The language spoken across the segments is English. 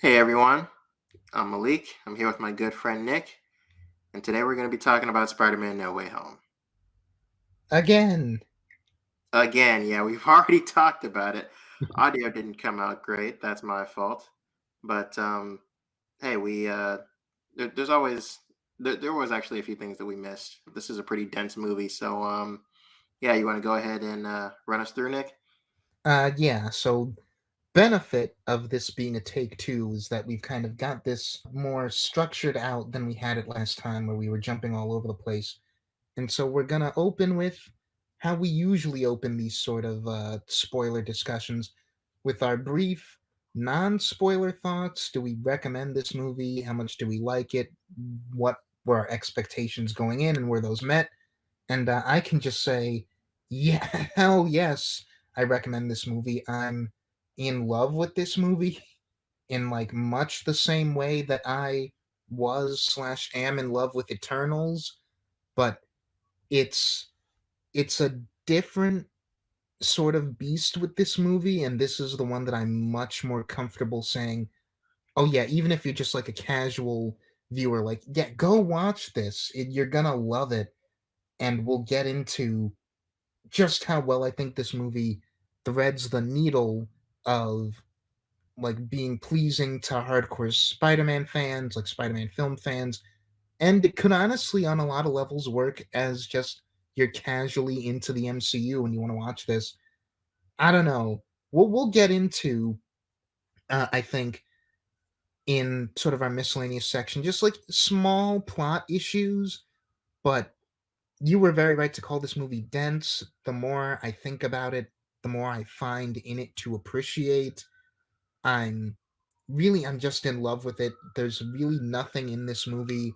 Hey everyone, I'm Malik. I'm here with my good friend Nick, and today we're going to be talking about Spider Man No Way Home. Again. Again, yeah, we've already talked about it. Audio didn't come out great, that's my fault. But hey, there's always, there was actually a few things that we missed. This is a pretty dense movie, so yeah, you want to go ahead and run us through, Nick? Yeah, so benefit of this being a take two is that we've kind of got this more structured out than we had it last time where we were jumping all over the place. And so we're gonna open with how we usually open these sort of spoiler discussions with our brief non-spoiler thoughts. Do we recommend this movie? How much do we like it? What were our expectations going in and were those met? And I can just say, yeah, hell yes, I recommend this movie. I'm in love with this movie in like much the same way that I was slash am in love with Eternals, but it's it's a different sort of beast with this movie, and this is the one that I'm much more comfortable saying, oh yeah, even if you're just like a casual viewer, like yeah, go watch this. You're gonna love it, and we'll get into just how well I think this movie threads the needle of like being pleasing to hardcore Spider-Man fans, like Spider-Man film fans, and it could honestly, on a lot of levels, work as just you're casually into the MCU and you want to watch this. I don't know. We'll get into, I think, in sort of our miscellaneous section, just like small plot issues, but you were very right to call this movie dense. The more I think about it, the more I find in it to appreciate. I'm I'm just in love with it. There's really nothing in this movie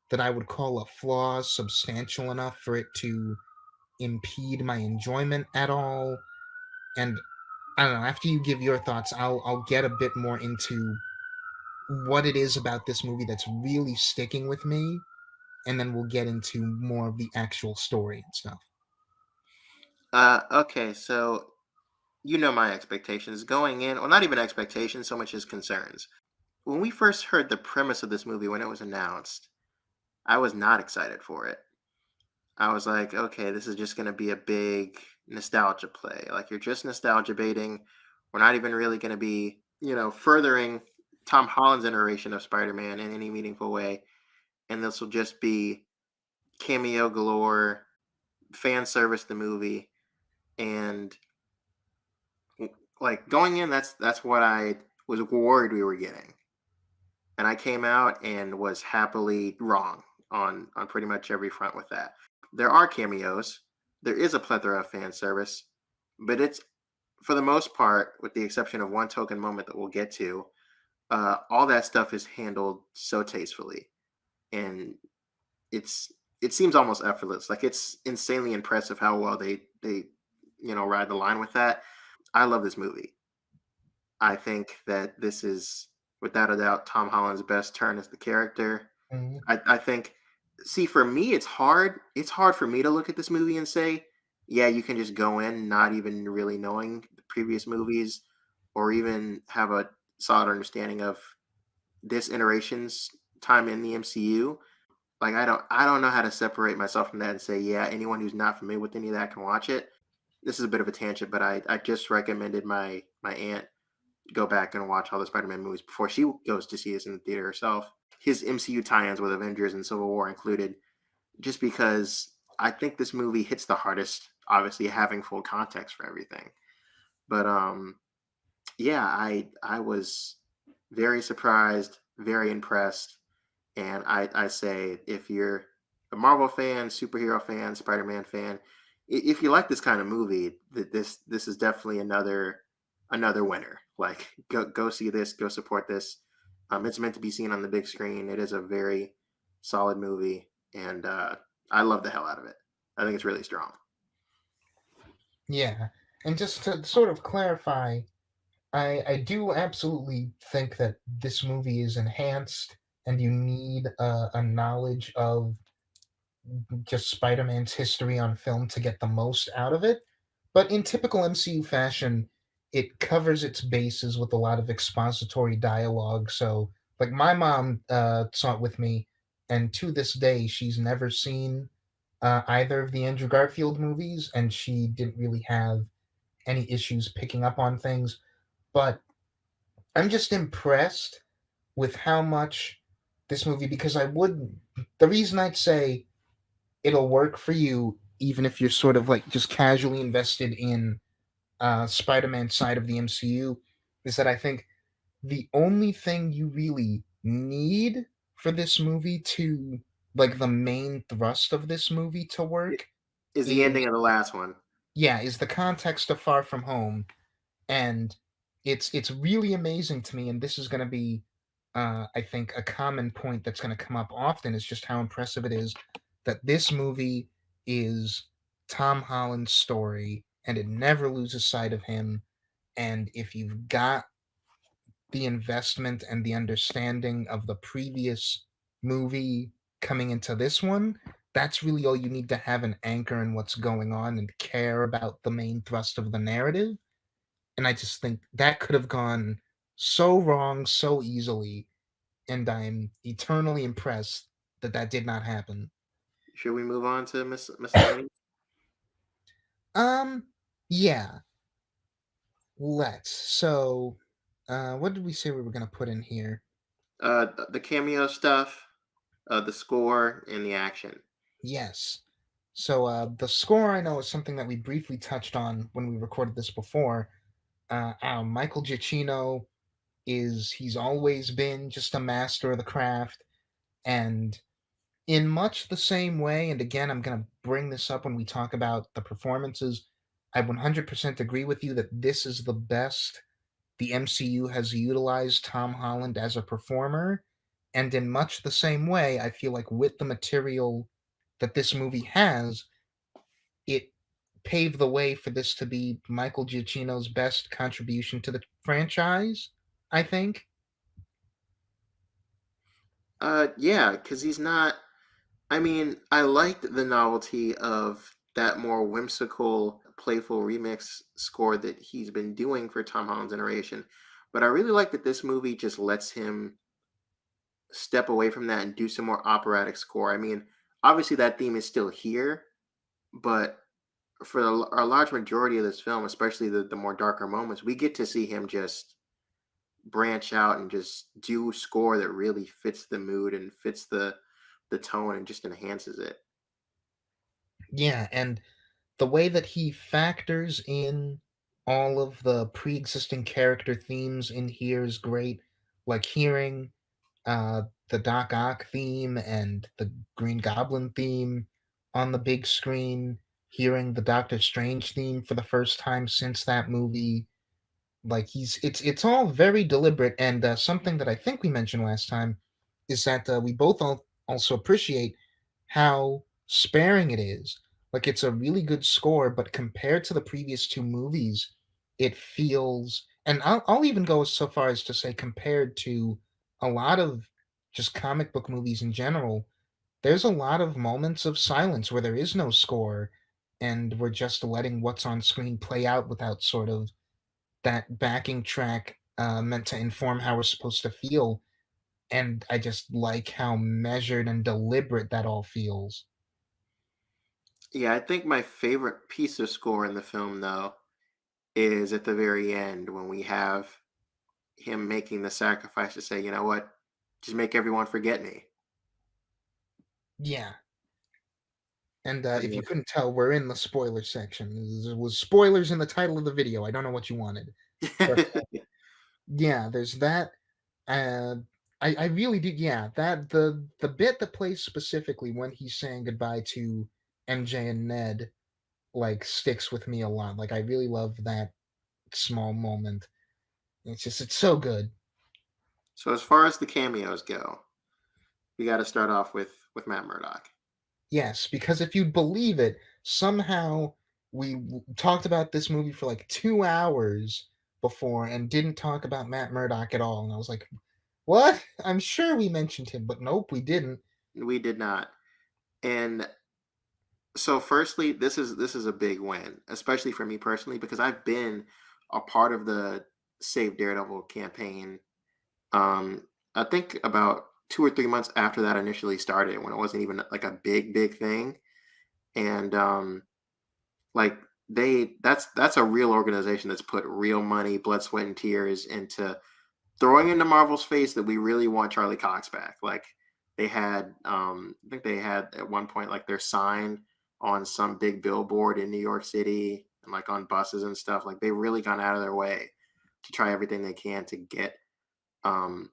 that I would call a flaw substantial enough for it to impede my enjoyment at all. And I don't know, after you give your thoughts, I'll get a bit more into what it is about this movie that's really sticking with me, and then we'll get into more of the actual story and stuff. Okay, so you know my expectations going in, or not even expectations so much as concerns. When we first heard the premise of this movie when it was announced, I was not excited for it. I was like, okay, this is just going to be a big nostalgia play. Like, you're just nostalgia baiting. We're not even really going to be, furthering Tom Holland's iteration of Spider Man in any meaningful way. And this will just be cameo galore, fan service the movie. And like going in, that's what I was worried we were getting. And I came out and was happily wrong on pretty much every front with that. There are cameos. There is a plethora of fan service, but it's for the most part, with the exception of one token moment that we'll get to, all that stuff is handled so tastefully, and it's it seems almost effortless. Like, it's insanely impressive how well they ride the line with that. I love this movie. I think that this is without a doubt Tom Holland's best turn as the character. Mhm. I think, see, for me it's hard for me to look at this movie and say, yeah, you can just go in not even really knowing the previous movies or even have a solid understanding of this iteration's time in the MCU. Like, I don't know how to separate myself from that and say, yeah, anyone who's not familiar with any of that can watch it. This is a bit of a tangent, but I just recommended my aunt go back and watch all the Spider-Man movies before she goes to see us in the theater herself. His MCU tie-ins with Avengers and Civil War included, just because I think this movie hits the hardest, obviously having full context for everything. But yeah, I was very surprised, very impressed, and I say if you're a Marvel fan, superhero fan, Spider-Man fan, if you like this kind of movie, this is definitely another winner. Like, go see this, go support this. It's meant to be seen on the big screen. It is a very solid movie, and I love the hell out of it. I think it's really strong. Yeah. And just to sort of clarify, I do absolutely think that this movie is enhanced and you need a knowledge of just Spider Man's history on film to get the most out of it. But in typical MCU fashion, it covers its bases with a lot of expository dialogue. So, like my mom saw it with me, and to this day, she's never seen either of the Andrew Garfield movies, and she didn't really have any issues picking up on things. But I'm just impressed with how much this movie, because I would, the reason I'd say it'll work for you, even if you're sort of like just casually invested in Spider-Man side of the MCU, is that I think the only thing you really need for this movie to, like, the main thrust of this movie to It work is the is, ending of the last one. yeah, is the context of Far From Home. And it's really amazing to me, and this is going to be I think a common point that's going to come up often, is just how impressive it is that this movie is Tom Holland's story and it never loses sight of him. And if you've got the investment and the understanding of the previous movie coming into this one, that's really all you need to have an anchor in what's going on and care about the main thrust of the narrative. And I just think that could have gone so wrong so easily, and I'm eternally impressed that that did not happen. Should we move on to miscellaneous? Um, yeah, let's. So, what did we say we were gonna put in here? The cameo stuff, the score, and the action. Yes. So, the score I know is something that we briefly touched on when we recorded this before. Michael Giacchino he's always been just a master of the craft, and in much the same way, and again, I'm going to bring this up when we talk about the performances, I 100% agree with you that this is the best the MCU has utilized Tom Holland as a performer. And in much the same way, I feel like with the material that this movie has, it paved the way for this to be Michael Giacchino's best contribution to the franchise, I think. Yeah, because he's not. I mean, I liked the novelty of that more whimsical, playful remix score that he's been doing for Tom Holland's iteration, but I really like that this movie just lets him step away from that and do some more operatic score. I mean, obviously that theme is still here, but for a large majority of this film, especially the more darker moments, we get to see him just branch out and just do score that really fits the mood and fits the tone and just enhances it. Yeah, and the way that he factors in all of the pre-existing character themes in here is great. Like hearing the Doc Ock theme and the Green Goblin theme on the big screen, hearing the Doctor Strange theme for the first time since that movie. Like it's all very deliberate, and something that I think we mentioned last time is that we both also appreciate how sparing it is. Like it's a really good score, but compared to the previous two movies, it feels, and I'll even go so far as to say, compared to a lot of just comic book movies in general, there's a lot of moments of silence where there is no score, and we're just letting what's on screen play out without sort of that backing track meant to inform how we're supposed to feel. And I just like how measured and deliberate that all feels. Yeah, I think my favorite piece of score in the film, though, is at the very end when we have him making the sacrifice to say, you know what, just make everyone forget me. Yeah. And I if you mean, couldn't tell, we're in the spoiler section. There was spoilers in the title of the video. I don't know what you wanted. But yeah, there's that. Uh, I really did. Yeah, that the bit that plays specifically when he's saying goodbye to MJ and Ned like sticks with me a lot. Like I really love that small moment. It's so good. so as far as the cameos go, we got to start off with Matt Murdock. Yes, because if you'd believe it, somehow talked about this movie for like 2 hours before and didn't talk about Matt Murdock at all. And I was like, what? I'm sure we mentioned him, but nope, we didn't. We did not. And so firstly, this is a big win, especially for me personally, because I've been a part of the Save Daredevil campaign. Um, I think about 2 or 3 months after that initially started, when it wasn't even like a big thing, and like that's a real organization that's put real money, blood, sweat, and tears into throwing into Marvel's face that we really want Charlie Cox back. Like they had, I think they had at one point like their sign on some big billboard in New York City and like on buses and stuff. Like they really gone out of their way to try everything they can to get um,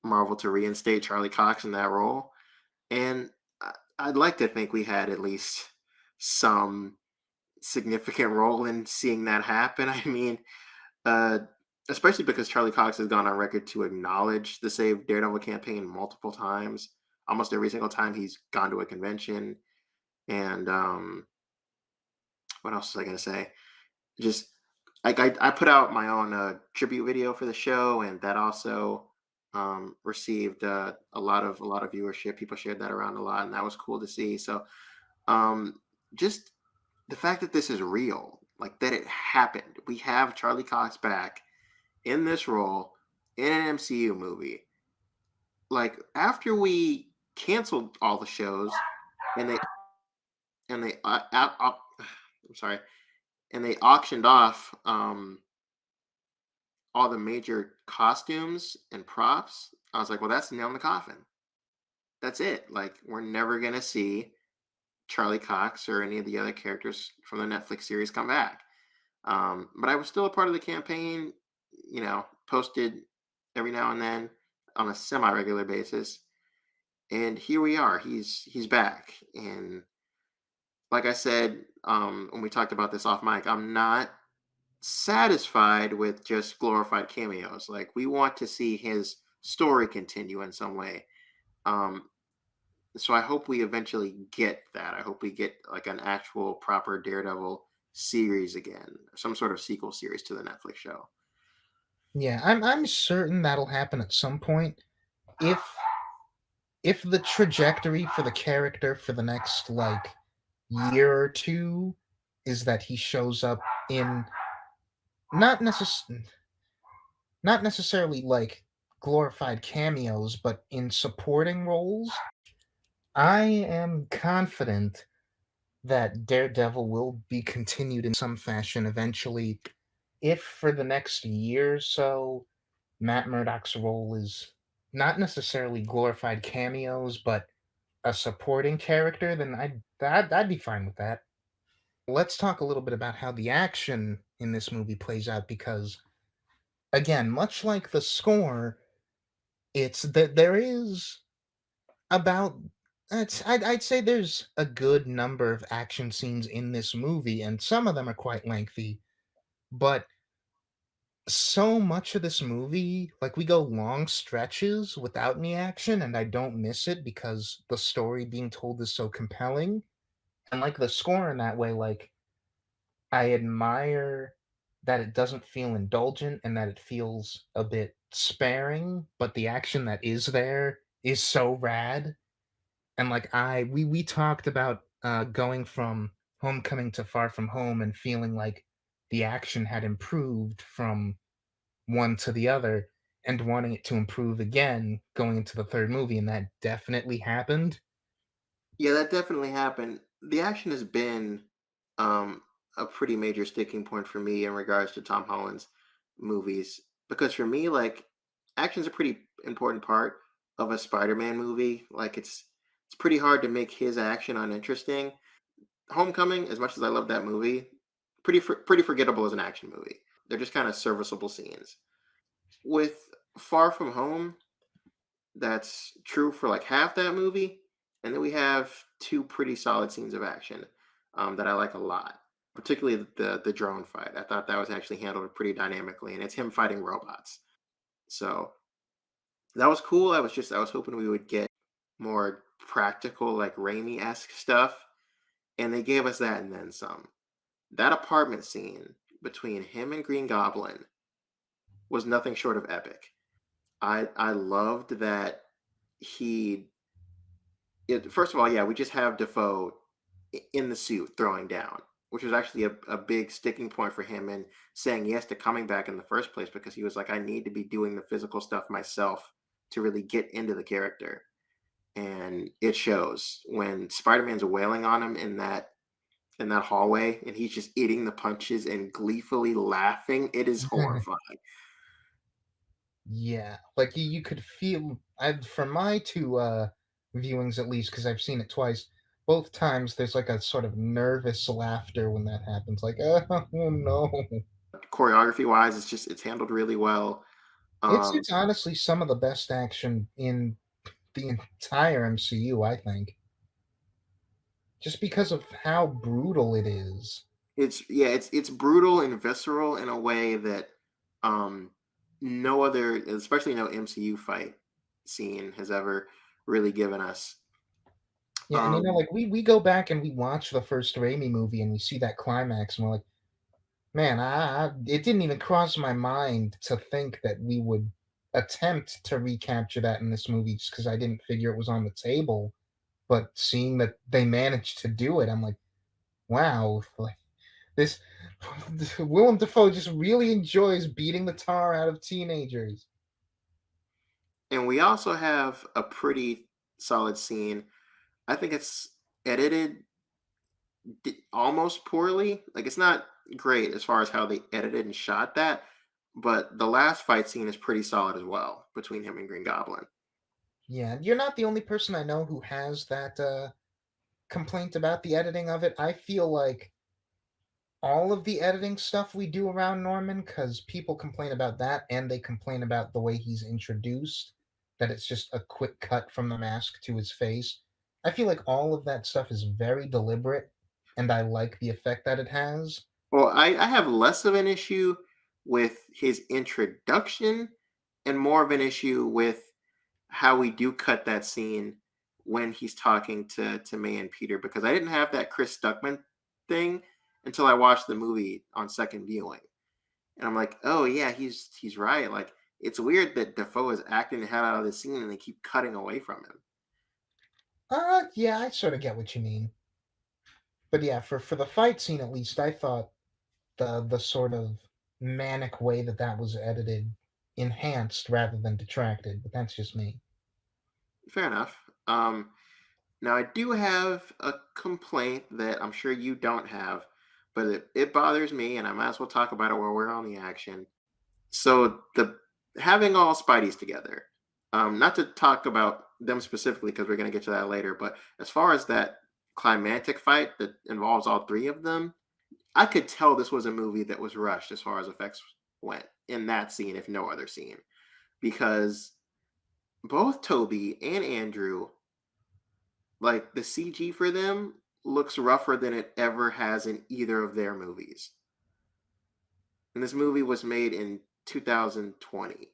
Marvel to reinstate Charlie Cox in that role. And I'd like to think we had at least some significant role in seeing that happen. I mean, uh, especially because Charlie Cox has gone on record to acknowledge the Save Daredevil campaign multiple times. Almost every single time he's gone to a convention. And what else was I going to say? Just like I put out my own tribute video for the show, and that also received a lot of viewership. People shared that around a lot, and that was cool to see. So um, just the fact that this is real, like that it happened. We have Charlie Cox back in this role in an MCU movie. Like after we canceled all the shows and they I'm sorry, and they auctioned off all the major costumes and props. I was like, well, that's the nail in the coffin. That's it. Like we're never gonna see Charlie Cox or any of the other characters from the Netflix series come back. But I was still a part of the campaign, posted every now and then on a semi-regular basis. And here we are. He's back. And like I said, when we talked about this off mic, I'm not satisfied with just glorified cameos. Like we want to see his story continue in some way. Um, so I hope we eventually get that. I hope we get like an actual proper Daredevil series again, some sort of sequel series to the Netflix show. Yeah, I'm certain that'll happen at some point. If the trajectory for the character for the next like year or two is that he shows up in not necess- not necessarily like glorified cameos, but in supporting roles, I am confident that Daredevil will be continued in some fashion eventually. If for the next year or so, Matt Murdock's role is not necessarily glorified cameos, but a supporting character, then I'd be fine with that. Let's talk a little bit about how the action in this movie plays out because, again, much like the score, it's that there is about I'd say there's a good number of action scenes in this movie, and some of them are quite lengthy. But so much of this movie, like we go long stretches without any action, and I don't miss it because the story being told is so compelling. And like the score in that way, like I admire that it doesn't feel indulgent and that it feels a bit sparing, but the action that is there is so rad. And like we talked about going from Homecoming to Far From Home and feeling like the action had improved from one to the other and wanting it to improve again going into the third movie, and that definitely happened. Yeah, that definitely happened. The action has been um, a pretty major sticking point for me in regards to Tom Holland's movies. Because for me, like, action's a pretty important part of a Spider-Man movie. Like, it's pretty hard to make his action uninteresting. Homecoming, as much as I love that movie, pretty forgettable as an action movie. They're just kind of serviceable scenes. With Far From Home, that's true for like half that movie, and then we have two pretty solid scenes of action that I like a lot. Particularly the drone fight. I thought that was actually handled pretty dynamically, and it's him fighting robots. So that was cool. I was hoping we would get more practical, like Raimi esque stuff, and they gave us that and then some. That apartment scene between him and Green Goblin was nothing short of epic. I loved that he first of all, yeah, we just have Defoe in the suit throwing down. which was actually a big sticking point for him and saying yes to coming back in the first place because he was like, I need to be doing the physical stuff myself to really get into the character. And it shows when Spider-Man's wailing on him in that hallway and he's just eating the punches and gleefully laughing. It is horrifying. Yeah, like you could feel. For my two viewings at least, because I've seen it twice. Both times there's like a sort of nervous laughter when that happens. Like, oh no. Choreography wise, it's handled really well. Um, It's honestly some of the best action in the entire MCU, I think, just because of how brutal it is. it's brutal and visceral in a way that um no other, especially no MCU fight scene has ever really given us. Yeah, and Um like we go back and we watch the first Raimi movie and we see that climax and we're like, man, it didn't even cross my mind to think that we would attempt to recapture that in this movie just because I didn't figure it was on the table. But seeing that they managed to do it, I'm like, wow, like this Willem Dafoe just really enjoys beating the tar out of teenagers. and we also have a pretty solid scene. I think it's edited almost poorly. Like it's not great as far as how they edited and shot that, but the last fight scene is pretty solid as well between him and Green Goblin. Yeah, you're not the only person I know who has that complaint about the editing of it. I feel like all of the editing stuff we do around Norman, because people complain about that and they complain about the way he's introduced, that it's just a quick cut from the mask to his face. I feel like all of that stuff is very deliberate and I like the effect that it has. Well, I have less of an issue with his introduction and more of an issue with how we do cut that scene when he's talking to May and Peter because I didn't have that Chris Stuckman thing until I watched the movie on second viewing. And I'm like, oh yeah, he's right. Like it's weird that Defoe is acting the hell out of the scene and they keep cutting away from him. Yeah, I sort of get what you mean. But yeah, for the fight scene at least, I thought the sort of manic way that that was edited enhanced rather than detracted, but that's just me. Fair enough. Now I do have a complaint that I'm sure you don't have, but it bothers me, and I might as well talk about it while we're on the action. So the having all Spideys together, not to talk about them specifically because we're going to get to that later, but as far as that climactic fight that involves all three of them, I could tell this was a movie that was rushed as far as effects went in that scene, if no other scene, because both Toby and Andrew, like the CG for them looks rougher than it ever has in either of their movies. And this movie was made in 2020.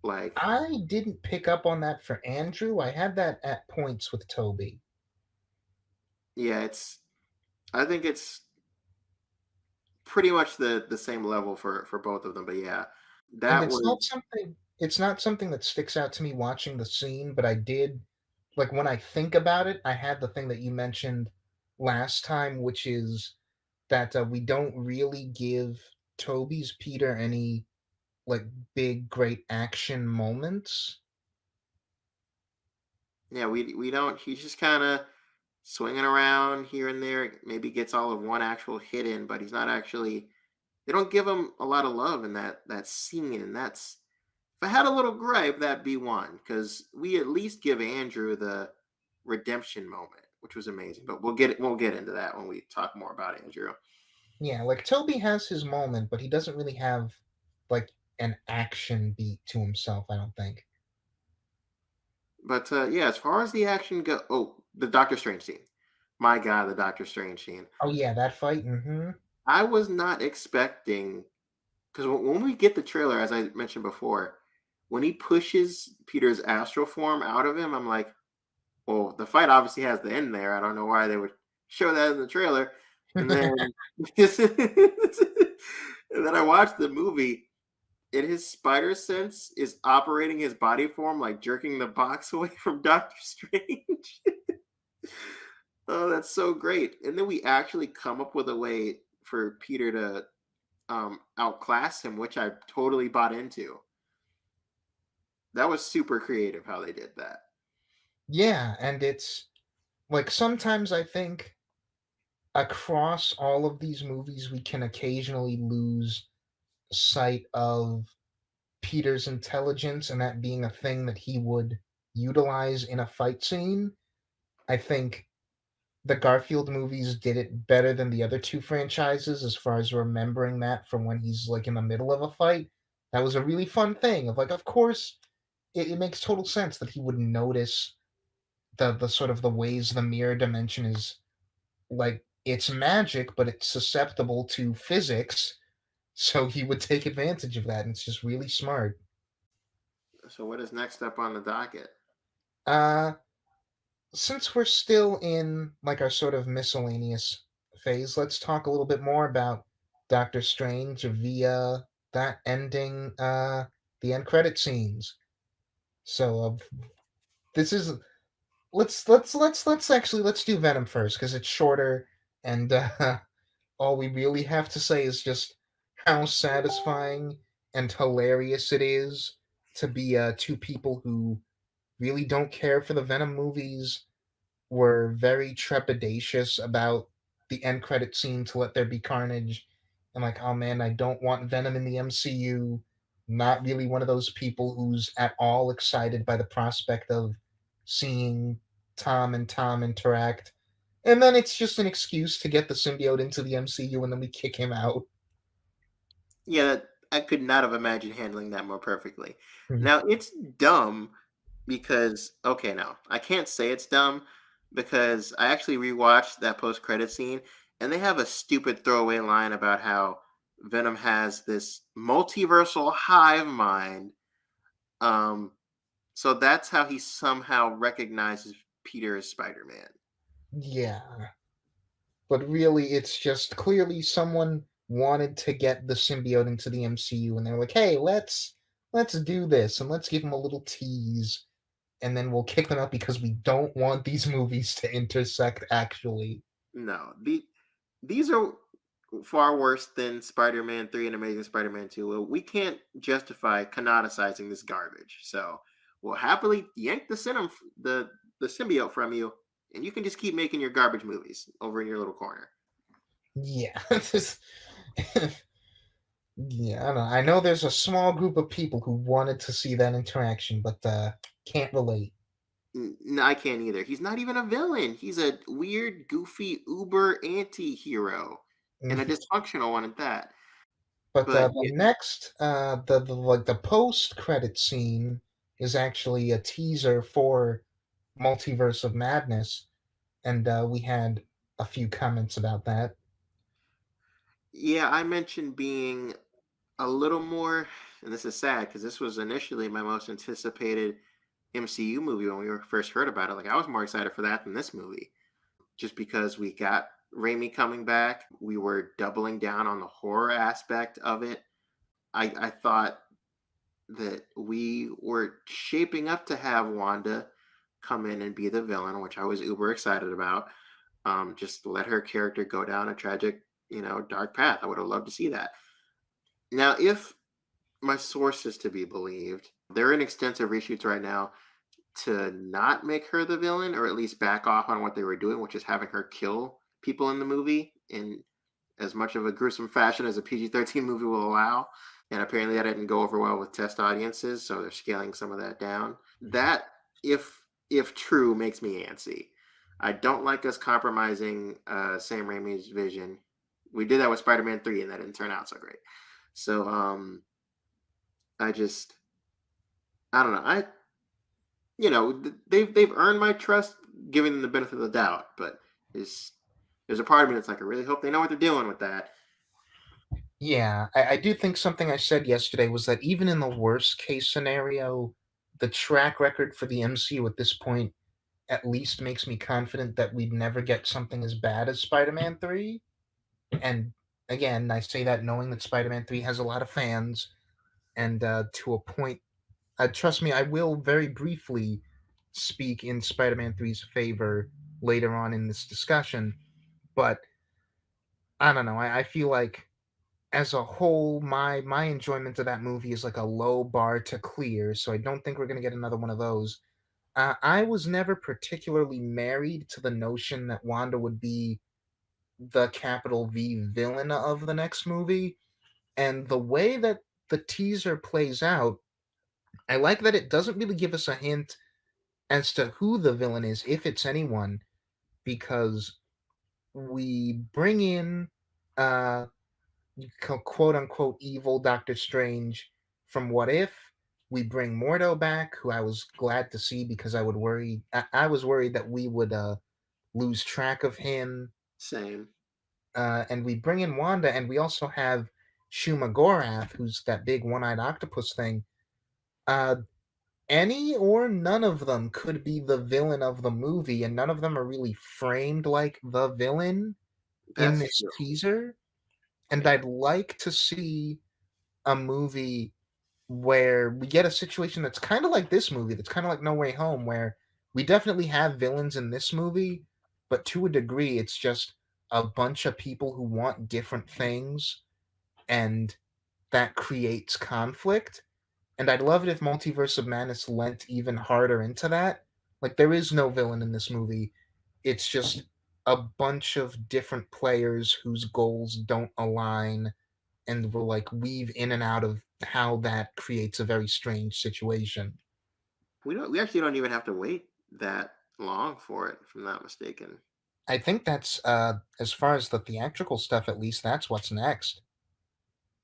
Like, I didn't pick up on that for Andrew. I had that at points with Toby. yeah, I think it's pretty much the same level for both of them. But yeah, And that was it's not something that sticks out to me watching the scene, but I did like when I think about it, I had the thing that you mentioned last time, which is that we don't really give Toby's Peter any like big great action moments. yeah, we don't. He's just kind of swinging around here and there. Maybe gets all of one actual hit in, but he's not actually. They don't give him a lot of love in that scene, and that's if I had a little gripe, that'd be one because we at least give Andrew the redemption moment, which was amazing. But we'll get into that when we talk more about Andrew. Yeah, like Toby has his moment, but he doesn't really have like an action beat to himself, I don't think. But yeah, as far as the action go, oh, the Doctor Strange scene. My God, the Doctor Strange scene. Oh yeah, that fight. Mm-hmm. I was not expecting because when we get the trailer, as I mentioned before, when he pushes Peter's astral form out of him, I'm like, well, the fight obviously has the end there. I don't know why they would show that in the trailer. And then, and then I watched the movie, and his spider sense is operating his body form, like jerking the box away from Doctor Strange. Oh, that's so great. And then we actually come up with a way for Peter to outclass him, which I totally bought into. That was super creative how they did that. Yeah, and it's like sometimes I think across all of these movies, we can occasionally lose sight of Peter's intelligence and that being a thing that he would utilize in a fight scene. I think the Garfield movies did it better than the other two franchises as far as remembering that from when he's like in the middle of a fight. That was a really fun thing of like, of course, it makes total sense that he would notice the sort of the ways the mirror dimension is like it's magic, but it's susceptible to physics. So he would take advantage of that, and it's just really smart. So what is next up on the docket? Uh, since we're still in like our sort of miscellaneous phase, let's talk a little bit more about Doctor Strange via that ending, the end credit scenes. So this is let's actually let's do Venom first because it's shorter and all we really have to say is just how satisfying and hilarious it is to be two people who really don't care for the Venom movies, were very trepidatious about the end credit scene to let there be carnage, and like, oh man, I don't want Venom in the MCU. Not really one of those people who's at all excited by the prospect of seeing Tom and Tom interact. And then it's just an excuse to get the symbiote into the MCU and then we kick him out. Yeah, I could not have imagined handling that more perfectly. Hmm. Now it's dumb because okay, no, I can't say it's dumb because I actually rewatched that post credit scene and they have a stupid throwaway line about how Venom has this multiversal hive mind. Um, so that's how he somehow recognizes Peter as Spider-Man. Yeah. But really, it's just clearly someone wanted to get the symbiote into the MCU, and they're like, "Hey, let's do this, and let's give them a little tease, and then we'll kick them out because we don't want these movies to intersect." Actually, No, these are far worse than Spider-Man 3 and Amazing Spider-Man 2. Well, we can't justify canonicizing this garbage. So we'll happily yank the symbiote from you, and you can just keep making your garbage movies over in your little corner. yeah, yeah. I don't know. I know there's a small group of people who wanted to see that interaction, but can't relate. No, I can't either. He's not even a villain. He's a weird, goofy, uber anti-hero, and a dysfunctional one at that. But But the next, the like the post credit scene is actually a teaser for Multiverse of Madness, and we had a few comments about that. yeah, I mentioned being a little more, and this is sad because this was initially my most anticipated MCU movie when we first heard about it. Like I was more excited for that than this movie, just because we got Raimi coming back. We were doubling down on the horror aspect of it. I thought that we were shaping up to have Wanda come in and be the villain, which I was uber excited about. Just let her character go down a tragic, dark path. I would have loved to see that. Now, if my sources to be believed, they're in extensive reshoots right now to not make her the villain, or at least back off on what they were doing, which is having her kill people in the movie in as much of a gruesome fashion as a PG-13 movie will allow. And apparently that didn't go over well with test audiences, so they're scaling some of that down. That, if true, makes me antsy. I don't like us compromising Sam Raimi's vision. We did that with Spider-Man 3 and that didn't turn out so great. So I just I don't know. They've earned my trust, giving them the benefit of the doubt. But there's a part of me that's like, I really hope they know what they're doing with that. Yeah, I do think something I said yesterday was that even in the worst case scenario, the track record for the MCU at this point at least makes me confident that we'd never get something as bad as Spider-Man 3. And again, I say that knowing that Spider-Man 3 has a lot of fans, and to a point, trust me, I will very briefly speak in Spider-Man 3's favor later on in this discussion. But I don't know. I feel like as a whole, my enjoyment of that movie is like a low bar to clear. So I don't think we're gonna get another one of those. I was never particularly married to the notion that Wanda would be the capital V villain of the next movie. And the way that the teaser plays out, I like that it doesn't really give us a hint as to who the villain is, if it's anyone, because we bring in uh quote unquote evil Doctor Strange from What If. We bring Mordo back, who I was glad to see because I was worried that we would lose track of him. Same. And we bring in Wanda, and we also have Shuma Gorath, who's that big one-eyed octopus thing. Uh, any or none of them could be the villain of the movie, and none of them are really framed like the villain in That's this true. teaser. And Yeah. I'd like to see a movie where we get a situation that's kind of like this movie, that's kind of like No Way Home, where we definitely have villains in this movie, but to a degree, it's just a bunch of people who want different things, and that creates conflict. And I'd love it if Multiverse of Madness lent even harder into that. Like, there is no villain in this movie, it's just a bunch of different players whose goals don't align and will like weave in and out of how that creates a very strange situation. We actually don't even have to wait that long for it, if I'm not mistaken. I think that's as far as the theatrical stuff, at least that's what's next.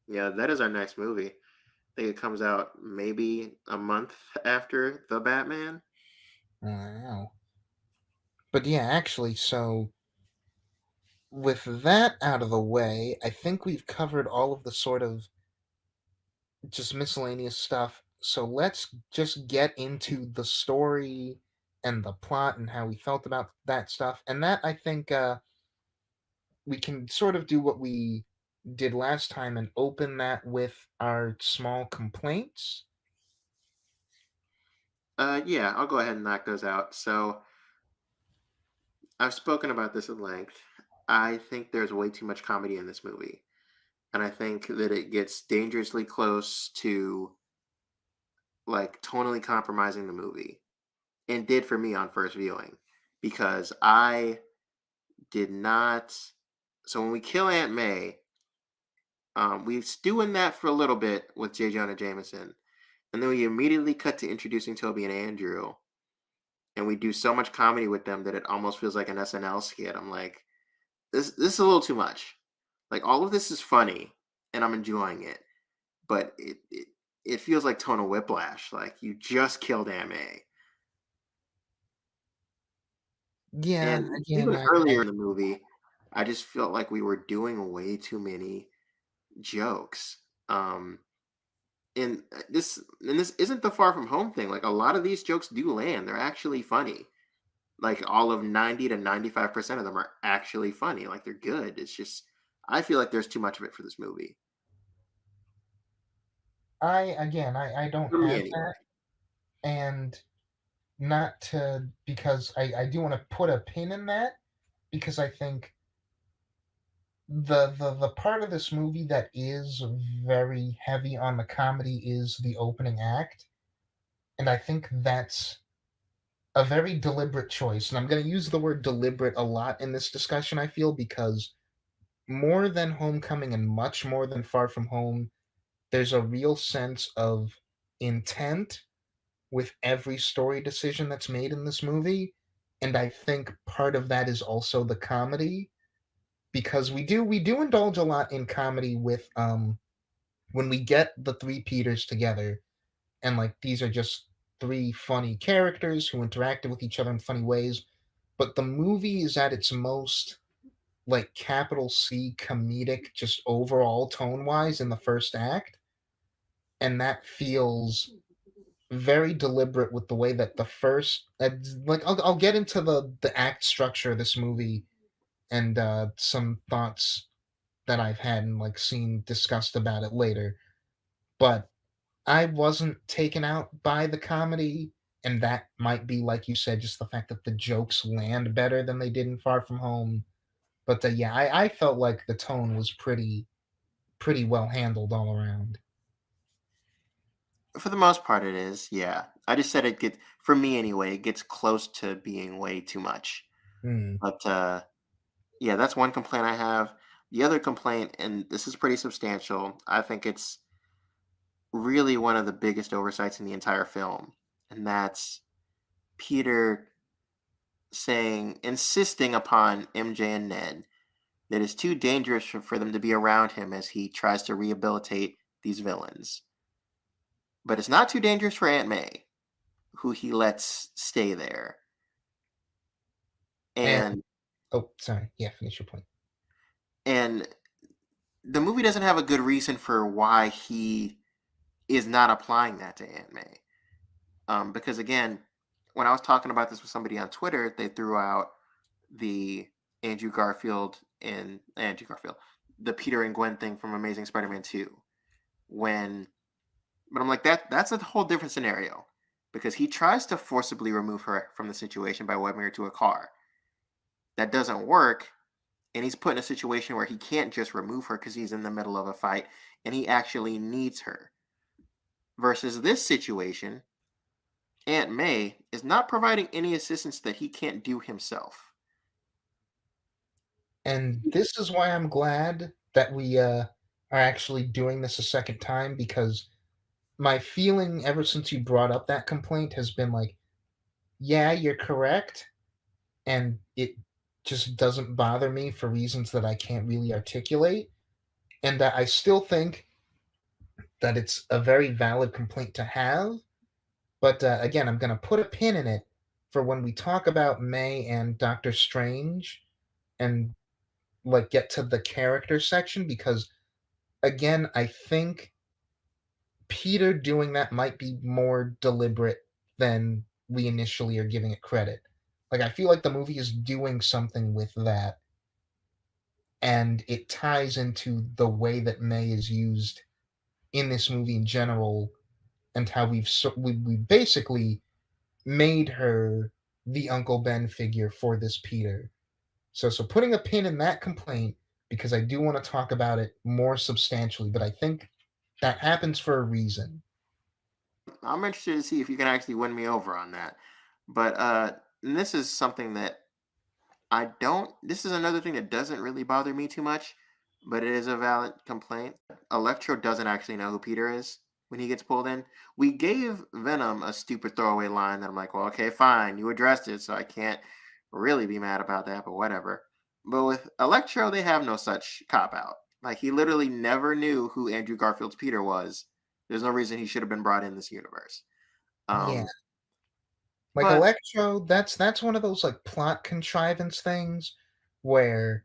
Yeah, that is our next movie. I think it comes out maybe a month after The Batman. Wow. But yeah, actually, so with that out of the way, I think we've covered all of the sort of just miscellaneous stuff. So let's just get into the story and the plot and how we felt about that stuff. And that I think we can sort of do what we did last time and open that with our small complaints. Yeah, I'll go ahead and knock those out. So I've spoken about this at length. I think there's way too much comedy in this movie, and I think that it gets dangerously close to like tonally compromising the movie, and did for me on first viewing, because I did not. So when we kill Aunt May, we stew in that for a little bit with J. Jonah Jameson, and then we immediately cut to introducing Toby and Andrew, and we do so much comedy with them that it almost feels like an SNL skit. I'm like, this is a little too much. Like all of this is funny, and I'm enjoying it, but it feels like tonal whiplash. Like you just killed Aunt May. Yeah, And again, even earlier in the movie, I just felt like we were doing way too many jokes. And this isn't the far from home thing. Like a lot of these jokes do land. They're actually funny. Like all of 90 to 95% of them are actually funny. Like they're good. It's just I feel like there's too much of it for this movie. I don't For me have anyway. that, and not to because I do want to put a pin in that because I think the part of this movie that is very heavy on the comedy is the opening act, and I think that's a very deliberate choice. And I'm going to use the word deliberate a lot in this discussion, I feel, because more than Homecoming and much more than Far From Home, there's a real sense of intent with every story decision that's made in this movie. And I think part of that is also the comedy because we do indulge a lot in comedy with when we get the three Peters together and like these are just three funny characters who interacted with each other in funny ways. But the movie is at its most like capital C comedic, just overall tone wise in the first act. And that feels very deliberate with the way that the first, like, I'll get into the act structure of this movie and some thoughts that I've had and like seen discussed about it later. But I wasn't taken out by the comedy, and that might be, like you said, just the fact that the jokes land better than they did in Far From Home. But yeah, I felt like the tone was pretty well handled all around. For the most part, it is. Yeah, I just said it gets for me anyway. It gets close to being way too much. Mm. But yeah, that's one complaint I have. The other complaint, and this is pretty substantial. I think it's really one of the biggest oversights in the entire film, and that's Peter insisting upon MJ and Ned that it's too dangerous for them to be around him as he tries to rehabilitate these villains. But it's not too dangerous for Aunt May, who he lets stay there. And And oh, sorry. Yeah, finish your point. and the movie doesn't have a good reason for why he is not applying that to Aunt May. Because again, when I was talking about this with somebody on Twitter, they threw out the Andrew Garfield, the Peter and Gwen thing from Amazing Spider-Man 2. When But I'm like, that's a whole different scenario. Because he tries to forcibly remove her from the situation by webbing her to a car. That doesn't work, and he's put in a situation where he can't just remove her because he's in the middle of a fight and he actually needs her. Versus this situation, Aunt May is not providing any assistance that he can't do himself. And this is why I'm glad that we are actually doing this a second time, because my feeling ever since you brought up that complaint has been like, yeah, you're correct, and it just doesn't bother me for reasons that I can't really articulate, and that I still think that it's a very valid complaint to have. But again, I'm going to put a pin in it for when we talk about May and Doctor Strange and like get to the character section, because again, I think Peter doing that might be more deliberate than we initially are giving it credit. Like, I feel like the movie is doing something with that, and it ties into the way that May is used in this movie in general, and how we basically made her the Uncle Ben figure for this Peter. So putting a pin in that complaint, because I do want to talk about it more substantially, but I think that happens for a reason. I'm interested to see if you can actually win me over on that. But and this is something that I don't. This is another thing that doesn't really bother me too much, but it is a valid complaint. Electro doesn't actually know who Peter is when he gets pulled in. We gave Venom a stupid throwaway line that I'm like, well, okay, fine, you addressed it, so I can't really be mad about that, but whatever. But with Electro, they have no such cop out. Like he literally never knew who Andrew Garfield's Peter was. There's no reason he should have been brought in this universe. Yeah. Um, Like but Electro, that's one of those like plot contrivance things where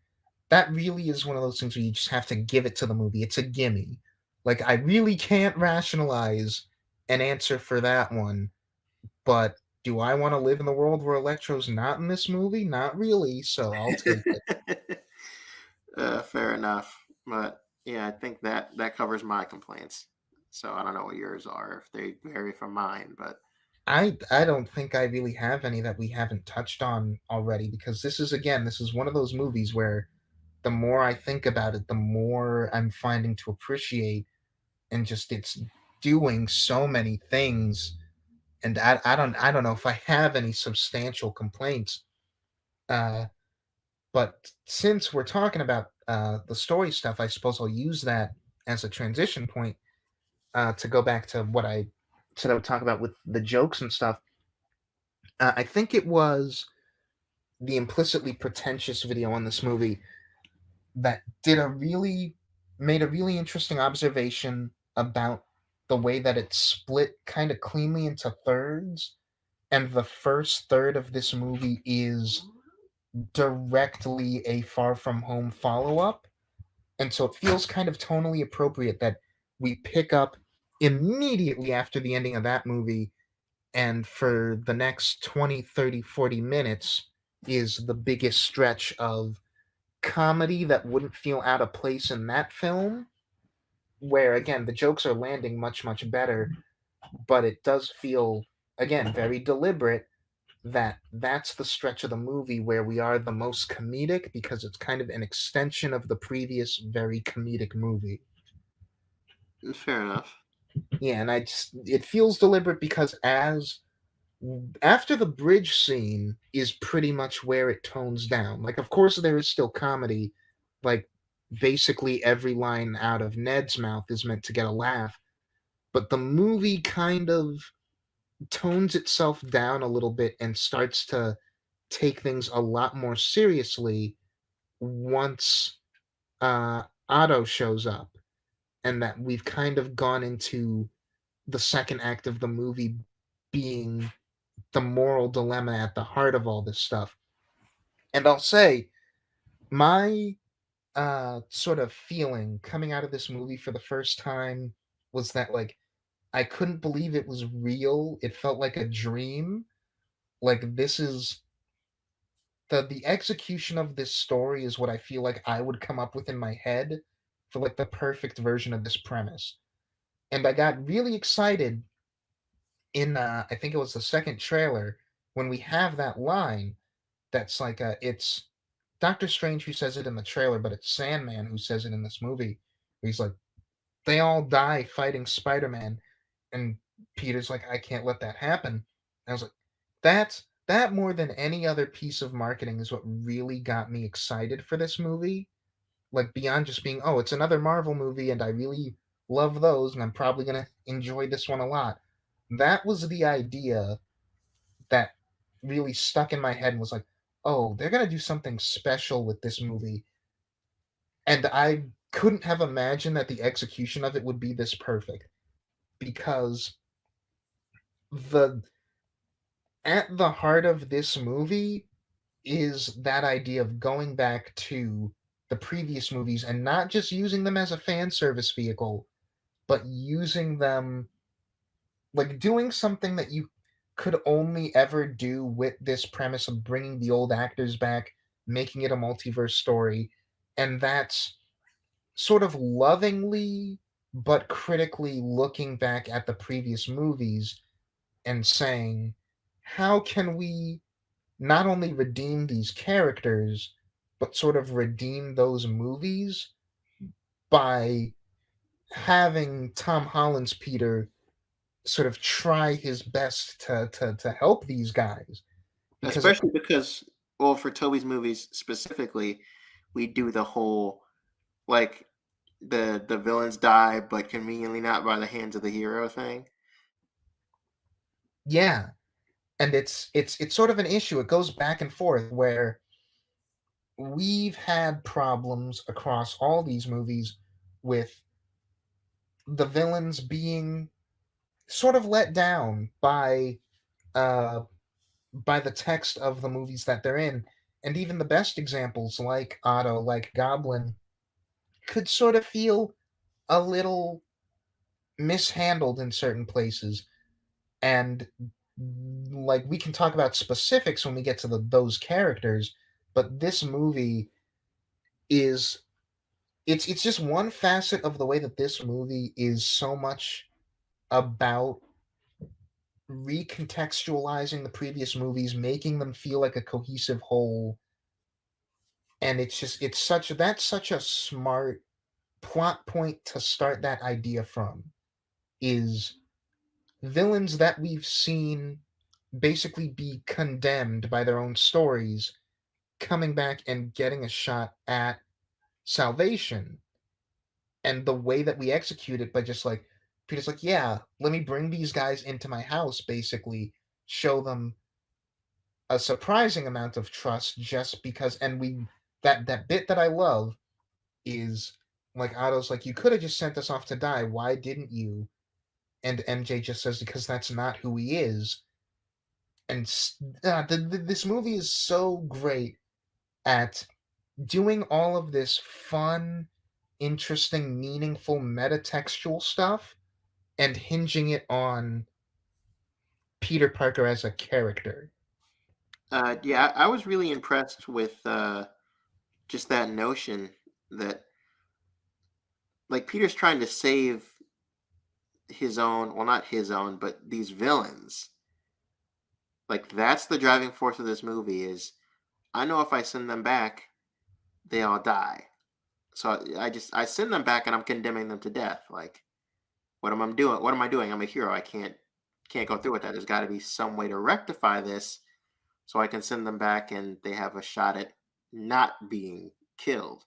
that really is one of those things where you just have to give it to the movie. It's a gimme. Like I really can't rationalize an answer for that one, but do I want to live in the world where Electro's not in this movie? Not really, so I'll take it. fair enough. But yeah, I think that covers my complaints. So I don't know what yours are if they vary from mine, but I don't think I really have any that we haven't touched on already, because this is one of those movies where the more I think about it, the more I'm finding to appreciate, and just it's doing so many things, and I don't know if I have any substantial complaints. Uh, but since we're talking about the story stuff, I suppose I'll use that as a transition point to go back to what I said I would talk about with the jokes and stuff. I think it was the implicitly pretentious video on this movie that made a really interesting observation about the way that it's split kind of cleanly into thirds, and the first third of this movie is directly a Far From Home follow-up, and so it feels kind of tonally appropriate that we pick up immediately after the ending of that movie, and for the next 20, 30, 40 minutes is the biggest stretch of comedy that wouldn't feel out of place in that film, where again the jokes are landing much better, but it does feel again, very deliberate, that that's the stretch of the movie where we are the most comedic because it's kind of an extension of the previous very comedic movie. Fair enough. Yeah, and it feels deliberate because as after the bridge scene is pretty much where it tones down. Like, of course, there is still comedy. Like, basically every line out of Ned's mouth is meant to get a laugh, but the movie kind of tones itself down a little bit and starts to take things a lot more seriously once Otto shows up, and that we've kind of gone into the second act of the movie being the moral dilemma at the heart of all this stuff. And I'll say, my sort of feeling coming out of this movie for the first time was that, like, I couldn't believe it was real. It felt like a dream. Like, this is the execution of this story is what I feel like I would come up with in my head for like the perfect version of this premise. And I got really excited in I think it was the second trailer when we have that line that's like it's Doctor Strange who says it in the trailer, but it's Sandman who says it in this movie. He's like, they all die fighting Spider-Man, and Peter's like, I can't let that happen. And I was like, that more than any other piece of marketing is what really got me excited for this movie. Like, beyond just being, oh, it's another Marvel movie and I really love those and I'm probably gonna enjoy this one a lot. That was the idea that really stuck in my head and was like, oh, they're gonna do something special with this movie. And I couldn't have imagined that the execution of it would be this perfect, because the at the heart of this movie is that idea of going back to the previous movies and not just using them as a fan service vehicle, but using them, like, doing something that you could only ever do with this premise of bringing the old actors back, making it a multiverse story. And that's sort of lovingly but critically looking back at the previous movies and saying, how can we not only redeem these characters, but sort of redeem those movies by having Tom Holland's Peter sort of try his best to help these guys. Because Especially because, well, for Toby's movies specifically, we do the whole like the villains die, but conveniently not by the hands of the hero thing. yeah, and it's sort of an issue. It goes back and forth where we've had problems across all these movies with the villains being sort of let down uh by the text of the movies that they're in. And even the best examples, like Otto, like Goblin, could sort of feel a little mishandled in certain places. And like, we can talk about specifics when we get to those characters, but this movie is, it's just one facet of the way that this movie is so much about recontextualizing the previous movies, making them feel like a cohesive whole. And it's just, that's such a smart plot point to start that idea from, is villains that we've seen basically be condemned by their own stories coming back and getting a shot at salvation. And the way that we execute it by just like, Peter's like, yeah, let me bring these guys into my house, basically show them a surprising amount of trust just because. And we, that bit that I love is, like, Otto's like, you could have just sent us off to die, why didn't you? And MJ just says, because that's not who he is. And this movie is so great at doing all of this fun, interesting, meaningful metatextual stuff and hinging it on Peter Parker as a character. Yeah, I was really impressed with just that notion that like Peter's trying to save his own, well, not his own, but these villains. Like that's the driving force of this movie is I know if I send them back, they all die. So I send them back and I'm condemning them to death. Like what am I doing? What am I doing? I'm a hero. I can't go through with that. There's got to be some way to rectify this so I can send them back and they have a shot at not being killed.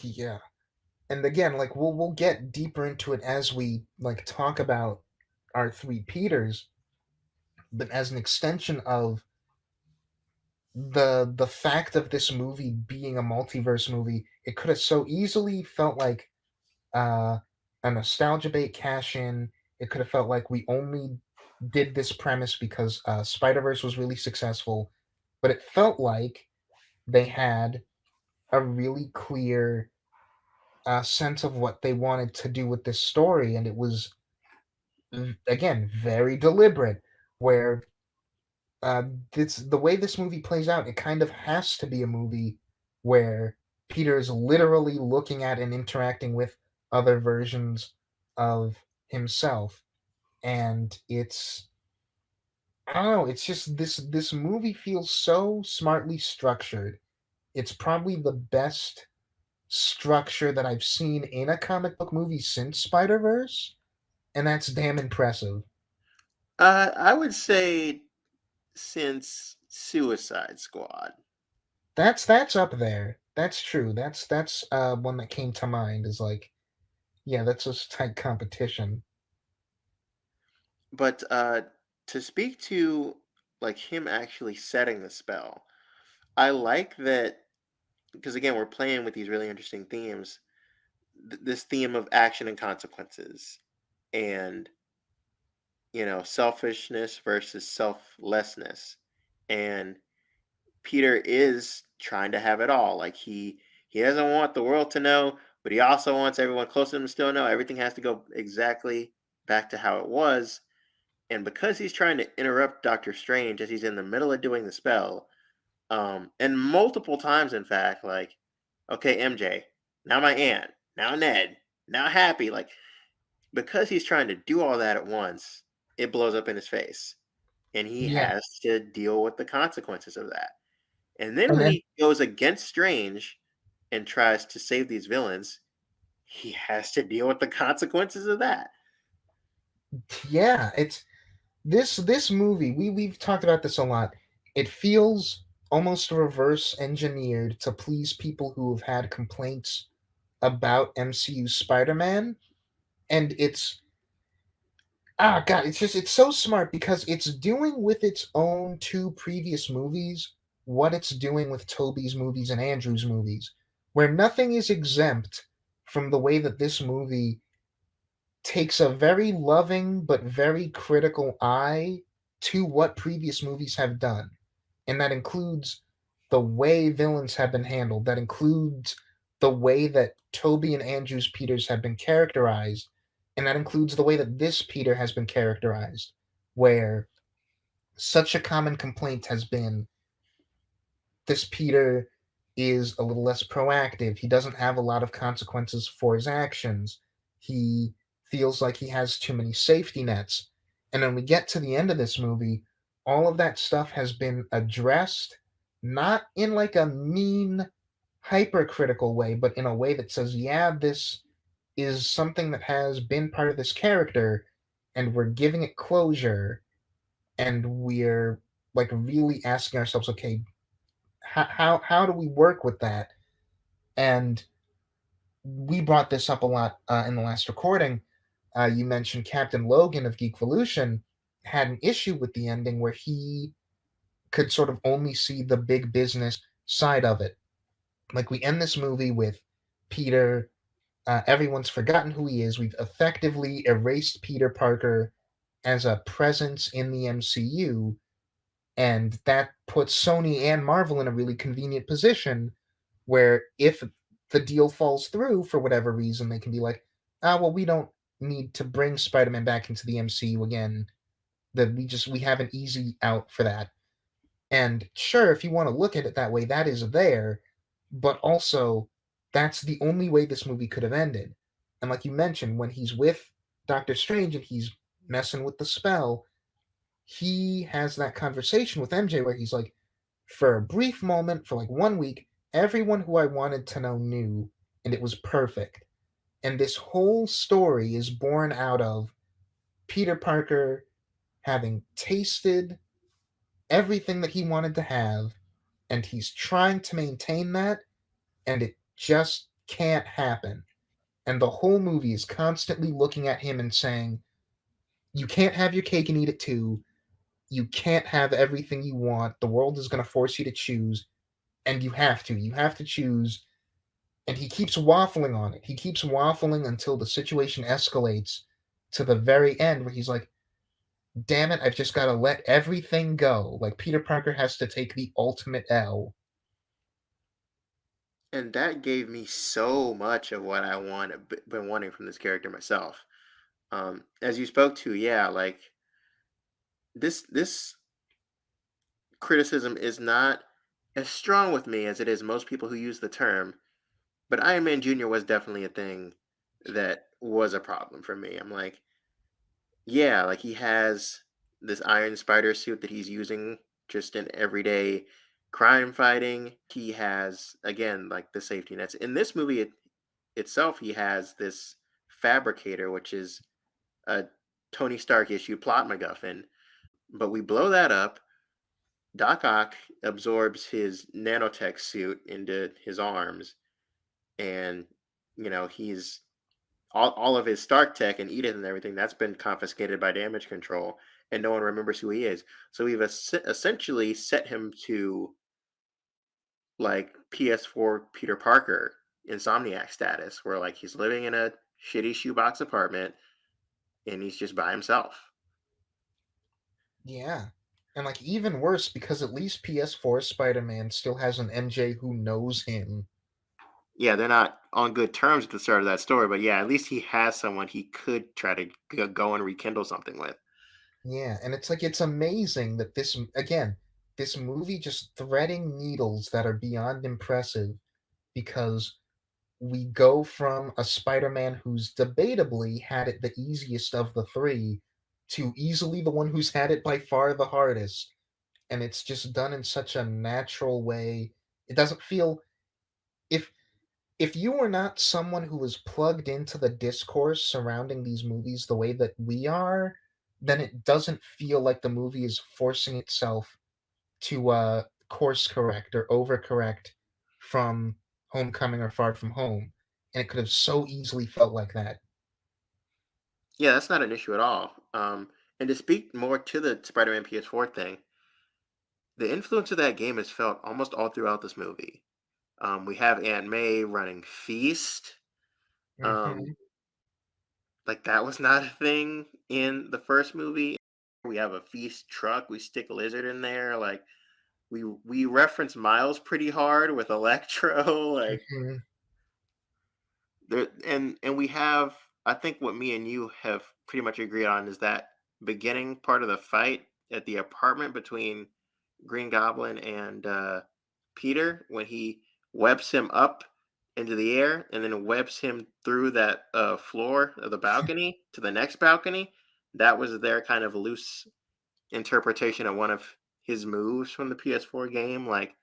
Yeah. And again, like we'll get deeper into it as we like talk about our three Peters, but as an extension of the fact of this movie being a multiverse movie, it could have so easily felt like uh, a nostalgia bait cash in. It could have felt like we only did this premise because Spider Verse was really successful, but it felt like they had a really clear sense of what they wanted to do with this story, and it was again very deliberate. Where uh, this the way this movie plays out, it kind of has to be a movie where Peter is literally looking at and interacting with other versions of himself, and it's I don't know, it's just this movie feels so smartly structured. It's probably the best structure that I've seen in a comic book movie since Spider Verse, and that's damn impressive. I would say since Suicide Squad. That's up there. That's true. That's one that came to mind is like, yeah, that's just tight competition. But to speak to like him actually setting the spell, I like that because again we're playing with these really interesting themes. This theme of action and consequences, and selfishness versus selflessness, and Peter is trying to have it all. Like he doesn't want the world to know, but he also wants everyone close to him to still know. Everything has to go exactly back to how it was. And because he's trying to interrupt Doctor Strange as he's in the middle of doing the spell, and multiple times, in fact, like, okay, MJ, now my aunt, now Ned, now Happy, like, because he's trying to do all that at once, it blows up in his face, and he Yeah, has to deal with the consequences of that. And then and when then he goes against Strange and tries to save these villains, he has to deal with the consequences of that. yeah, it's this movie. We've talked about this a lot. It feels almost reverse engineered to please people who have had complaints about MCU Spider-Man, and it's god, it's so smart because it's doing with its own two previous movies what it's doing with Tobey's movies and Andrew's movies, where nothing is exempt from the way that this movie takes a very loving but very critical eye to what previous movies have done. And that includes the way villains have been handled, that includes the way that Toby and Andrew's Peters have been characterized, and that includes the way that this Peter has been characterized, where such a common complaint has been this Peter is a little less proactive. He doesn't have a lot of consequences for his actions. He feels like he has too many safety nets. And when we get to the end of this movie, all of that stuff has been addressed, not in like a mean, hypercritical way, but in a way that says, yeah, this is something that has been part of this character, and we're giving it closure, and we're like really asking ourselves, okay, how do we work with that? And we brought this up a lot in the last recording. You mentioned Captain Logan of Geekvolution had an issue with the ending where he could sort of only see the big business side of it. Like we end this movie with Peter. Everyone's forgotten who he is. We've effectively erased Peter Parker as a presence in the MCU, and that puts Sony and Marvel in a really convenient position where if the deal falls through for whatever reason, they can be like, well, we don't need to bring Spider-Man back into the MCU again. That we have an easy out for that. And sure, if you want to look at it that way, that is there, but also that's the only way this movie could have ended. And like you mentioned, when he's with Doctor Strange and he's messing with the spell, he has that conversation with MJ where he's like, for a brief moment, for like 1 week, everyone who I wanted to know knew, and it was perfect. And this whole story is born out of Peter Parker having tasted everything that he wanted to have, and he's trying to maintain that, and it just can't happen. And the whole movie is constantly looking at him and saying, you can't have your cake and eat it too. You can't have everything you want. The world is going to force you to choose, and you have to. You have to choose. And he keeps waffling on it. He keeps waffling until the situation escalates to the very end where he's like, damn it, I've just got to let everything go. Like Peter Parker has to take the ultimate L. And that gave me so much of what I been wanting from this character myself. As you spoke to, yeah, like this criticism is not as strong with me as it is most people who use the term, but Iron Man Jr. was definitely a thing that was a problem for me. I'm like, yeah, like he has this Iron Spider suit that he's using just in everyday crime fighting. He has, again, like the safety nets. In this movie itself, he has this fabricator, which is a Tony Stark issue plot MacGuffin. But we blow that up. Doc Ock absorbs his nanotech suit into his arms, and he's all of his Stark tech and Edith and everything that's been confiscated by damage control, and no one remembers who he is. So we've essentially set him to like PS4 Peter Parker Insomniac status, where like he's living in a shitty shoebox apartment and he's just by himself. Yeah. And like even worse because at least PS4 Spider-Man still has an MJ who knows him. Yeah, they're not on good terms at the start of that story, but yeah, at least he has someone he could try to go and rekindle something with. Yeah, and it's like it's amazing that this movie just threading needles that are beyond impressive because we go from a Spider-Man who's debatably had it the easiest of the three to easily the one who's had it by far the hardest. And it's just done in such a natural way. It doesn't feel if if you were not someone who was plugged into the discourse surrounding these movies the way that we are, then it doesn't feel like the movie is forcing itself to course correct or overcorrect from Homecoming or Far From Home. And it could have so easily felt like that. Yeah, that's not an issue at all. And to speak more to the Spider-Man PS4 thing, the influence of that game is felt almost all throughout this movie. We have Aunt May running Feast. Um, Hmm. like that was not a thing in the first movie. We have a Feast truck. We stick Lizard in there. Like we reference Miles pretty hard with Electro. Like Hmm. there, and we have. I think what me and you have pretty much agreed on is that beginning part of the fight at the apartment between Green Goblin and Peter when he webs him up into the air and then webs him through that floor of the balcony to the next balcony. That was their kind of loose interpretation of one of his moves from the PS4 game. Like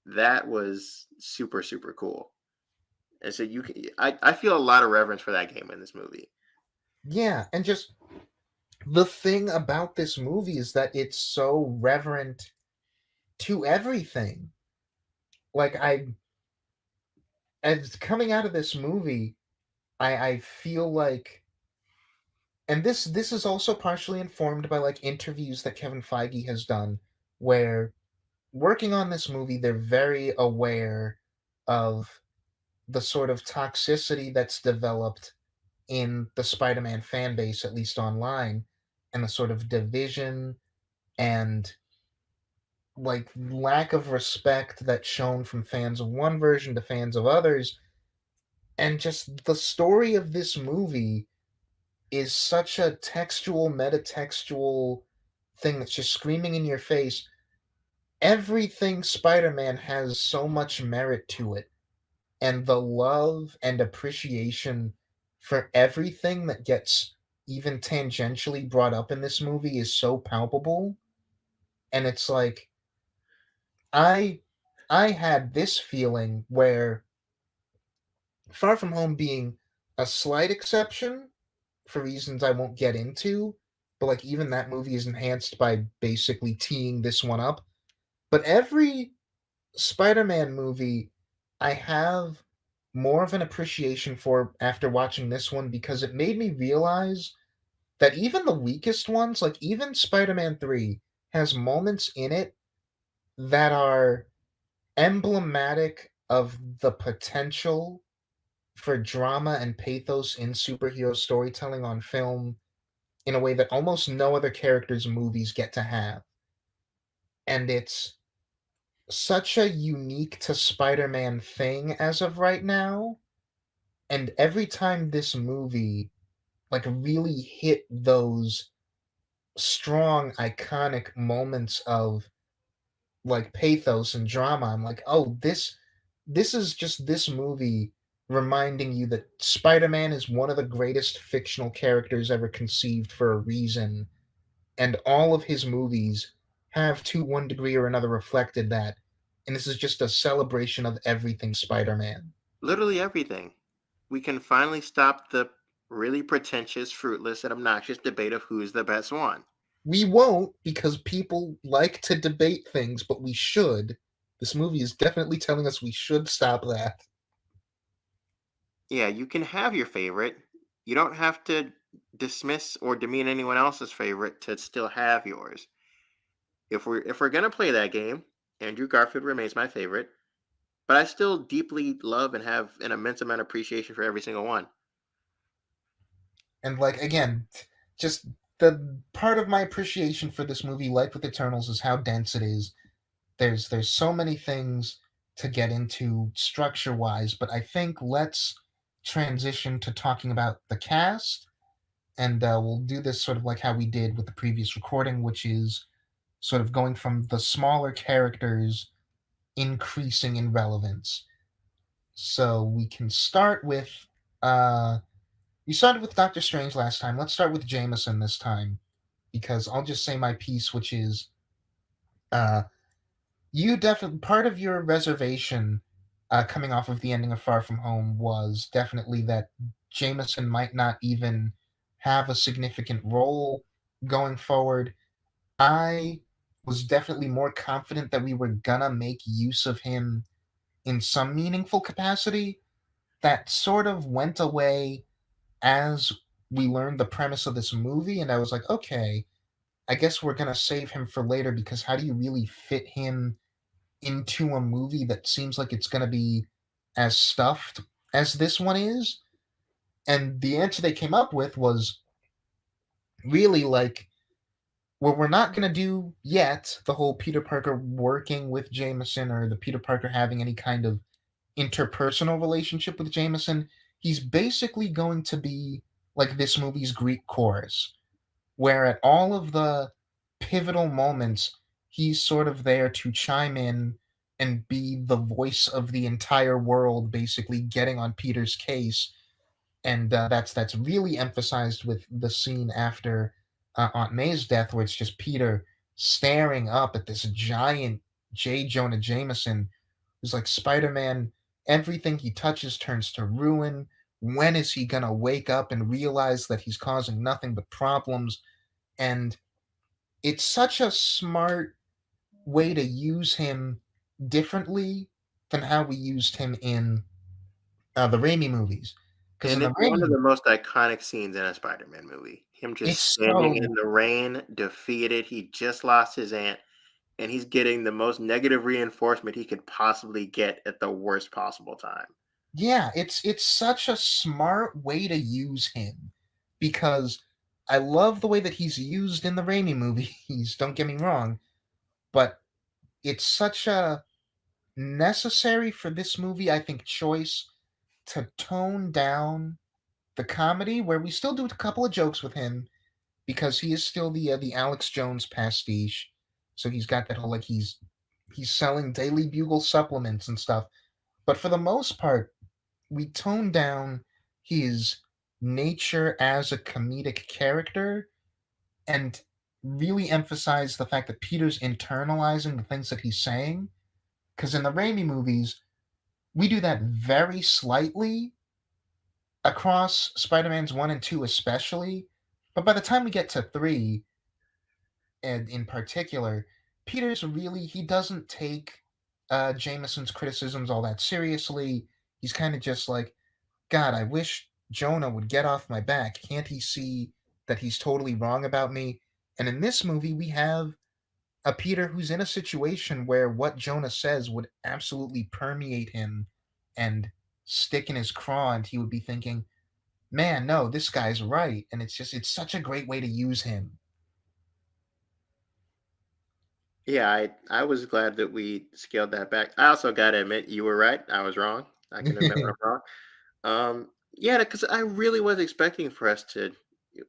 that was super super cool. And so I feel a lot of reverence for that game in this movie. Yeah, and just the thing about this movie is that it's so reverent to everything. Like as coming out of this movie, I feel like, and this is also partially informed by like interviews that Kevin Feige has done, where working on this movie, they're very aware of the sort of toxicity that's developed in the Spider-Man fan base, at least online, and the sort of division and like lack of respect that's shown from fans of one version to fans of others. And just the story of this movie is such a textual, metatextual thing that's just screaming in your face. Everything Spider-Man has so much merit to it, and the love and appreciation for everything that gets even tangentially brought up in this movie is so palpable, and it's like I I had this feeling where Far From Home being a slight exception for reasons I won't get into, but like even that movie is enhanced by basically teeing this one up. But every Spider-Man movie I have more of an appreciation for after watching this one because it made me realize that even the weakest ones, like even Spider-Man 3, has moments in it that are emblematic of the potential for drama and pathos in superhero storytelling on film in a way that almost no other character's movies get to have. And it's such a unique to Spider-Man thing as of right now. And every time this movie like really hit those strong, iconic moments of like pathos and drama, I'm like, oh, this is just this movie reminding you that Spider-Man is one of the greatest fictional characters ever conceived for a reason, and all of his movies have to one degree or another reflected that. And this is just a celebration of everything Spider-Man. Literally everything. We can finally stop the really pretentious, fruitless, and obnoxious debate of who's the best one. We won't because people like to debate things, but we should. This movie is definitely telling us we should stop that. Yeah, you can have your favorite. You don't have to dismiss or demean anyone else's favorite to still have yours. If we're gonna play that game, Andrew Garfield remains my favorite, but I still deeply love and have an immense amount of appreciation for every single one. And like again, just the part of my appreciation for this movie, like with Eternals, is how dense it is. There's so many things to get into structure wise, but I think let's transition to talking about the cast, and we'll do this sort of like how we did with the previous recording, which is sort of going from the smaller characters increasing in relevance. So we can start with uh you started with Doctor Strange last time. Let's start with Jameson this time because I'll just say my piece, which is uh you definitely part of your reservation coming off of the ending of Far From Home was definitely that Jameson might not even have a significant role going forward. I was definitely more confident that we were gonna make use of him in some meaningful capacity. That sort of went away as we learned the premise of this movie, and I was like, okay, I guess we're gonna save him for later because how do you really fit him into a movie that seems like it's gonna be as stuffed as this one is? And the answer they came up with was really like, well, we're not gonna do yet the whole Peter Parker working with Jameson or the Peter Parker having any kind of interpersonal relationship with Jameson. He's basically going to be like this movie's Greek chorus, where at all of the pivotal moments, he's sort of there to chime in and be the voice of the entire world, basically getting on Peter's case. And that's really emphasized with the scene after Aunt May's death, where it's just Peter staring up at this giant J. Jonah Jameson, who's like Spider-Man. Everything he touches turns to ruin. When is he gonna wake up and realize that he's causing nothing but problems? And it's such a smart way to use him differently than how we used him in the Raimi movies. Because in And the it's one of Raimi, the most iconic scenes in a Spider-Man movie. Him just it's standing in so the rain, defeated. He just lost his aunt, and he's getting the most negative reinforcement he could possibly get at the worst possible time. yeah, it's such a smart way to use him because I love the way that he's used in the Raimi movies. Don't get me wrong, but it's such a necessary for this movie, I think, choice to tone down the comedy where we still do a couple of jokes with him because he is still the Alex Jones pastiche. So he's got that whole like he's selling Daily Bugle supplements and stuff. But for the most part, we tone down his nature as a comedic character and really emphasize the fact that Peter's internalizing the things that he's saying. Because in the Raimi movies, we do that very slightly across Spider-Man's 1 and 2 especially, but by the time we get to 3, and in particular, Peter's really he doesn't take, Jameson's criticisms all that seriously. He's kinda just like, "God, I wish Jonah would get off my back. Can't he see that he's totally wrong about me?" And in this movie, we have a Peter who's in a situation where what Jonah says would absolutely permeate him and stick in his craw, and he would be thinking, "Man, no, this guy's right." And it's such a great way to use him. Yeah, I was glad that we scaled that back. I also gotta admit, you were right. I was wrong. I can admit when I'm wrong. Yeah, because I really was expecting for us to,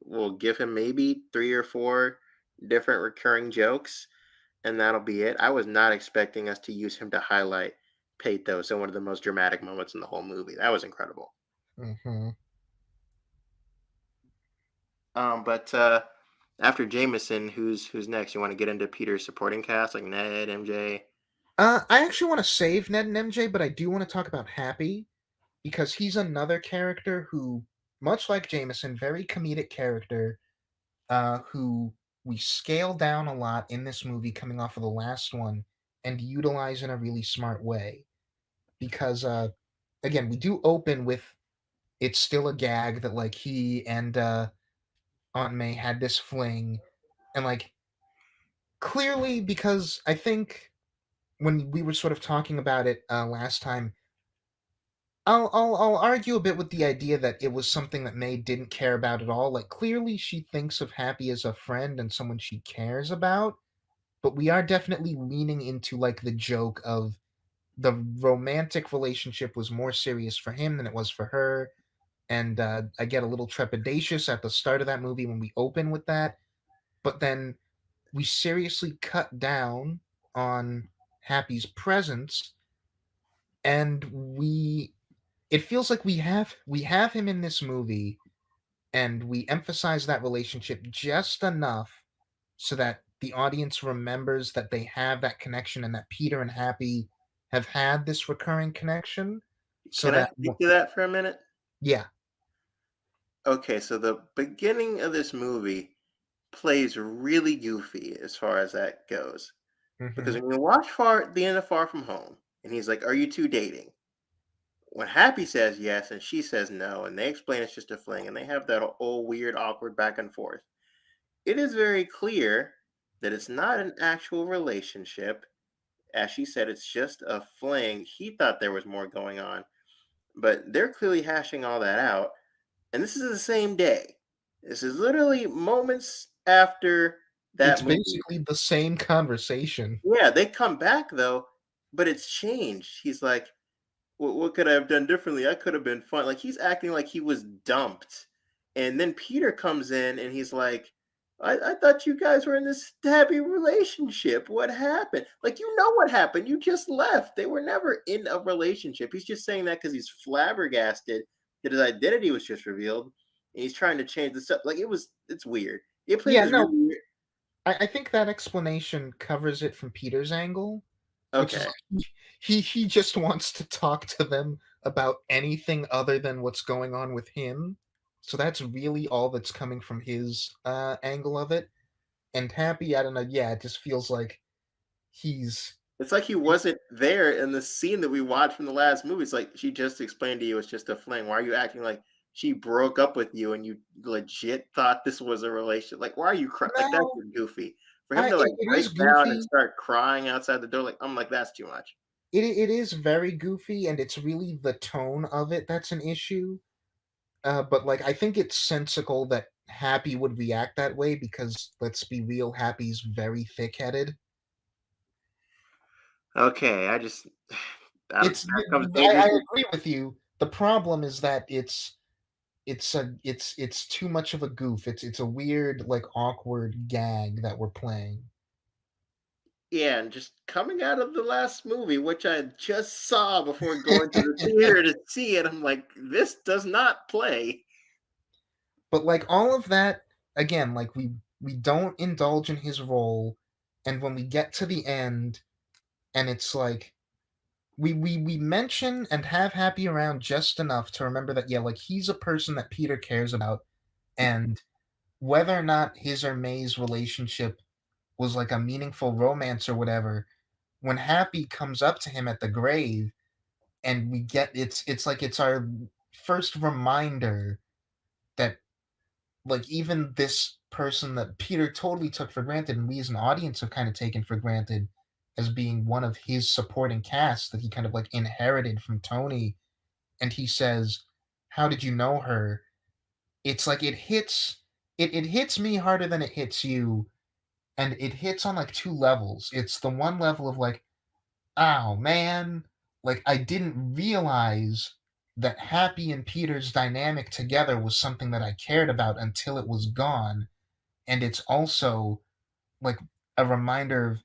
well, give him maybe 3 or 4 different recurring jokes, and that'll be it. I was not expecting us to use him to highlight pathos in one of the most dramatic moments in the whole movie. That was incredible. Mhm. But after Jameson, who's next? You want to get into Peter's supporting cast like Ned, MJ? I actually wanna save Ned and MJ, but I do wanna talk about Happy, because he's another character who, much like Jameson, very comedic character, who we scale down a lot in this movie coming off of the last one and utilize in a really smart way. Because, again, we do open with it's still a gag that, like, he and, Aunt May had this fling, and, like, clearly because I think when we were sort of talking about it, last time, I'll argue a bit with the idea that it was something that May didn't care about at all. Like, clearly she thinks of Happy as a friend and someone she cares about, but we are definitely leaning into, like, the joke of the romantic relationship was more serious for him than it was for her, and, I get a little trepidatious at the start of that movie when we open with that, but then we seriously cut down on Happy's presence, and we it feels like we have him in this movie, and we emphasize that relationship just enough so that the audience remembers that they have that connection and that Peter and Happy have had this recurring connection so Can I that speak to that for a minute? yeah. Okay, so the beginning of this movie plays really goofy as far as that goes. Because Mhm. when you watch the end of Far From Home, and he's like, "Are you two dating?" When Happy says yes and she says no, and they explain it's just a fling, and they have that whole weird, awkward back and forth, it is very clear that it's not an actual relationship. As she said, it's just a fling. He thought there was more going on, but they're clearly hashing all that out. And this is the same day. This is literally moments after It's that movie. basically the same conversation. Yeah, they come back though, but it's changed. He's like, what could I have done differently? I could have been fun. Like he's acting like he was dumped. And then Peter comes in and he's like, I thought you guys were in this happy relationship. What happened? Like, you know what happened. You just left. They were never in a relationship. He's just saying that because he's flabbergasted that his identity was just revealed. And he's trying to change the stuff. Like, it's weird. It plays Yeah, this no, really weird. I think that explanation covers it from Peter's angle, which is Okay. like he just wants to talk to them about anything other than what's going on with him. So that's really all that's coming from his angle of it. And Happy, I don't know, yeah, it just feels like he's It's like he wasn't there in the scene that we watched from the last movie. It's like she just explained to you it's just a fling. Why are you acting like she broke up with you and you legit thought this was a relationship? Like, why are you crying? Like, that's no, just goofy. For him to like it is break down and goofy. start crying outside the door, like I'm like, that's too much. It is very goofy, and it's really the tone of it that's an issue. But like, I think it's sensical that Happy would react that way because let's be real, Happy's very thick-headed. Okay, I just It's that comes I maybe agree with you. The problem is that it's too much of a goof. It's a weird, like, awkward gag that we're playing. yeah, and just coming out of the last movie, which I just saw before going to the theater to see it, I'm like, this does not play. But like all of that, again, like we don't indulge in his role, and when we get to the end, and it's like we mention and have Happy around just enough to remember that yeah, like he's a person that Peter cares about, and whether or not his or May's relationship was like a meaningful romance or whatever, when Happy comes up to him at the grave and we get it's like it's our first reminder that like even this person that Peter totally took for granted and we as an audience have kind of taken for granted as being one of his supporting cast that he kind of like inherited from Tony, and he says, "How did you know her?" It's like it hits me harder than it hits you, and it hits on like two levels. It's the one level of like, oh man, like I didn't realize that Happy and Peter's dynamic together was something that I cared about until it was gone. And it's also like a reminder of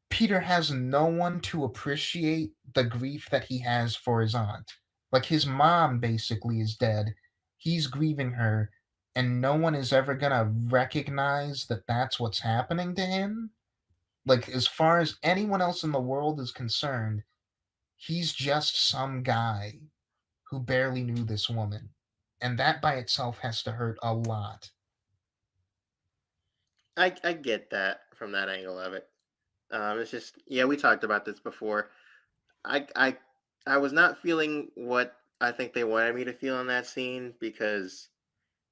Peter has no one to appreciate the grief that he has for his aunt. Like his mom basically is dead. He's grieving her, and no one is ever gonna recognize that that's what's happening to him. Like, as far as anyone else in the world is concerned, he's just some guy who barely knew this woman. And that by itself has to hurt a lot. I get that from that angle of it. It's just yeah, we talked about this before. I I I was not feeling what I think they wanted me to feel in that scene because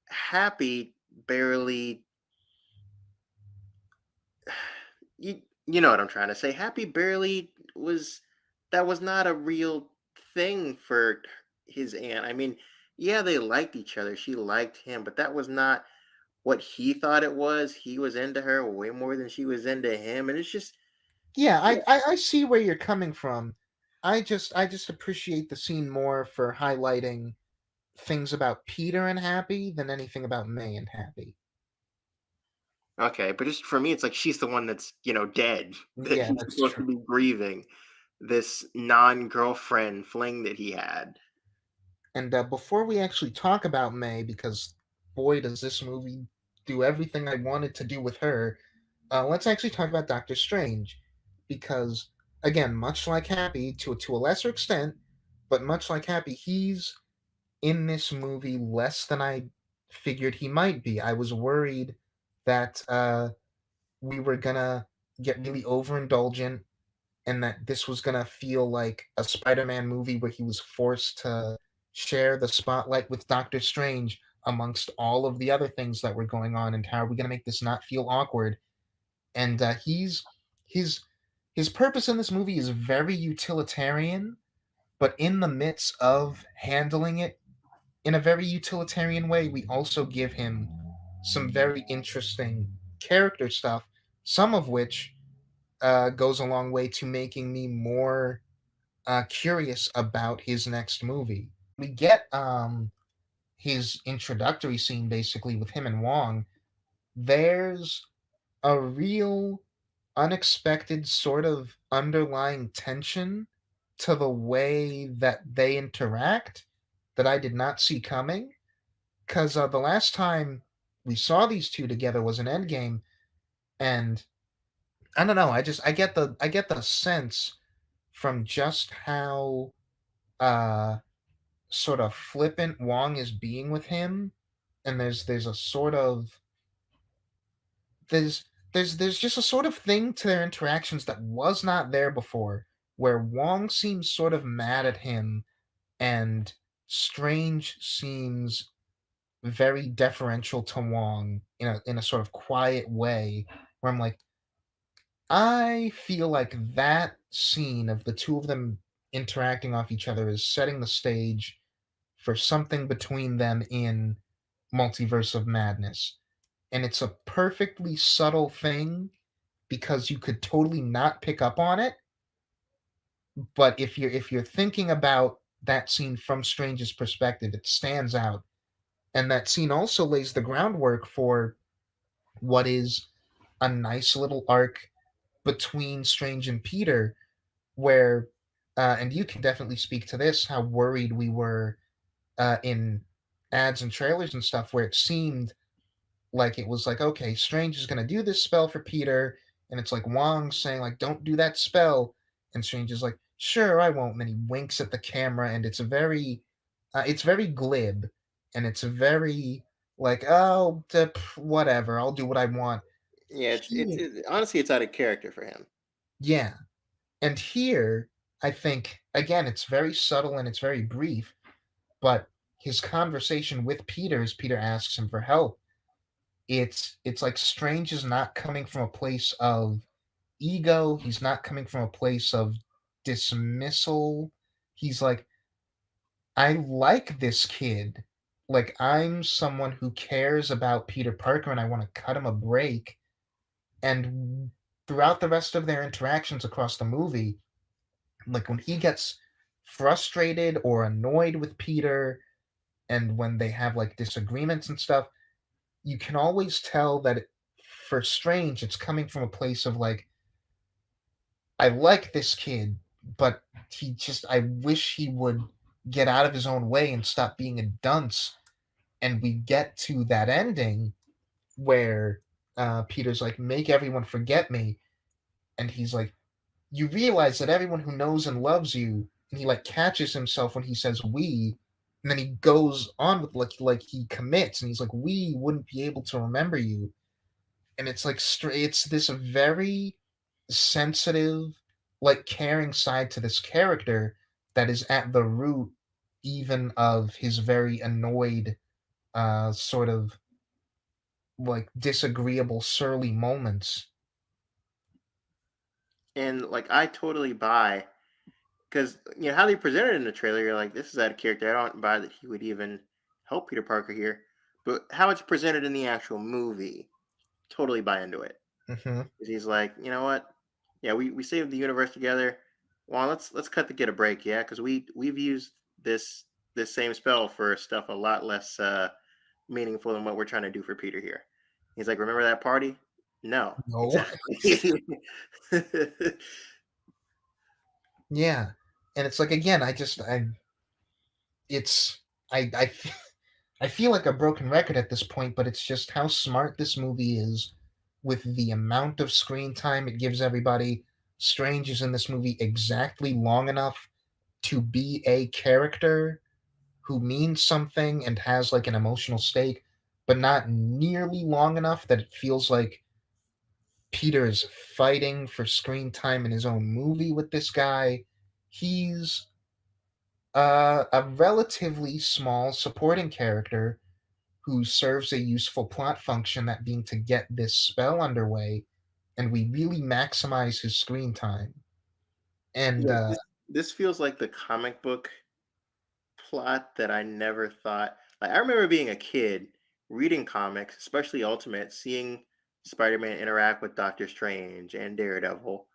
Happy barely you know what I'm trying to say. Happy barely was that was not a real thing for his aunt. I mean, yeah, they liked each other. She liked him, but that was not what he thought it was. He was into her way more than she was into him, and it's just Yeah, yeah, I see where you're coming from. I just appreciate the scene more for highlighting things about Peter and Happy than anything about May and Happy. okay, but just for me, it's like she's the one that's dead that Yeah, he's that's supposed true. to be grieving this non-girlfriend fling that he had. And before we actually talk about May, because boy, does this movie do everything I wanted to do with her, let's actually talk about Doctor Strange. Because, again, much like Happy, to a lesser extent, but much like Happy, he's in this movie less than I figured he might be. I was worried that we were gonna get really overindulgent and that this was gonna feel like a Spider-Man movie where he was forced to share the spotlight with Doctor Strange amongst all of the other things that were going on, and how are we gonna make this not feel awkward? And his his purpose in this movie is very utilitarian, but in the midst of handling it in a very utilitarian way, we also give him some very interesting character stuff, some of which goes a long way to making me more curious about his next movie. We get his introductory scene basically with him and Wong. There's a real unexpected sort of underlying tension to the way that they interact that I did not see coming. Because the last time we saw these two together was in Endgame, and I don't know. I get the sense from just how uh sort of flippant Wong is being with him, and there's a sort of there's just a sort of thing to their interactions that was not there before, where Wong seems sort of mad at him, and Strange seems very deferential to Wong in a sort of quiet way, where I'm like, I feel like that scene of the two of them interacting off each other is setting the stage for something between them in Multiverse of Madness. And it's a perfectly subtle thing because you could totally not pick up on it. But if you're thinking about that scene from Strange's perspective, it stands out. And that scene also lays the groundwork for what is a nice little arc between Strange and Peter, where, and you can definitely speak to this, how worried we were in ads and trailers and stuff where it seemed like it was like, okay, Strange is gonna do this spell for Peter, and it's like Wong saying like, "Don't do that spell," and Strange is like, "Sure, I won't." And then he winks at the camera, and it's very glib, and it's very like, "Oh, whatever, I'll do what I want." Yeah, Here, honestly, it's out of character for him. yeah, and here, I think again, it's very subtle and it's very brief, but his conversation with Peter as Peter asks him for help, it's like Strange is not coming from a place of ego, he's not coming from a place of dismissal. He's like, "I like this kid. Like, I'm someone who cares about Peter Parker, and I wanna cut him a break." And throughout the rest of their interactions across the movie, like, when he gets frustrated or annoyed with Peter, and when they have, like, disagreements and stuff, you can always tell that for Strange, it's coming from a place of like, I like this kid, but I wish he would get out of his own way and stop being a dunce. And we get to that ending where Peter's like, make everyone forget me. And he's like, you realize that everyone who knows and loves you, and he like catches himself when he says we, and then he goes on with like he commits and he's like, we wouldn't be able to remember you. And it's like it's this very sensitive, like caring side to this character that is at the root even of his very annoyed, sort of like disagreeable, surly moments. And like I totally buy because how they presented it in the trailer, you're like, this is out of character. I don't buy that he would even help Peter Parker here. But how it's presented in the actual movie, totally buy into it. Hmm. 'Cause he's like, you know what? Yeah, we saved the universe together. Well, let's cut to get a break, yeah, because we've used this same spell for stuff a lot less meaningful than what we're trying to do for Peter here. He's like, remember that party? No, No. exactly. Yeah. And it's like again, I just I it's I I feel like a broken record at this point, but it's just how smart this movie is with the amount of screen time it gives everybody. Strange is in this movie exactly long enough to be a character who means something and has like an emotional stake, but not nearly long enough that it feels like Peter is fighting for screen time in his own movie with this guy. He's a relatively small supporting character who serves a useful plot function, that being to get this spell underway, and we really maximize his screen time. And Yeah, this feels like the comic book plot that I never thought. Like I remember being a kid reading comics, especially Ultimate, seeing Spider-Man interact with Doctor Strange and Daredevil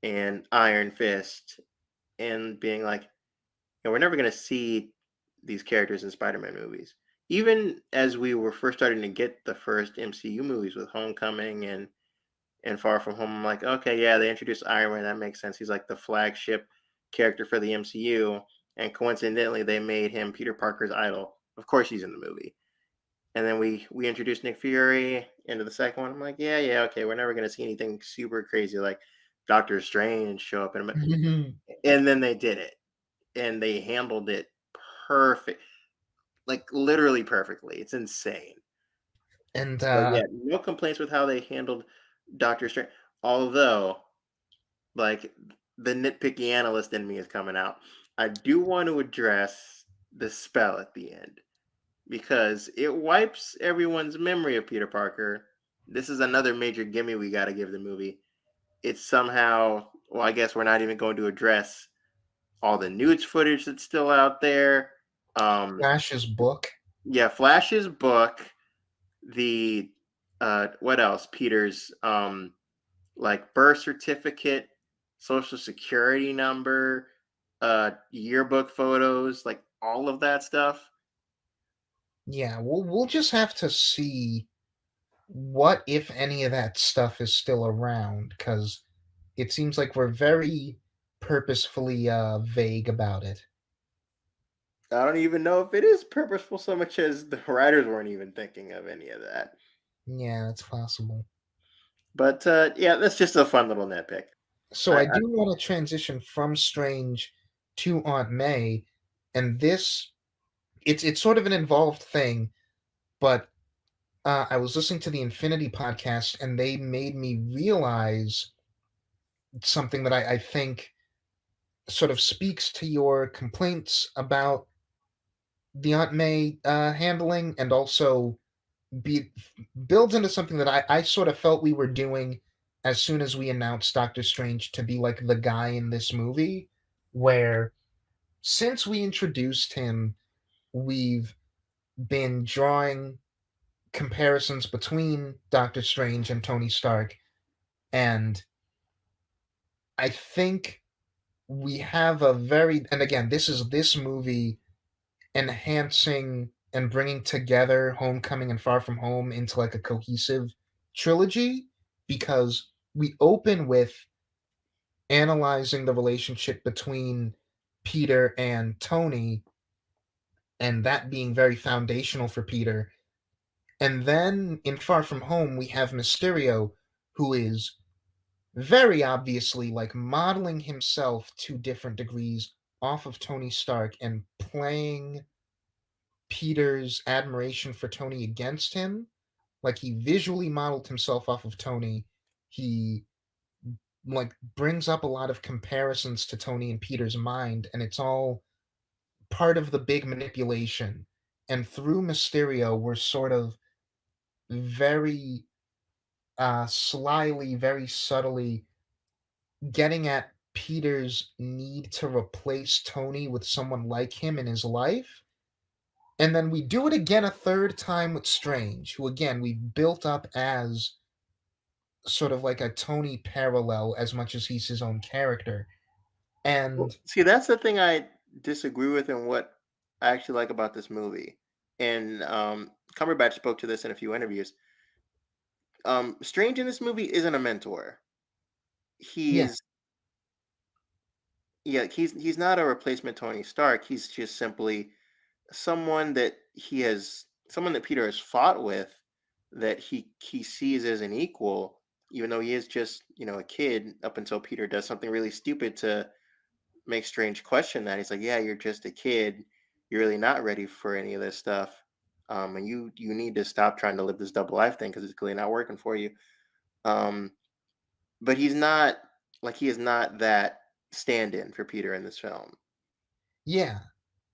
and Iron Fist, and being like, we're never gonna see these characters in Spider-Man movies. Even as we were first starting to get the first MCU movies with Homecoming and Far From Home, I'm like, okay, yeah, they introduced Iron Man. That makes sense. He's like the flagship character for the MCU. And coincidentally, they made him Peter Parker's idol. Of course, he's in the movie. And then we introduced Nick Fury into the second one. I'm like, yeah, yeah, okay. We're never gonna see anything super crazy like Doctor Strange show up in a. And then they did it, and they handled it perfect, like literally perfectly. It's insane. and But yeah, no complaints with how they handled Doctor Strange. Although like the nitpicky analyst in me is coming out. I do want to address the spell at the end because it wipes everyone's memory of Peter Parker. This is another major gimme we got to give the movie. It's somehow, well, I guess we're not even going to address all the nudes footage that's still out there. Um, Flash's book. yeah, Flash's book, the what else? Peter's like birth certificate, social security number, yearbook photos, like all of that stuff. Yeah, we'll just have to see what, if any, of that stuff is still around, because it seems like we're very purposefully vague about it. I don't even know if it is purposeful so much as the writers weren't even thinking of any of that. Yeah, that's possible. But yeah, that's just a fun little nitpick. So I I do want to transition from Strange to Aunt May, and this it's sort of an involved thing, but I was listening to the Infinity podcast, and they made me realize something that I think sort of speaks to your complaints about the Aunt May handling, and also be builds into something that I sort of felt we were doing as soon as we announced Doctor Strange to be like the guy in this movie, where since we introduced him, we've been drawing comparisons between Doctor Strange and Tony Stark, and I think we have a very, and again, this is this movie enhancing and bringing together Homecoming and Far From Home into like a cohesive trilogy, because we open with analyzing the relationship between Peter and Tony, and that being very foundational for Peter. And then in Far From Home, we have Mysterio, who is very obviously like modeling himself to different degrees off of Tony Stark and playing Peter's admiration for Tony against him. Like he visually modeled himself off of Tony. He like brings up a lot of comparisons to Tony in Peter's mind, and it's all part of the big manipulation. And through Mysterio, we're sort of very slyly, very subtly getting at Peter's need to replace Tony with someone like him in his life. And then we do it again a third time with Strange, who again we've built up as sort of like a Tony parallel as much as he's his own character. Well, And see, that's the thing I disagree with, and what I actually like about this movie. And Cumberbatch spoke to this in a few interviews. Strange in this movie isn't a mentor. yeah, He's Yeah, he's not a replacement Tony Stark. He's just simply someone that Peter has fought with, that he sees as an equal, even though he is just, a kid up until Peter does something really stupid to make Strange question that. He's like, "Yeah, you're just a kid. You're really not ready for any of this stuff. And you need to stop trying to live this double life thing because it's clearly not working for you." Um, but he is not that stand-in for Peter in this film. yeah.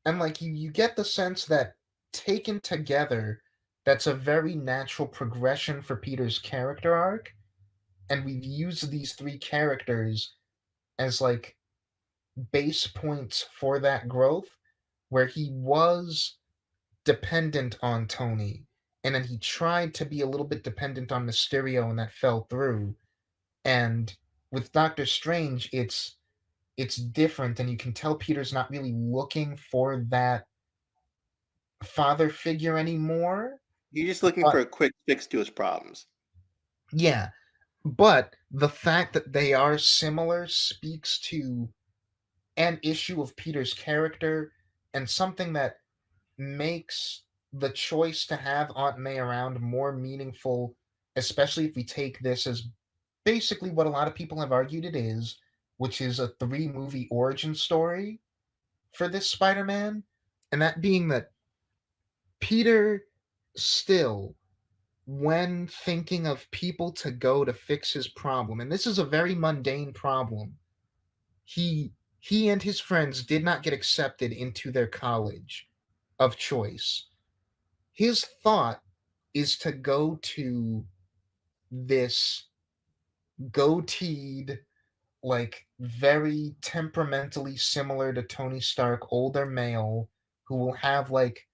And like you get the sense that taken together, that's a very natural progression for Peter's character arc. And we've used these three characters as like base points for that growth, where he was dependent on Tony, and then he tried to be a little bit dependent on Mysterio, and that fell through. And with Doctor Strange, it's different, and you can tell Peter's not really looking for that father figure anymore. He's just looking But for a quick fix to his problems. yeah, but the fact that they are similar speaks to an issue of Peter's character, and something that makes the choice to have Aunt May around more meaningful, especially if we take this as basically what a lot of people have argued it is, which is a three-movie origin story for this Spider-Man. And that being that Peter still, when thinking of people to go to fix his problem, and this is a very mundane problem, he and his friends did not get accepted into their college of choice. His thought is to go to this goateed, like very temperamentally similar to Tony Stark older male who will have like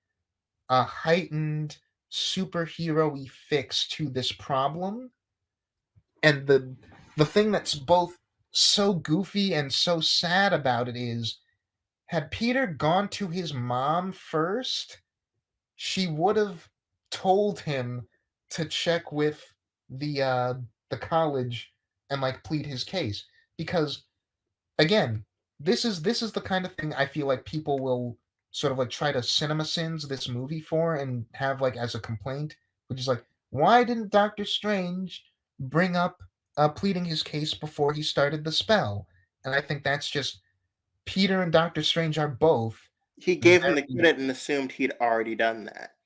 a heightened superhero-y fix to this problem. And the thing that's both so goofy and so sad about it is, had Peter gone to his mom first, she would have told him to check with the college and like plead his case, because again, this is the kind of thing I feel like people will sort of like try to cinema sins this movie for and have like as a complaint, which is like, why didn't Doctor Strange bring up pleading his case before he started the spell? And I think that's just Peter and Doctor Strange are both He gave him the very, credit and assumed he'd already done that.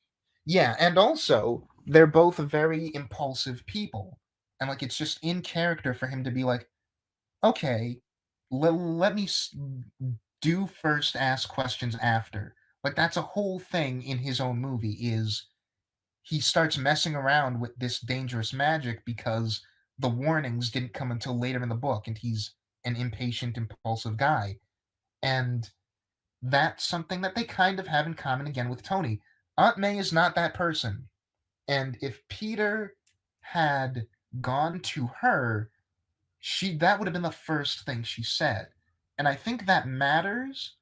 yeah, and also they're both very impulsive people. And like it's just in character for him to be like, okay, let me do first, ask questions after. Like that's a whole thing in his own movie is he starts messing around with this dangerous magic because the warnings didn't come until later in the book, and he's an impatient, impulsive guy. And that's something that they kind of have in common again with Tony. Aunt May is not that person. And if Peter had gone to her, that would have been the first thing she said. And I think that matters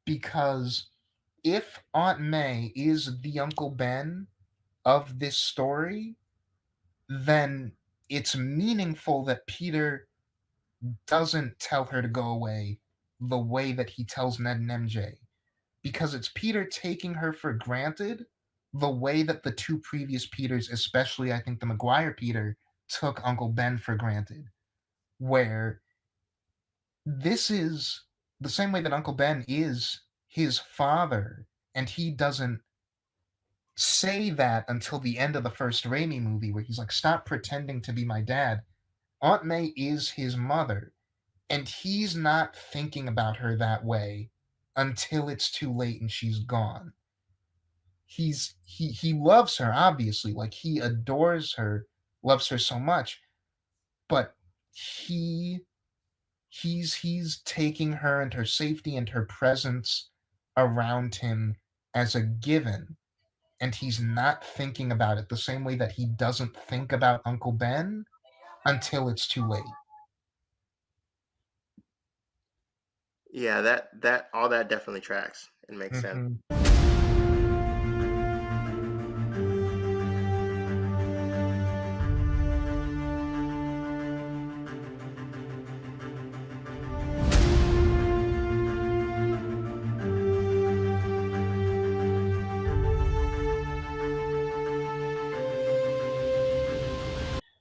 because if Aunt May is the Uncle Ben of this story, then it's meaningful that Peter doesn't tell her to go away the way that he tells Ned and MJ. Because it's Peter taking her for granted the way that the two previous Peters, especially I think the Maguire Peter, took Uncle Ben for granted. Where this is the same way that Uncle Ben is his father, and he doesn't say that until the end of the first Raimi movie, where he's like, "Stop pretending to be my dad." Aunt May is his mother, and he's not thinking about her that way until it's too late and she's gone. He loves her, obviously, like he adores her, loves her so much, but he he's taking her and her safety and her presence around him as a given, and he's not thinking about it the same way that he doesn't think about Uncle Ben until it's too late. Yeah, that all that definitely tracks and makes sense. Mhm.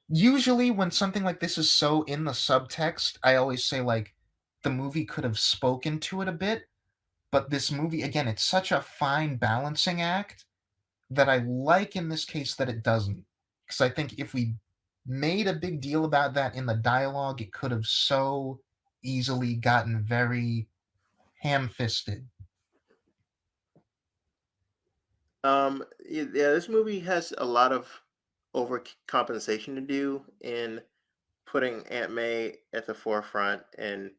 Usually, when something like this is so in the subtext, I always say, like, the movie could have spoken to it a bit, but this movie, again, it's such a fine balancing act that I like in this case that it doesn't. Because I think if we made a big deal about that in the dialogue, it could have so easily gotten very ham fisted. Yeah, this movie has a lot of overcompensation to do in putting Aunt May at the forefront and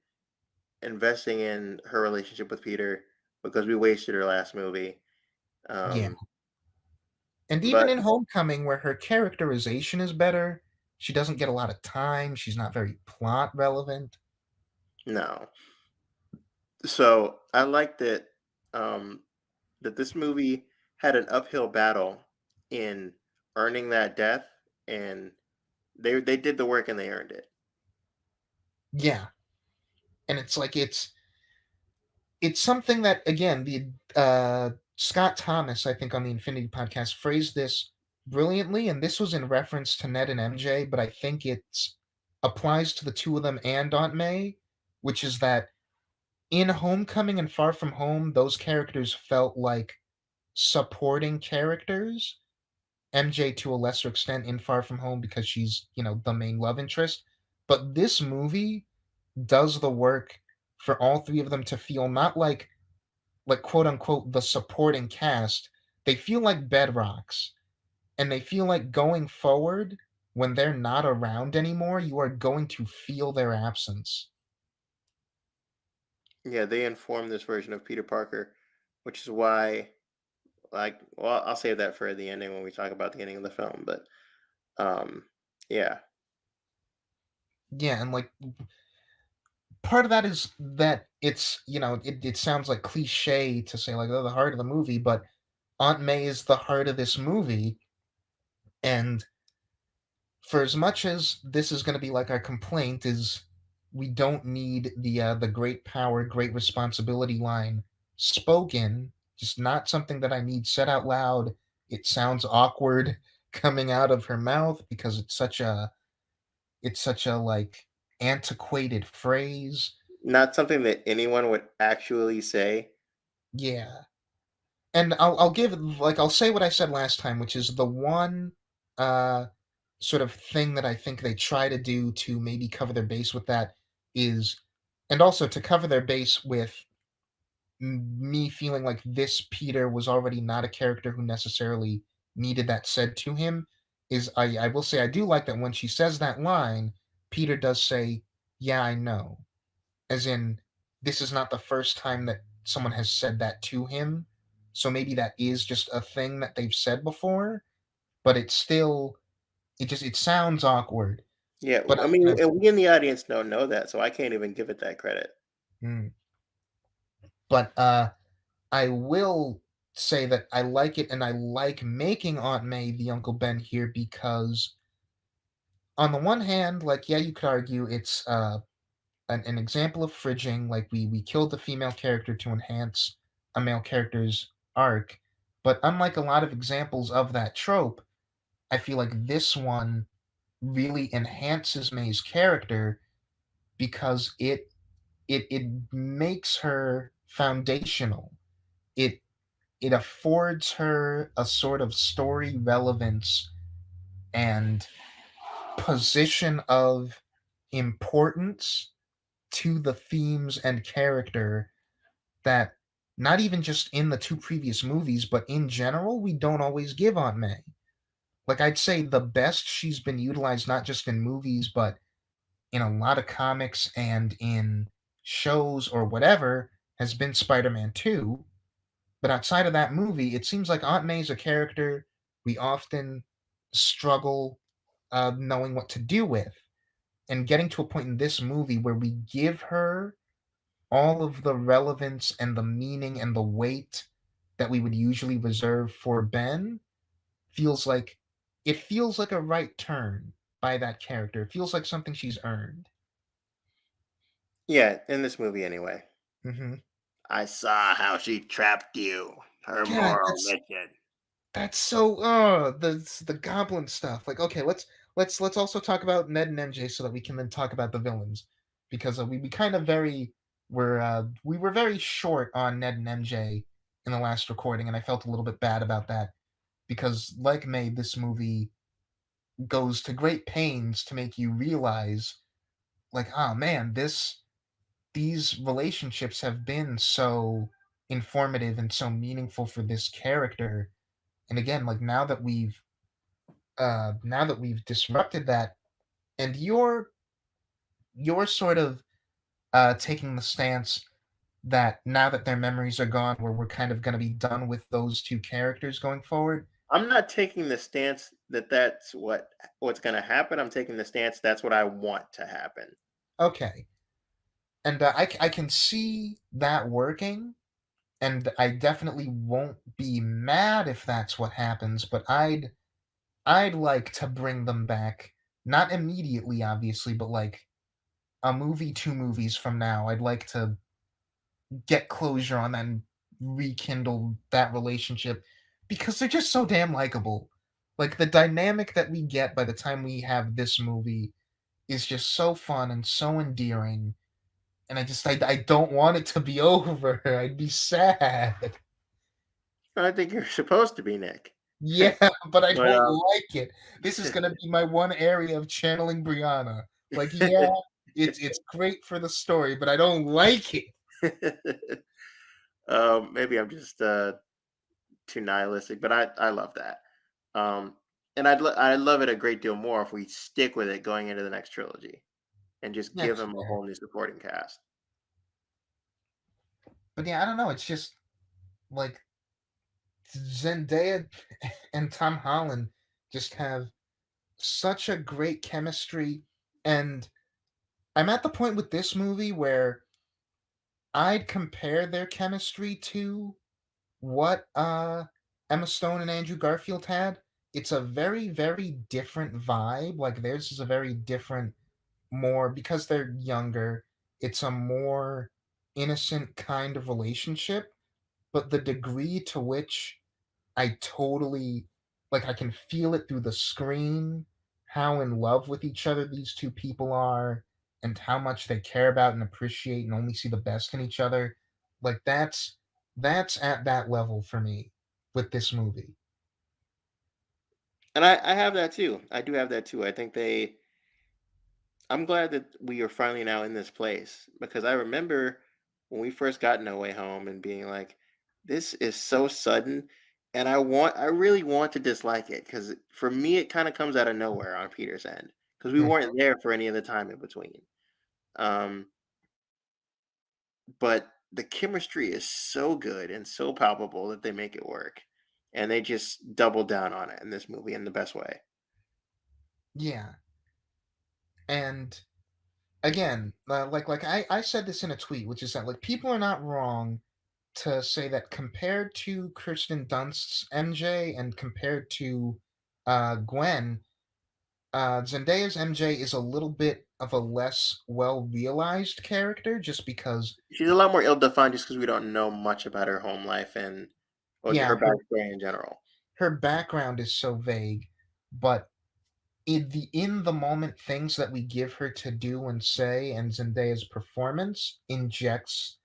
investing in her relationship with Peter because we wasted her last movie. Yeah. Um, And even but in Homecoming, where her characterization is better, she doesn't get a lot of time. She's not very plot relevant. no. So I like that um, that this movie had an uphill battle in earning that death, and they did the work and they earned it. Yeah. And it's like it's something that again the Scott Thomas, I think, on the Infinity Podcast phrased this brilliantly, and this was in reference to Ned and MJ, but I think it applies to the two of them and Aunt May, which is that in Homecoming and Far From Home, those characters felt like supporting characters. MJ to a lesser extent in Far From Home because she's, the main love interest. But this movie does the work for all three of them to feel not like quote unquote the supporting cast. They feel like bedrocks, and they feel like going forward when they're not around anymore, you are going to feel their absence. Yeah, they informed this version of Peter Parker, which is why, like, well, I'll save that for the ending when we talk about the ending of the film. But um, yeah, Yeah, and like part of that is that it's, it sounds like cliche to say like, oh, the heart of the movie, but Aunt May is the heart of this movie. And for as much as this is going to be like our complaint is we don't need the great power, great responsibility line spoken, just not something that I need said out loud. It sounds awkward coming out of her mouth because it's such a like antiquated phrase. Not something that anyone would actually say. Yeah. And I'll give like I'll say what I said last time, which is the one uh sort of thing that I think they try to do to maybe cover their base with that is, and also to cover their base with me feeling like this Peter was already not a character who necessarily needed that said to him, is I will say I do like that when she says that line, Peter does say, "Yeah, I know." As in, this is not the first time that someone has said that to him. So maybe that is just a thing that they've said before, but it's still it sounds awkward. Yeah, But I I mean, kind of and we in the audience don't know that, so I can't even give it that credit. mm. But I will say that I like it and I like making Aunt May the Uncle Ben here because on the one hand, like yeah, you could argue it's an example of fridging, like we killed the female character to enhance a male character's arc. But unlike a lot of examples of that trope, I feel like this one really enhances May's character because it makes her foundational. It it affords her a sort of story relevance and position of importance to the themes and character that not even just in the two previous movies, but in general, we don't always give Aunt May. Like I'd say the best she's been utilized not just in movies, but in a lot of comics and in shows or whatever has been Spider-Man 2. But outside of that movie, it seems like Aunt May's a character we often struggle knowing what to do with. And getting to a point in this movie where we give her all of the relevance and the meaning and the weight that we would usually reserve for Ben feels like it feels like a right turn by that character. It feels like something she's earned. Yeah, in this movie anyway. Hmm. I saw how she trapped you. Her God, moral that's mission. that's so the goblin stuff. Like, okay, let's also talk about Ned and MJ so that we can then talk about the villains because we kind of very we were very short on Ned and MJ in the last recording, and I felt a little bit bad about that because, like May, this movie goes to great pains to make you realize, like, oh man, these relationships have been so informative and so meaningful for this character. And again, like now that we've disrupted that, and you're sort of taking the stance that now that their memories are gone, where we're kind of going to be done with those two characters going forward. I'm not taking the stance that that's what's going to happen. I'm taking the stance that's what I want to happen. Okay, and I can see that working, and I definitely won't be mad if that's what happens. But I'd like to bring them back, not immediately, obviously, but like a movie, 2 movies from now. I'd like to get closure on that and rekindle that relationship because they're just so damn likable. Like the dynamic that we get by the time we have this movie is just so fun and so endearing. And I don't want it to be over. I'd be sad. I think you're supposed to be Nick. Yeah, but I But don't like it. This is gonna be my one area of channeling Brianna. Like, yeah, it's great for the story, but I don't like it. maybe I'm just too nihilistic, but I love that. Um, and I love it a great deal more if we stick with it going into the next trilogy and just give That's him a fair. whole new supporting cast. But yeah, I don't know. It's just like Zendaya and Tom Holland just have such a great chemistry. And I'm at the point with this movie where I'd compare their chemistry to what Emma Stone and Andrew Garfield had. It's a very, very different vibe. Like theirs is a very different, more because they're younger, it's a more innocent kind of relationship. but the degree to which I totally like I can feel it through the screen how in love with each other these two people are and how much they care about and appreciate and only see the best in each other. Like that's at that level for me with this movie. And I have that too. I do have that too. I think they I'm glad that we are finally now in this place because I remember when we first got No Way Home and being like, this is so sudden. And I really want to dislike it because for me, it kind of comes out of nowhere on Peter's end because we Mhm. weren't there for any of the time in between. Um, but the chemistry is so good and so palpable that they make it work. And they just double down on it in this movie in the best way. Yeah. And again, I said this in a tweet, which is that like people are not wrong to say that compared to Kirsten Dunst's MJ and compared to Gwen, Zendaya's MJ is a little bit of a less well realized character, just because She's a lot more ill-defined just because we don't know much about her home life and or yeah, her backstory in general. her background is so vague, but in the moment things that we give her to do and say, and Zendaya's performance injects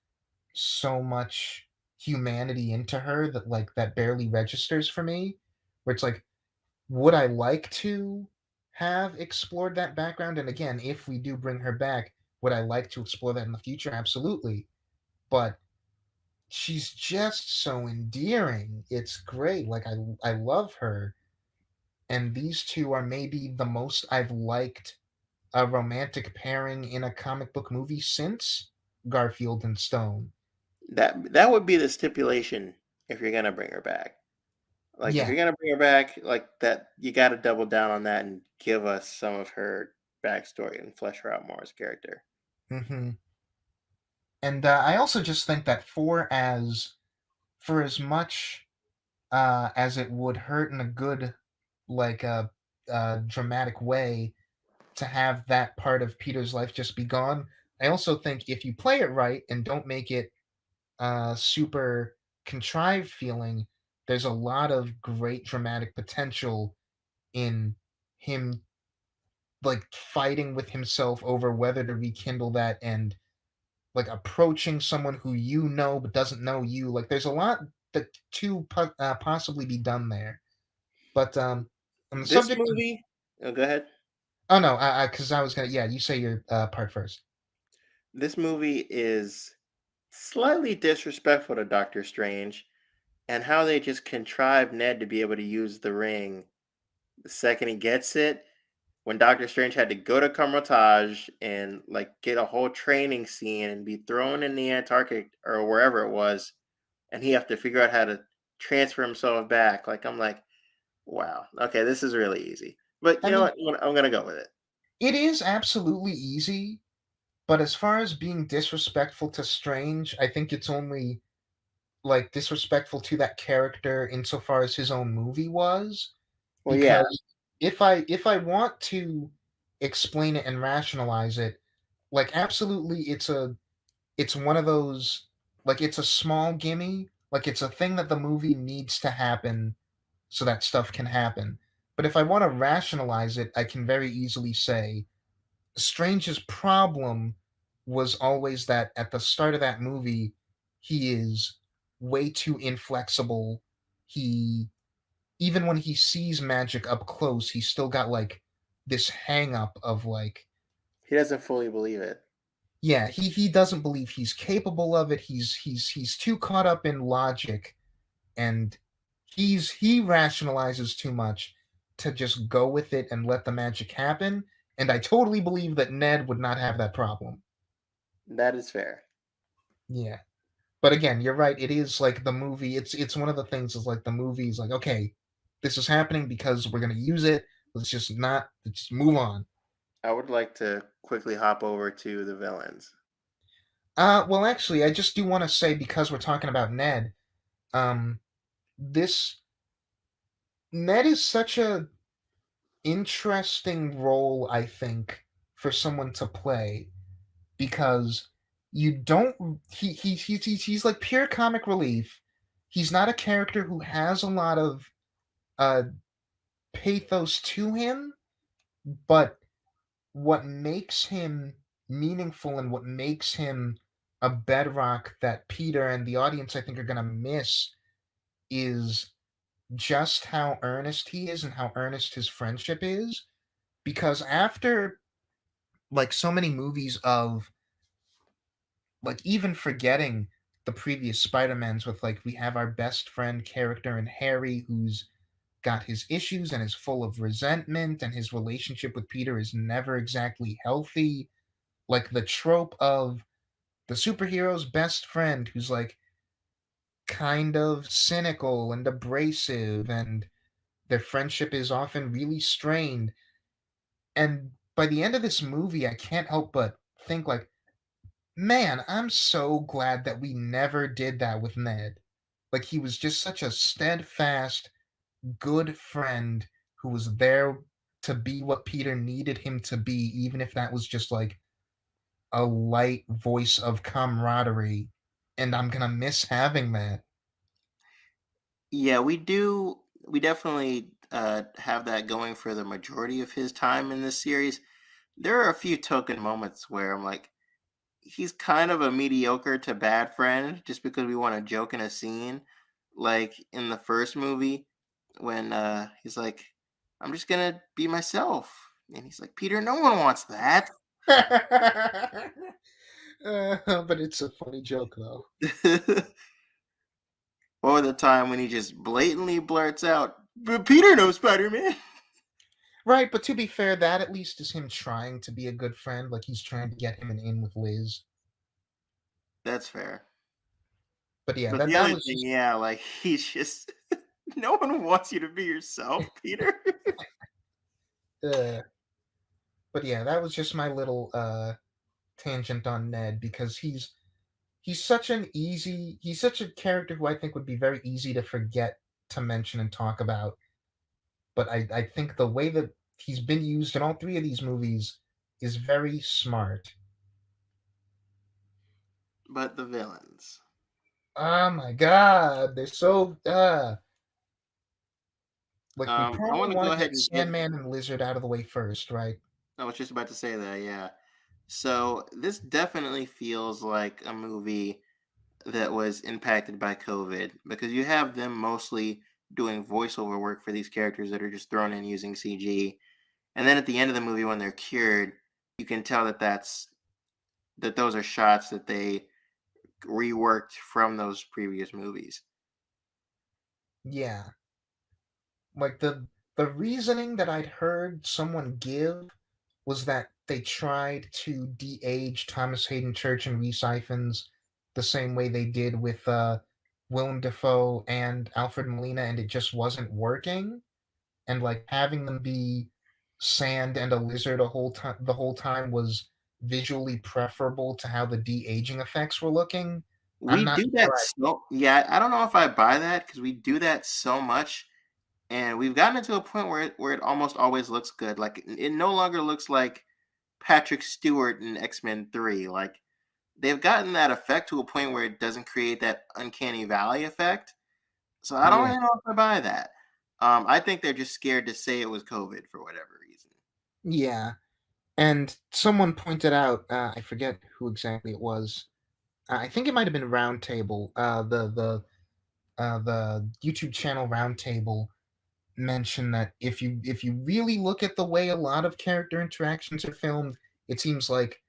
so much humanity into her that that barely registers for me. Where it's like, would I like to have explored that background? And again, if we do bring her back, would I like to explore that in the future? Absolutely. But she's just so endearing. It's great. Like I love her. And these two are maybe the most I've liked a romantic pairing in a comic book movie since Garfield and Stone. That would be the stipulation if you're gonna bring her back. Like if Yeah. you're gonna bring her back, like that, you got to double down on that and give us some of her backstory and flesh her out more as a character. Hmm. And I also just think that for as much as it would hurt in a good, like dramatic way to have that part of Peter's life just be gone. I also think if you play it right and don't make it super contrived feeling, there's a lot of great dramatic potential in him like fighting with himself over whether to rekindle that and like approaching someone who you know but doesn't know you. Like there's a lot that possibly be done there. But on the This subject of movie, oh, go ahead. oh no, because I was gonna yeah, you say your part first. This movie is slightly disrespectful to Doctor Strange and how they just contrived Ned to be able to use the ring the second he gets it when Doctor Strange had to go to Kamar-Taj and like get a whole training scene and be thrown in the Antarctic or wherever it was, and he have to figure out how to transfer himself back. Like I'm like, wow, okay, this is really easy. But I you know mean, what? I'm gonna go with it. it is absolutely easy, but as far as being disrespectful to Strange, I think it's only like disrespectful to that character insofar as his own movie was. Well, yeah, Because if I want to explain it and rationalize it, like absolutely it's one of those like it's a small gimme, like it's a thing that the movie needs to happen so that stuff can happen. But if I want to rationalize it, I can very easily say Strange's problem was always that at the start of that movie, he is way too inflexible. He even when he sees magic up close, he's still got like this hang up of like, he doesn't fully believe it. yeah, he doesn't believe he's capable of it. He's too caught up in logic and he rationalizes too much to just go with it and let the magic happen. And I totally believe that Ned would not have that problem. That is fair. Yeah. But again, you're right. It is like the movie. It's one of the things is like the movie's like, okay, this is happening because we're gonna use it. Let's just move on. I would like to quickly hop over to the villains. Well, actually, I just do want to say because we're talking about Ned, um, this Ned is such a interesting role, I think, for someone to play because you don't he's like pure comic relief, he's not a character who has a lot of uh pathos to him, but what makes him meaningful and what makes him a bedrock that Peter and the audience I think are gonna miss is just how earnest he is and how earnest his friendship is. Because after like so many movies of like even forgetting the previous Spider-Mans with like we have our best friend character in Harry who's got his issues and is full of resentment and his relationship with Peter is never exactly healthy. Like the trope of the superhero's best friend who's like kind of cynical and abrasive and their friendship is often really strained. And by the end of this movie, I can't help but think like, man, I'm so glad that we never did that with Ned. Like he was just such a steadfast, good friend who was there to be what Peter needed him to be, even if that was just like a light voice of camaraderie. And I'm gonna miss having that. Yeah, we do. We definitely have that going for the majority of his time in this series. There are a few token moments where I'm like, he's kind of a mediocre to bad friend just because we want to joke in a scene. Like in the first movie, when he's like, I'm just gonna be myself. And he's like, Peter, no one wants that. But it's a funny joke, though. Or the time when he just blatantly blurts out, but Peter knows Spider Man. Right, but to be fair, that at least is him trying to be a good friend. Like he's trying to get him an in with Liz. That's fair. But yeah, But that the that other was thing, just yeah, like he's just no one wants you to be yourself, Peter. uh, but yeah, that was just my little tangent on Ned because he's such a character who I think would be very easy to forget to mention and talk about. But I think the way that he's been used in all three of these movies is very smart. But the villains. Oh my god, they're so like we I probably want to go want to ahead get and get. Sandman and Lizard out of the way first, right? I was just about to say that, yeah. So this definitely feels like a movie that was impacted by COVID because you have them mostly doing voiceover work for these characters that are just thrown in using CG. And then at the end of the movie, when they're cured, you can tell that those are shots that they reworked from those previous movies. Yeah. Like the reasoning that I'd heard someone give was that they tried to de-age Thomas Hayden Church and Rhys Ifans the same way they did with Willem Dafoe and Alfred Molina, and it just wasn't working. And like having them be sand and a lizard the whole time was visually preferable to how the de-aging effects were looking. I'm We not do sure that so yeah, I don't know if I buy that because we do that so much, and we've gotten it to a point where it almost always looks good. Like it no longer looks like Patrick Stewart in X-Men 3. Like they've gotten that effect to a point where it doesn't create that uncanny valley effect. So I don't yeah. really know if I buy that. I think they're just scared to say it was COVID for whatever reason. Yeah. And someone pointed out, I forget who exactly it was. I think it might have been Roundtable. The YouTube channel Roundtable mentioned that if you really look at the way a lot of character interactions are filmed, it seems like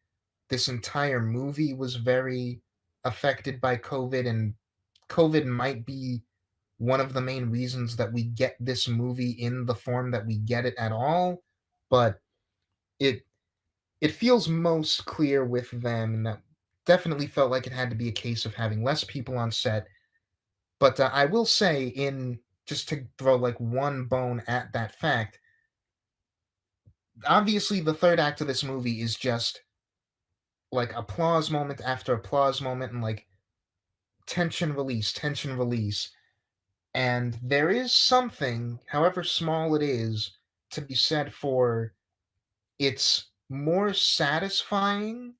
this entire movie was very affected by COVID, and COVID might be one of the main reasons that we get this movie in the form that we get it at all. But it it feels most clear with them, and that definitely felt like it had to be a case of having less people on set. But I will say, in just to throw like one bone at that fact, obviously the third act of this movie is just like applause moment after applause moment, and like tension release. And there is something, however small it is, to be said for it's more satisfying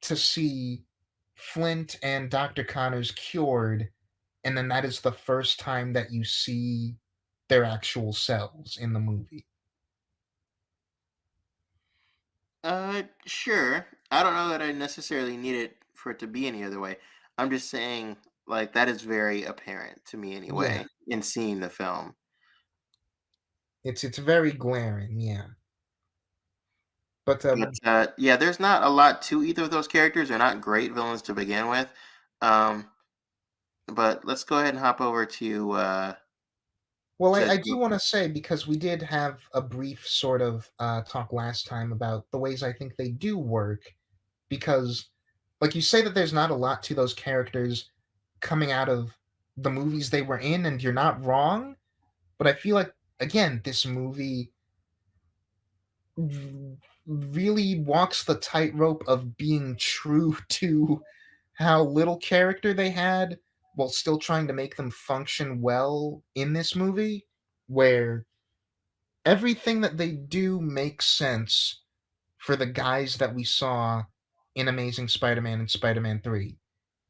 to see Flint and Dr. Connors cured and then that is the first time that you see their actual selves in the movie. Sure. I don't know that I necessarily need it for it to be any other way. I'm just saying, like, that is very apparent to me Yeah, anyway in seeing the film. it's very glaring, yeah. But, But yeah, there's not a lot to either of those characters. They're not great villains to begin with. Um, but let's go ahead and hop over well, I do to wanna say, because we did have a brief sort of, talk last time about the ways I think they do work, because, like, you say that there's not a lot to those characters coming out of the movies they were in, and you're not wrong, but I feel like, again, this movie really walks the tightrope of being true to how little character they had while still trying to make them function well in this movie, where everything that they do makes sense for the guys that we saw in Amazing Spider-Man and Spider-Man 3.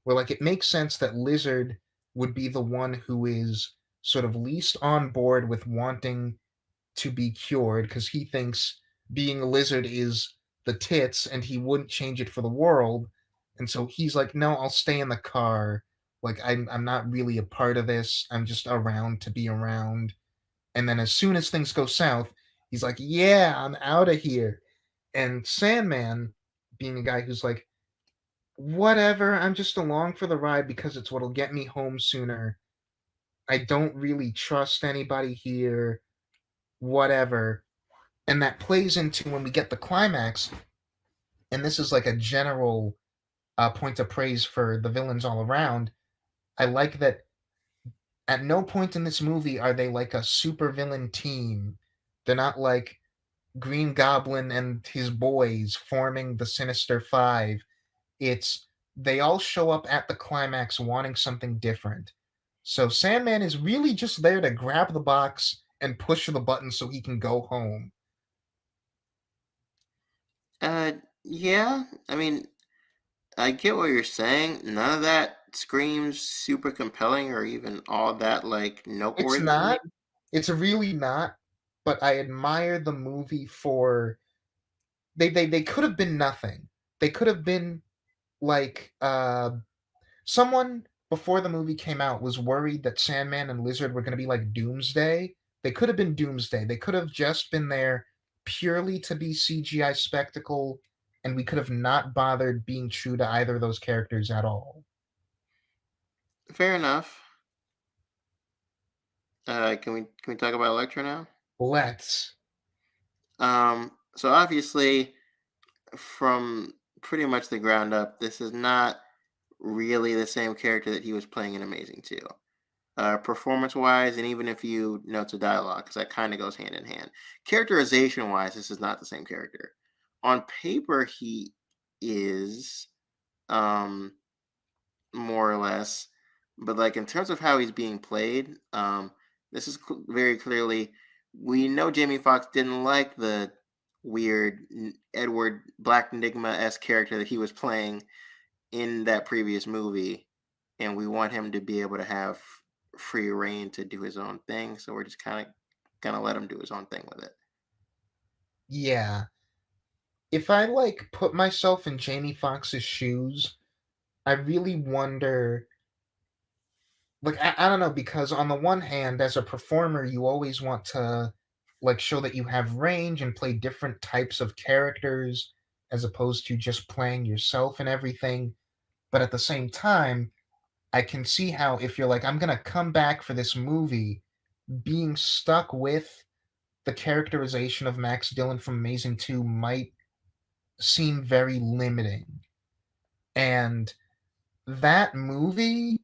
Where, like, it makes sense that Lizard would be the one who is sort of least on board with wanting to be cured, because he thinks being a lizard is the tits and he wouldn't change it for the world. And so he's like, no, I'll stay in the car. Like, I'm not really a part of this. I'm just around to be around. And then as soon as things go south, he's like, yeah, I'm out of here. And Sandman, being a guy who's like, whatever, I'm just along for the ride because it's what'll get me home sooner. I don't really trust anybody here, whatever. And that plays into when we get the climax, and this is like a general point of praise for the villains all around. I like that at no point in this movie are they like a super villain team. They're not like Green Goblin and his boys forming the Sinister Five. It's they all show up at the climax wanting something different. So Sandman is really just there to grab the box and push the button so he can go home. uh yeah, I mean, I get what you're saying. None of that screams super compelling or even all that like It's noteworthy to me. not. It's really not. But I admire the movie for they could have been nothing. They could have been like someone before the movie came out was worried that Sandman and Lizard were going to be like Doomsday. They could have been Doomsday. They could have just been there purely to be CGI spectacle, and we could have not bothered being true to either of those characters at all. Fair enough. Can we talk about Electro now? Let's. So obviously, from pretty much the ground up, this is not really the same character that he was playing in Amazing 2. Performance wise, and even if you note the dialogue, because that kind of goes hand in hand. Characterization wise, this is not the same character. On paper, he is um, more or less, but like in terms of how he's being played, this is very clearly we know Jamie Foxx didn't like the weird Edward Black Enigma esque character that he was playing in that previous movie, and we want him to be able to have free reign to do his own thing. So we're just kind of gonna let him do his own thing with it. Yeah. If I like put myself in Jamie Foxx's shoes, I really wonder, like, I don't know, because on the one hand, as a performer, you always want to like show that you have range and play different types of characters as opposed to just playing yourself and everything. But at the same time, I can see how if you're like, I'm gonna come back for this movie, being stuck with the characterization of Max Dillon from Amazing 2 might seem very limiting. And that movie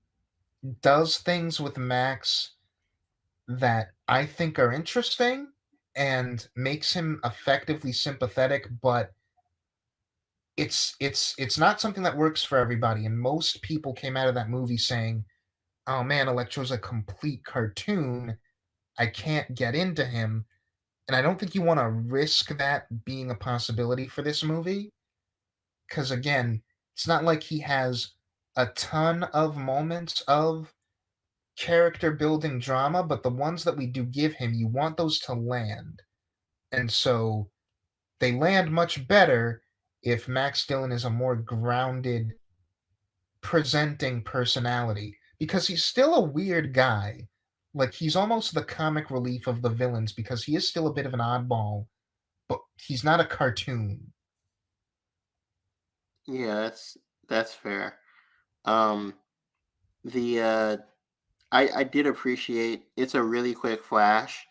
does things with Max that I think are interesting and makes him effectively sympathetic, but it's not something that works for everybody. And most people came out of that movie saying, "Oh man, Electro's a complete cartoon. I can't get into him." And I don't think you want to risk that being a possibility for this movie, because again, it's not like he has a ton of moments of character building drama, but the ones that we do give him, you want those to land. And so they land much better if Max Dillon is a more grounded, presenting personality. Because he's still a weird guy. Like, he's almost the comic relief of the villains because he is still a bit of an oddball, but he's not a cartoon. Yeah, that's fair. Um, the I did appreciate it's a really quick flash,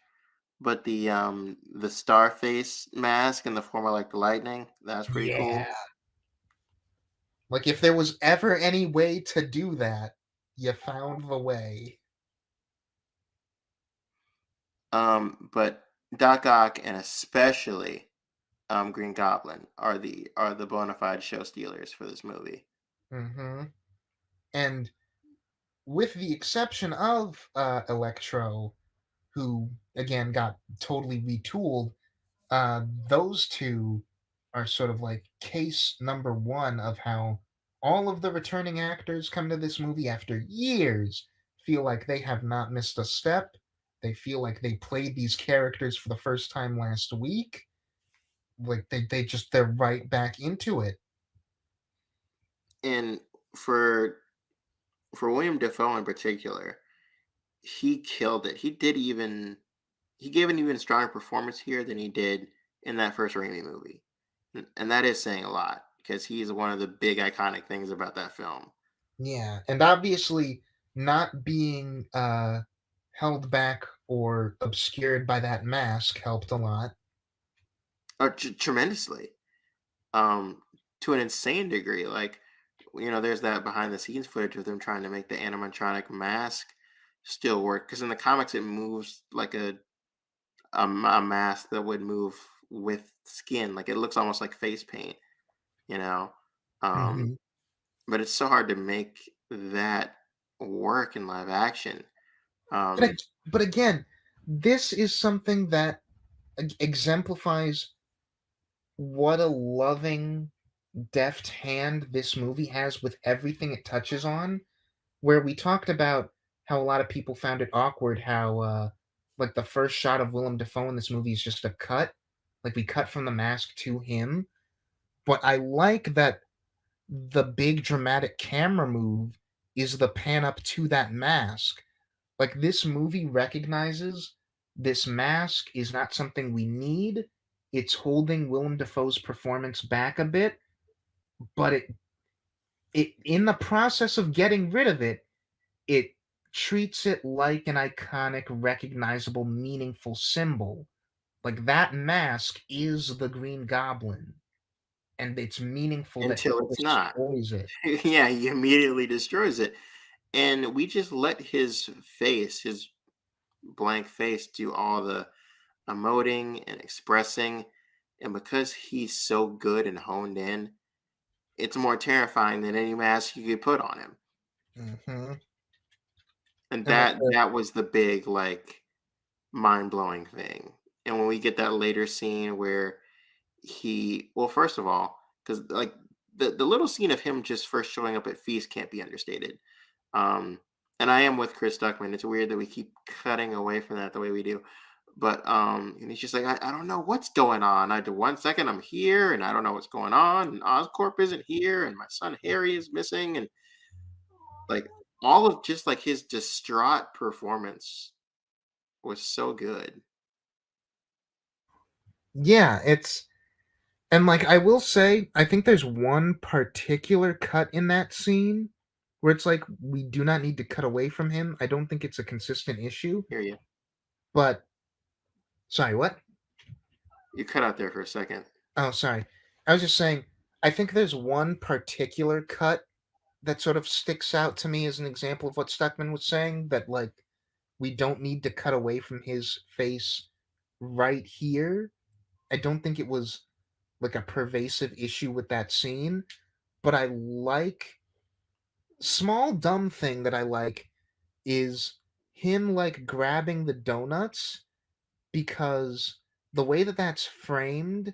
but the Starface mask in the form of like the lightning, that's pretty Yeah. cool. Like, if there was ever any way to do that, you found the way. But Doc Ock and especially Green Goblin are the bona fide show stealers for this movie. Hmm. And with the exception of Electro, who again got totally retooled, those two are sort of like case number one of how all of the returning actors come to this movie after years feel like they have not missed a step. They feel like they played these characters for the first time last week. Like they're right back into it. And for for William Defoe in particular, he killed it. He gave an even stronger performance here than he did in that first Raimi movie, and that is saying a lot because he's one of the big iconic things about that film. Yeah, and obviously not being held back or obscured by that mask helped a lot. Tremendously, um, to an insane degree. Like, there's that behind the scenes footage of them trying to make the animatronic mask still work because in the comics it moves like a mask that would move with skin. Like it looks almost like face paint, you know. Um, Hmm. but it's so hard to make that work in live action. But Um, but again, this is something that exemplifies what a loving, deft hand this movie has with everything it touches on. Where we talked about how a lot of people found it awkward how like the first shot of Willem Dafoe in this movie is just a cut, like we cut from the mask to him. But I like that the big dramatic camera move is the pan up to that mask. Like this movie recognizes this mask is not something we need. It's holding Willem Dafoe's performance back a bit, but it in the process of getting rid of it, it treats it like an iconic, recognizable, meaningful symbol. Like that mask is the Green Goblin, and it's meaningful that he until it's not. destroys it. Yeah, he immediately destroys it. And we just let his blank face, do all the emoting and expressing. And because he's so good and honed in, it's more terrifying than any mask you could put on him. Hmm. And And like that was the big like mind blowing thing. And when we get that later scene where well, first of all, because like the little scene of him just first showing up at Feast can't be understated. Um, and I am with Chris Duckman. It's weird that we keep cutting away from that the way we do. But and he's just like, I don't know what's going on. I do 1 second I'm here and I don't know what's going on. And Oscorp isn't here and my son Harry is missing. And like all of just like his distraught performance was so good. yeah, it's and like I will say, I think there's one particular cut in that scene where it's like we do not need to cut away from him. I don't think it's a consistent issue, Hear you. but sorry, what? You cut out there for a second. Oh, sorry. I was just saying, I think there's one particular cut that sort of sticks out to me as an example of what Stuckman was saying that like we don't need to cut away from his face right here. I don't think it was like a pervasive issue with that scene, but I like small dumb thing that I like is him like grabbing the donuts because the way that that's framed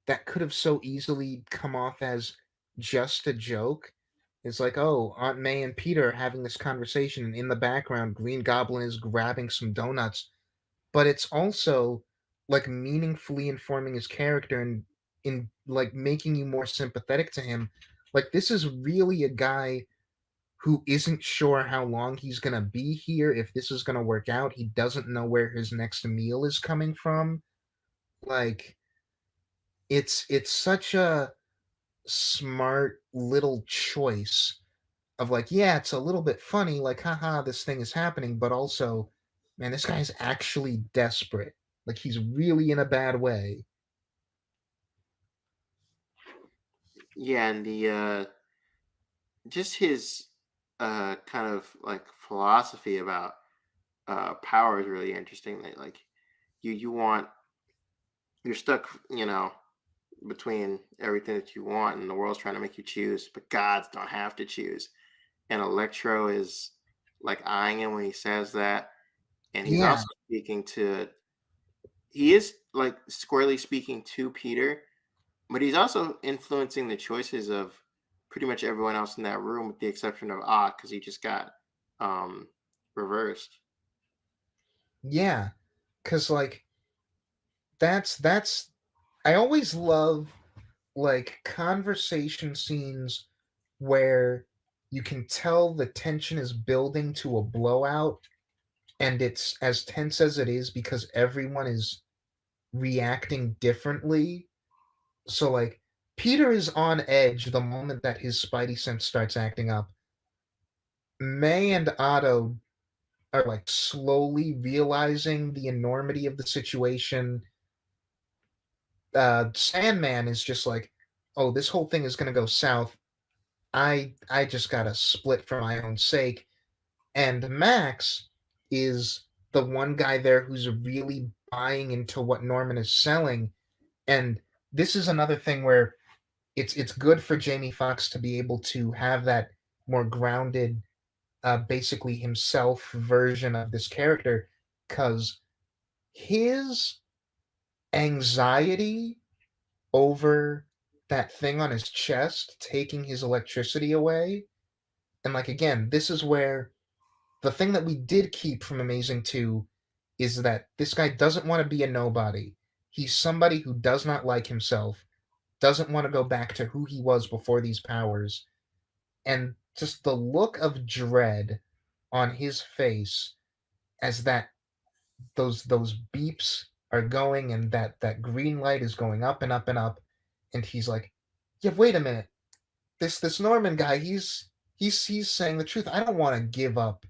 that could have so easily come off as just a joke It's like, oh, Aunt May and Peter are having this conversation, and in the background, Green Goblin is grabbing some donuts. But it's also like meaningfully informing his character and in like making you more sympathetic to him. Like this is really a guy who isn't sure how long he's gonna be here, if this is gonna work out. He doesn't know where his next meal is coming from. Like it's such a smart little choice of like, yeah, it's a little bit funny, like, haha, this thing is happening, but also, man, this guy's actually desperate. Like he's really in a bad way. Yeah, and the just his kind of like philosophy about power is really interesting. Like you want you're stuck, between everything that you want, and the world's trying to make you choose, but gods don't have to choose. And Electro is like eyeing him when he says that, and he's Yeah, also he is like squarely speaking to Peter, but he's also influencing the choices of pretty much everyone else in that room, with the exception of Ock, because he just got um reversed. yeah. Cause like that's I always love like conversation scenes where you can tell the tension is building to a blowout and it's as tense as it is because everyone is reacting differently. So like Peter is on edge the moment that his spidey sense starts acting up. May and Otto are like slowly realizing the enormity of the situation. Sandman is just like, oh, this whole thing is gonna go south. I just gotta split for my own sake. And Max is the one guy there who's really buying into what Norman is selling. And this is another thing where it's good for Jamie Foxx to be able to have that more grounded, basically himself version of this character, because his anxiety over that thing on his chest taking his electricity away. And like again, this is where the thing that we did keep from Amazing 2 is that this guy doesn't want to be a nobody. He's somebody who does not like himself, doesn't want to go back to who he was before these powers. And just the look of dread on his face as that those beeps are going and that green light is going up and up and up, and he's like, yeah, wait a minute, this Norman guy, he's saying the truth. I don't want to give up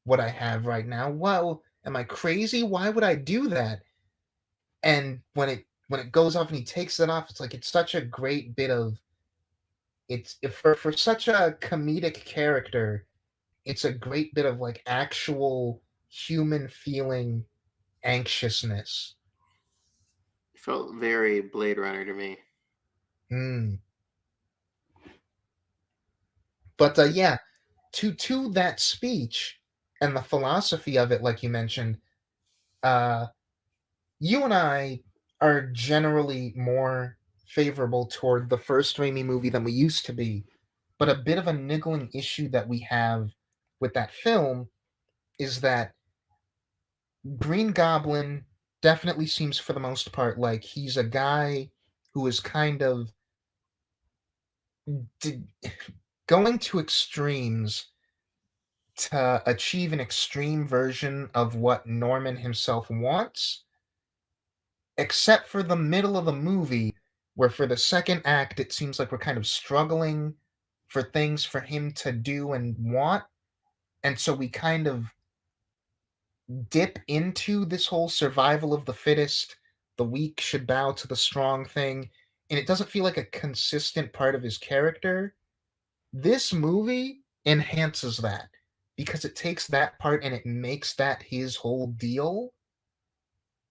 what I have right now. Well, am I crazy? Why would I do that? And when it goes off and he takes it off, it's like it's such a great bit of it's for such a comedic character, it's a great bit of like actual human feeling anxiousness. It felt very Blade Runner to me. Mm. But yeah, to that speech and the philosophy of it, like you mentioned, uh, you and I are generally more favorable toward the first Raimi movie than we used to be. But a bit of a niggling issue that we have with that film is that Green Goblin definitely seems, for the most part, like he's a guy who is kind of d- going to extremes to achieve an extreme version of what Norman himself wants, except for the middle of the movie, where for the second act, it seems like we're kind of struggling for things for him to do and want. And so we kind of dip into this whole survival of the fittest, the weak should bow to the strong thing. And it doesn't feel like a consistent part of his character. This movie enhances that because it takes that part and it makes that his whole deal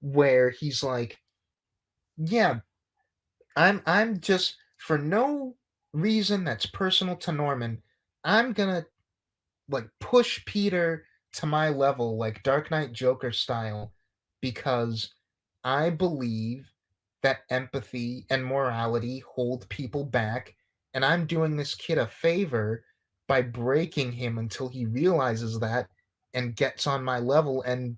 where he's like, yeah, I'm just for no reason that's personal to Norman, I'm gonna like push Peter to my level, like Dark Knight Joker style, because I believe that empathy and morality hold people back, and I'm doing this kid a favor by breaking him until he realizes that and gets on my level and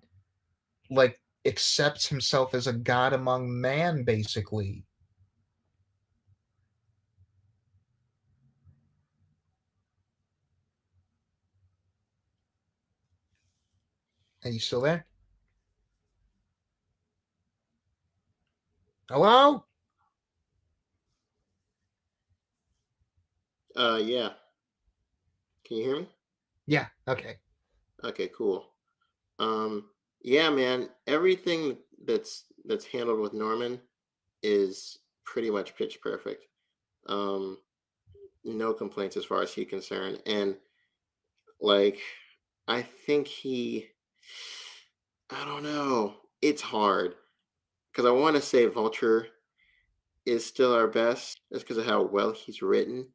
like accepts himself as a god among man, basically. Are you still there? Hello? Yeah. Can you hear me? Yeah, okay. Okay, cool. Um, yeah, man. Everything that's handled with Norman is pretty much pitch perfect. Um, no complaints as far as he's concerned, and like, I think I don't know. It's hard because I want to say Vulture is still our best, just because of how well he's written.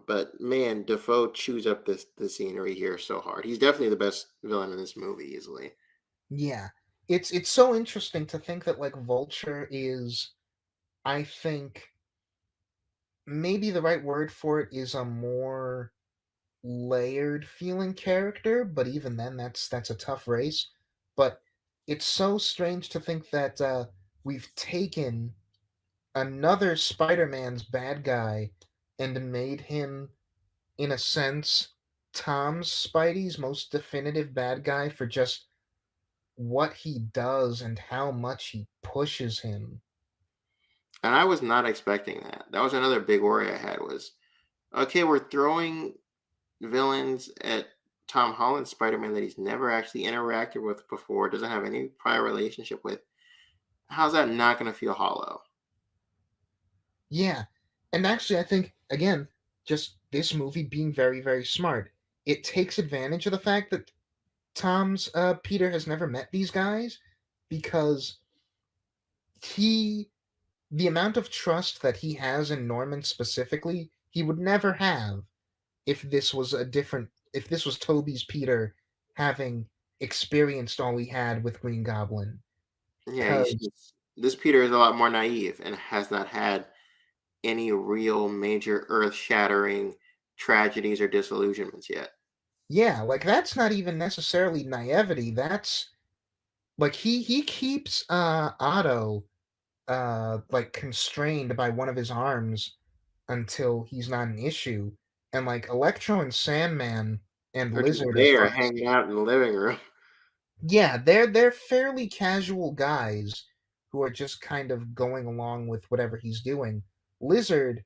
But man, Defoe chews up the scenery here so hard. He's definitely the best villain in this movie, easily. Yeah. It's so interesting to think that like Vulture is, I think maybe the right word for it is a more layered feeling character, but even then that's a tough race. But it's so strange to think that we've taken another Spider-Man's bad guy and made him, in a sense, Tom's Spidey's most definitive bad guy for just what he does and how much he pushes him. And I was not expecting that. That was another big worry I had was, okay, we're throwing villains at Tom Holland's Spider-Man that he's never actually interacted with before, doesn't have any prior relationship with. How's that not going to feel hollow? Yeah. And actually, I think, again, just this movie being very, very smart. It takes advantage of the fact that Tom's Peter has never met these guys because he, the amount of trust that he has in Norman specifically, he would never have if this was if this was Toby's Peter having experienced all he had with Green Goblin. Yeah, Because, this Peter is a lot more naive and has not had any real major earth-shattering tragedies or disillusionments yet. yeah, like that's not even necessarily naivety. That's like he keeps Otto like constrained by one of his arms until he's not an issue. And like Electro and Sandman and Or just Lizard as there far as, hanging out in the living room. yeah, they're fairly casual guys who are just kind of going along with whatever he's doing. Lizard,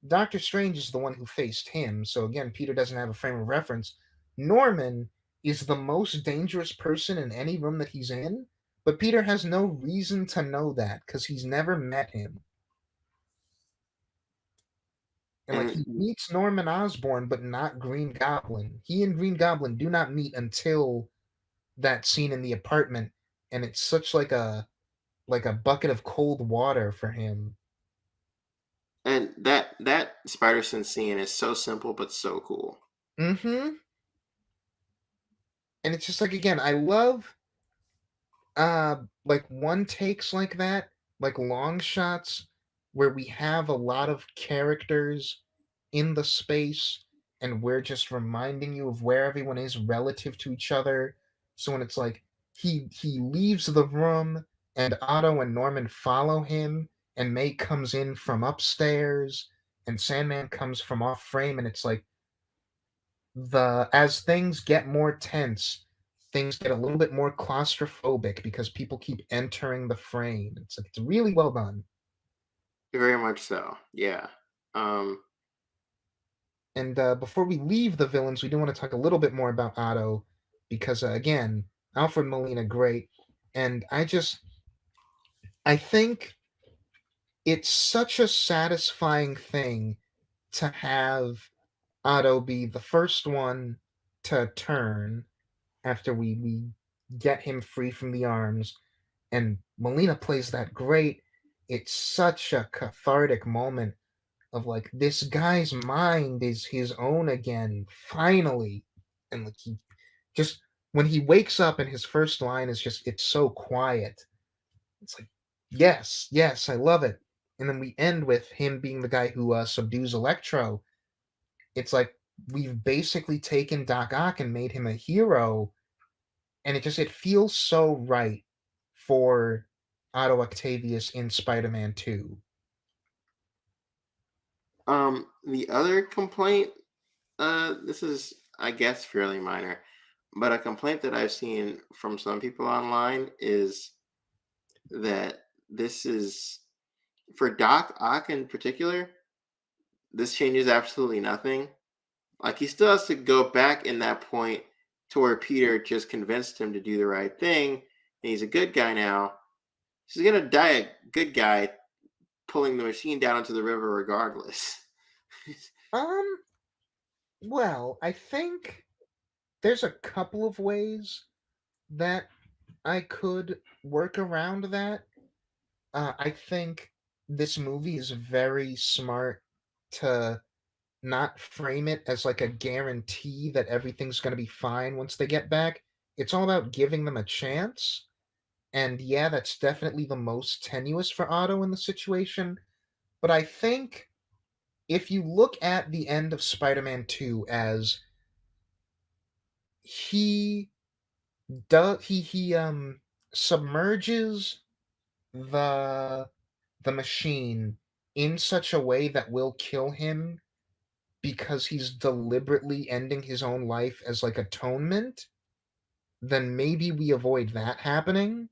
Doctor Strange is the one who faced him, so again, Peter doesn't have a frame of reference. Norman is the most dangerous person in any room that he's in, but Peter has no reason to know that because he's never met him. And like he And meets Norman Osborn, but not Green Goblin. He and Green Goblin do not meet until that scene in the apartment, and it's such like a bucket of cold water for him. that Spider-Sense scene is so simple but so cool. Mm-hmm. And it's just like again, I love like one takes like that, like long shots where we have a lot of characters in the space and we're just reminding you of where everyone is relative to each other. So when it's like he leaves the room and Otto and Norman follow him and May comes in from upstairs and Sandman comes from off frame and it's like the as things get more tense, things get a little bit more claustrophobic because people keep entering the frame. It's really well done. Very much so. Yeah. Um, And before we leave the villains, we do want to talk a little bit more about Otto because again, Alfred Molina, great, and I think it's such a satisfying thing to have Otto be the first one to turn after we get him free from the arms, and Molina plays that great. It's such a cathartic moment of like this guy's mind is his own again, finally. And like he just when he wakes up and his first line is just it's so quiet. It's like, yes, yes, I love it. And then we end with him being the guy who subdues Electro. It's like we've basically taken Doc Ock and made him a hero, and it feels so right for Otto Octavius in Spider-Man 2. The other complaint, this is, I guess, fairly minor, but a complaint that I've seen from some people online is that this is for Doc Ock in particular. This changes absolutely nothing. Like he still has to go back in that point to where Peter just convinced him to do the right thing, and he's a good guy now. He's gonna die a good guy pulling the machine down into the river regardless. Um, well, I think there's a couple of ways that I could work around that. I think this movie is very smart to not frame it as like a guarantee that everything's going to be fine once they get back. It's all about giving them a chance. And yeah, that's definitely the most tenuous for Otto in the situation. But I think if you look at the end of Spider Man 2 as he he submerges the the machine in such a way that will kill him because he's deliberately ending his own life as like atonement, then maybe we avoid that happening.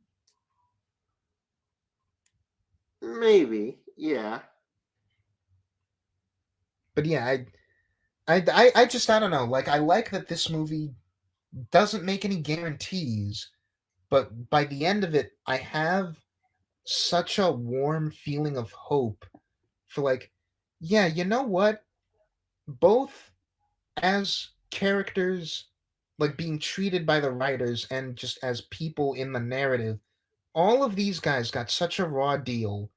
Maybe, yeah. But yeah, I just I don't know. Like I like that this movie doesn't make any guarantees, but by the end of it, I have such a warm feeling of hope for like, yeah, you know what? Both as characters, like being treated by the writers and just as people in the narrative, all of these guys got such a raw deal,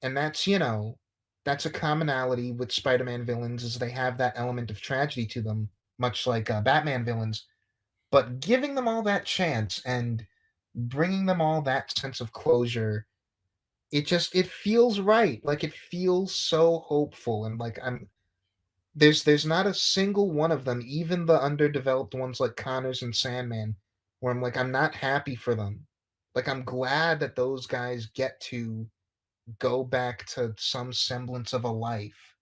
and that's a commonality with Spider-Man villains is they have that element of tragedy to them, much like Batman villains. But giving them all that chance and bringing them all that sense of closure, it feels right. Like it feels so hopeful, and like there's not a single one of them, even the underdeveloped ones like Connors and Sandman, where I'm like I'm not happy for them. Like I'm glad that those guys get to go back to some semblance of a life.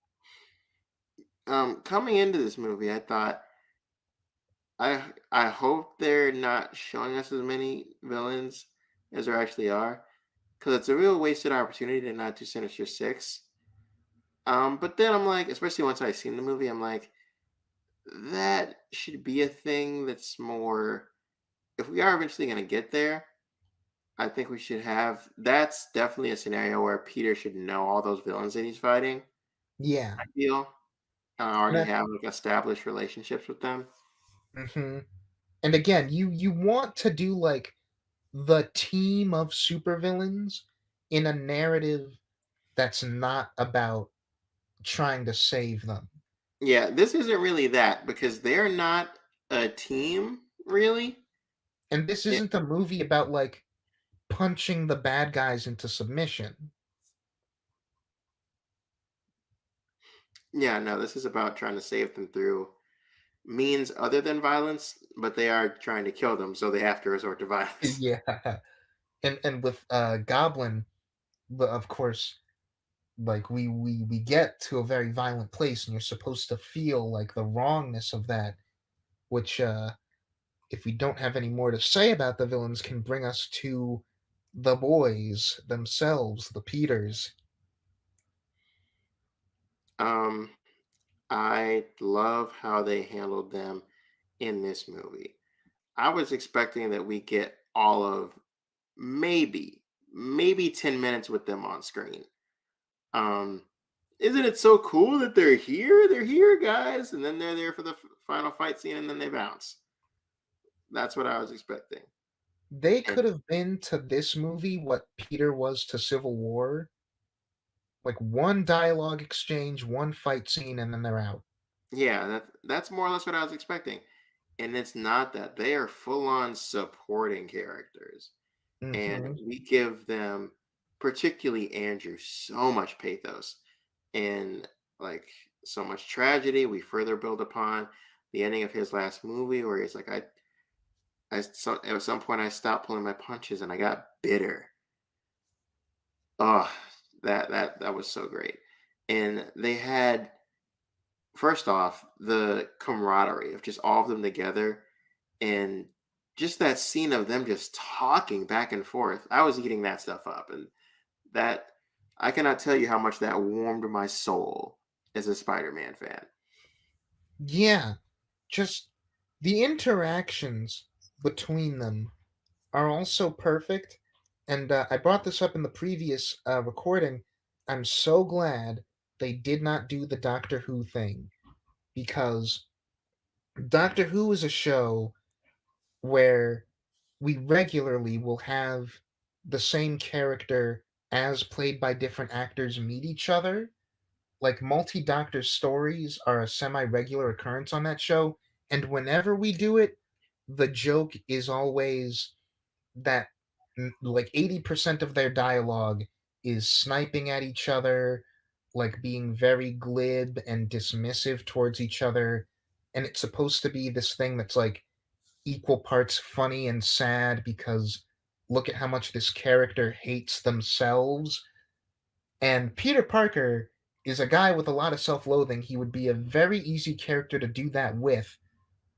Coming into this movie, I thought I hope they're not showing us as many villains as there actually are, because it's a real wasted opportunity to not do Sinister Six. But then I'm like, especially once I've seen the movie, I'm like, that should be a thing that's more. If we are eventually going to get there, I think we should have. That's definitely a scenario where Peter should know all those villains that he's fighting. Yeah. I feel And already I, have like established relationships with them. mhm. And again, you want to do like the team of supervillains in a narrative that's not about trying to save them. Yeah, this isn't really that because they're not a team, really. And this It, isn't a movie about like punching the bad guys into submission. yeah, no, this is about trying to save them through means other than violence, but they are trying to kill them, so they have to resort to violence. Yeah. And with Goblin, of course, like we get to a very violent place and you're supposed to feel like the wrongness of that, which if we don't have any more to say about the villains can bring us to the boys themselves, the Peters. Um, I love how they handled them in this movie. I was expecting that we get all of maybe 10 minutes with them on screen. Um, isn't it so cool that they're here? They're here, guys, and then they're there for the final fight scene, and then they bounce. That's what I was expecting. They And could have been to this movie what Peter was to Civil War, like one dialogue exchange, one fight scene, and then they're out. yeah, that's more or less what I was expecting. And it's not that they are full on supporting characters, and Hmm. we give them, particularly Andrew, so much pathos. And like so much tragedy. We further build upon the ending of his last movie where he's like, at some point I stopped pulling my punches and I got bitter. Oh, that was so great. And they had, first off, the camaraderie of just all of them together, and just that scene of them just talking back and forth. I was eating that stuff up, and that, I cannot tell you how much that warmed my soul as a Spider-Man fan. Yeah, just the interactions between them are also perfect. And I brought this up in the previous recording. I'm so glad they did not do the Doctor Who thing, because Doctor Who is a show where we regularly will have the same character as played by different actors meet each other. Like, multi-doctor stories are a semi-regular occurrence on that show, and whenever we do it, the joke is always that like 80% of their dialogue is sniping at each other, like being very glib and dismissive towards each other, and it's supposed to be this thing that's like equal parts funny and sad because look at how much this character hates themselves. And Peter Parker is a guy with a lot of self-loathing. He would be a very easy character to do that with,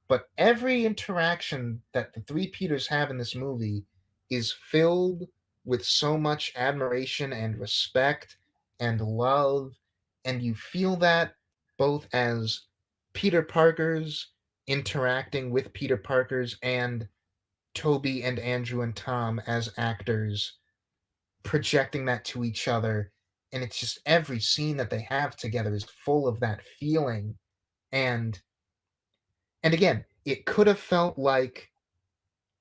but every interaction that the three Peters have in this movie is filled with so much admiration and respect and love, and you feel that both as Peter Parkers interacting with Peter Parkers and Toby and Andrew and Tom as actors projecting that to each other. And it's just every scene that they have together is full of that feeling. And again, it could have felt like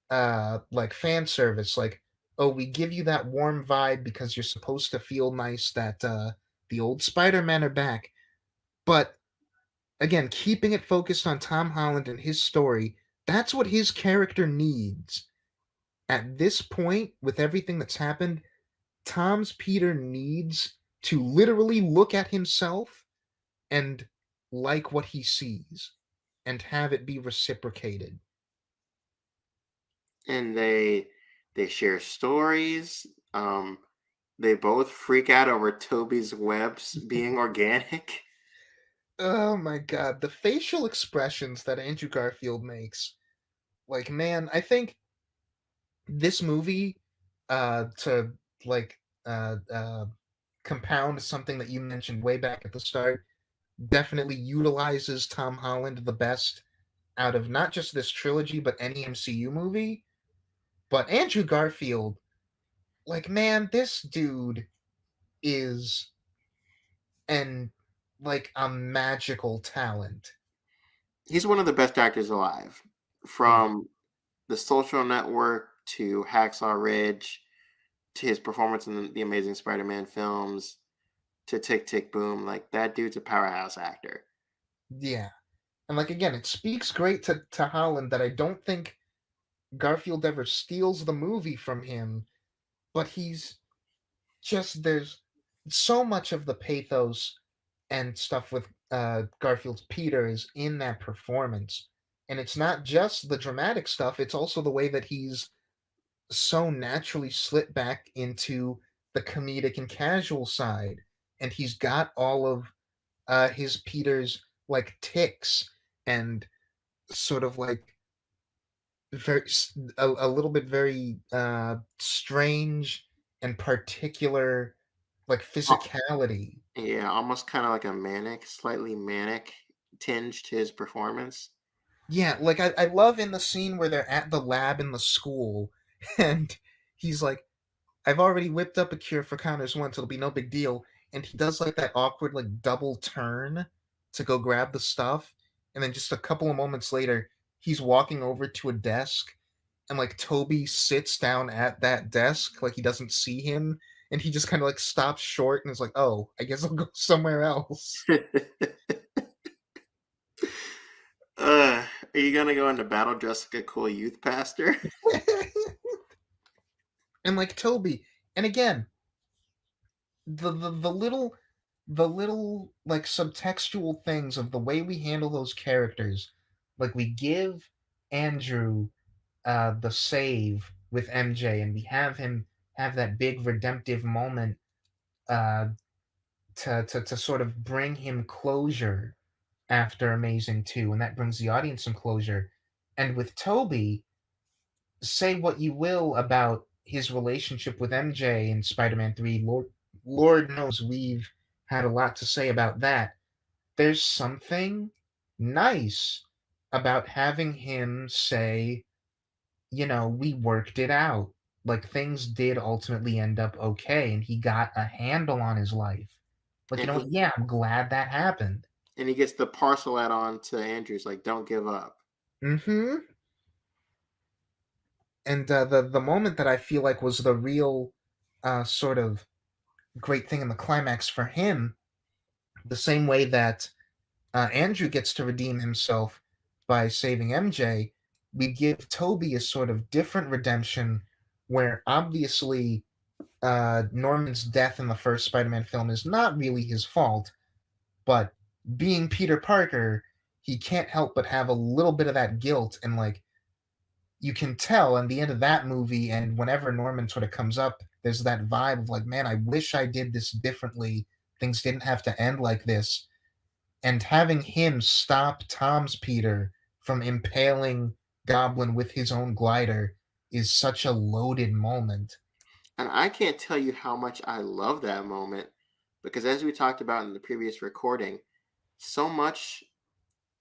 fan service, like, oh, we give you that warm vibe because you're supposed to feel nice that the old Spider-Man are back. But again, keeping it focused on Tom Holland and his story, that's what his character needs. At this point, with everything that's happened, Tom's Peter needs to literally look at himself and like what he sees and have it be reciprocated. And they share stories. They both freak out over Toby's webs being organic. Oh my god, the facial expressions that Andrew Garfield makes. Like, man, I think this movie, to like compound something that you mentioned way back at the start, definitely utilizes Tom Holland the best out of not just this trilogy, but any MCU movie. But Andrew Garfield, like, man, this dude is an like a magical talent. He's one of the best actors alive. Yeah. From The Social Network to Hacksaw Ridge to his performance in the Amazing Spider-Man films to Tick Tick Boom, like that dude's a powerhouse actor. Yeah. And like again, it speaks great to Holland that I don't think Garfield ever steals the movie from him, but he's just there's so much of the pathos and stuff with Garfield's Peter is in that performance. And it's not just the dramatic stuff, it's also the way that he's so naturally slipped back into the comedic and casual side. And he's got all of his Peter's like ticks and sort of like very a little bit very strange and particular like Oh, physicality. yeah, almost kind of like a manic, slightly manic tinge to his performance. Yeah, like I love in the scene where they're at the lab in the school and he's like, I've already whipped up a cure for Connors once, it'll be no big deal. And he does like that awkward like double turn to go grab the stuff, and then just a couple of moments later, he's walking over to a desk and like Toby sits down at that desk like he doesn't see him, and he just kind of like stops short and is like, "Oh, I guess I'll go somewhere else." Are you gonna go into battle dressed like a cool youth pastor? And like Toby, and again, the little the little like subtextual things of the way we handle those characters. Like we give Andrew the save with MJ, and we have him have that big redemptive moment uh, to sort of bring him closure after Amazing 2, and that brings the audience some closure. And with Tobey, say what you will about his relationship with MJ in Spider-Man 3, Lord knows we've had a lot to say about that. There's something nice about having him say, we worked it out. Like things did ultimately end up okay and he got a handle on his life. Like, And he yeah, I'm glad that happened. and he gets the parcel add on to Andrews, like, "Don't give up." Mhm. And the moment that I feel like was the real sort of great thing in the climax for him, the same way that Andrew gets to redeem himself by saving MJ, we give Toby a sort of different redemption where obviously Norman's death in the first Spider-Man film is not really his fault, but being Peter Parker, he can't help but have a little bit of that guilt, and like you can tell in the end of that movie, and whenever Norman sort of comes up, there's that vibe of like, man, I wish I did this differently. Things didn't have to end like this. And having him stop Tom's Peter from impaling Goblin with his own glider is such a loaded moment. And I can't tell you how much I love that moment because as we talked about in the previous recording, so much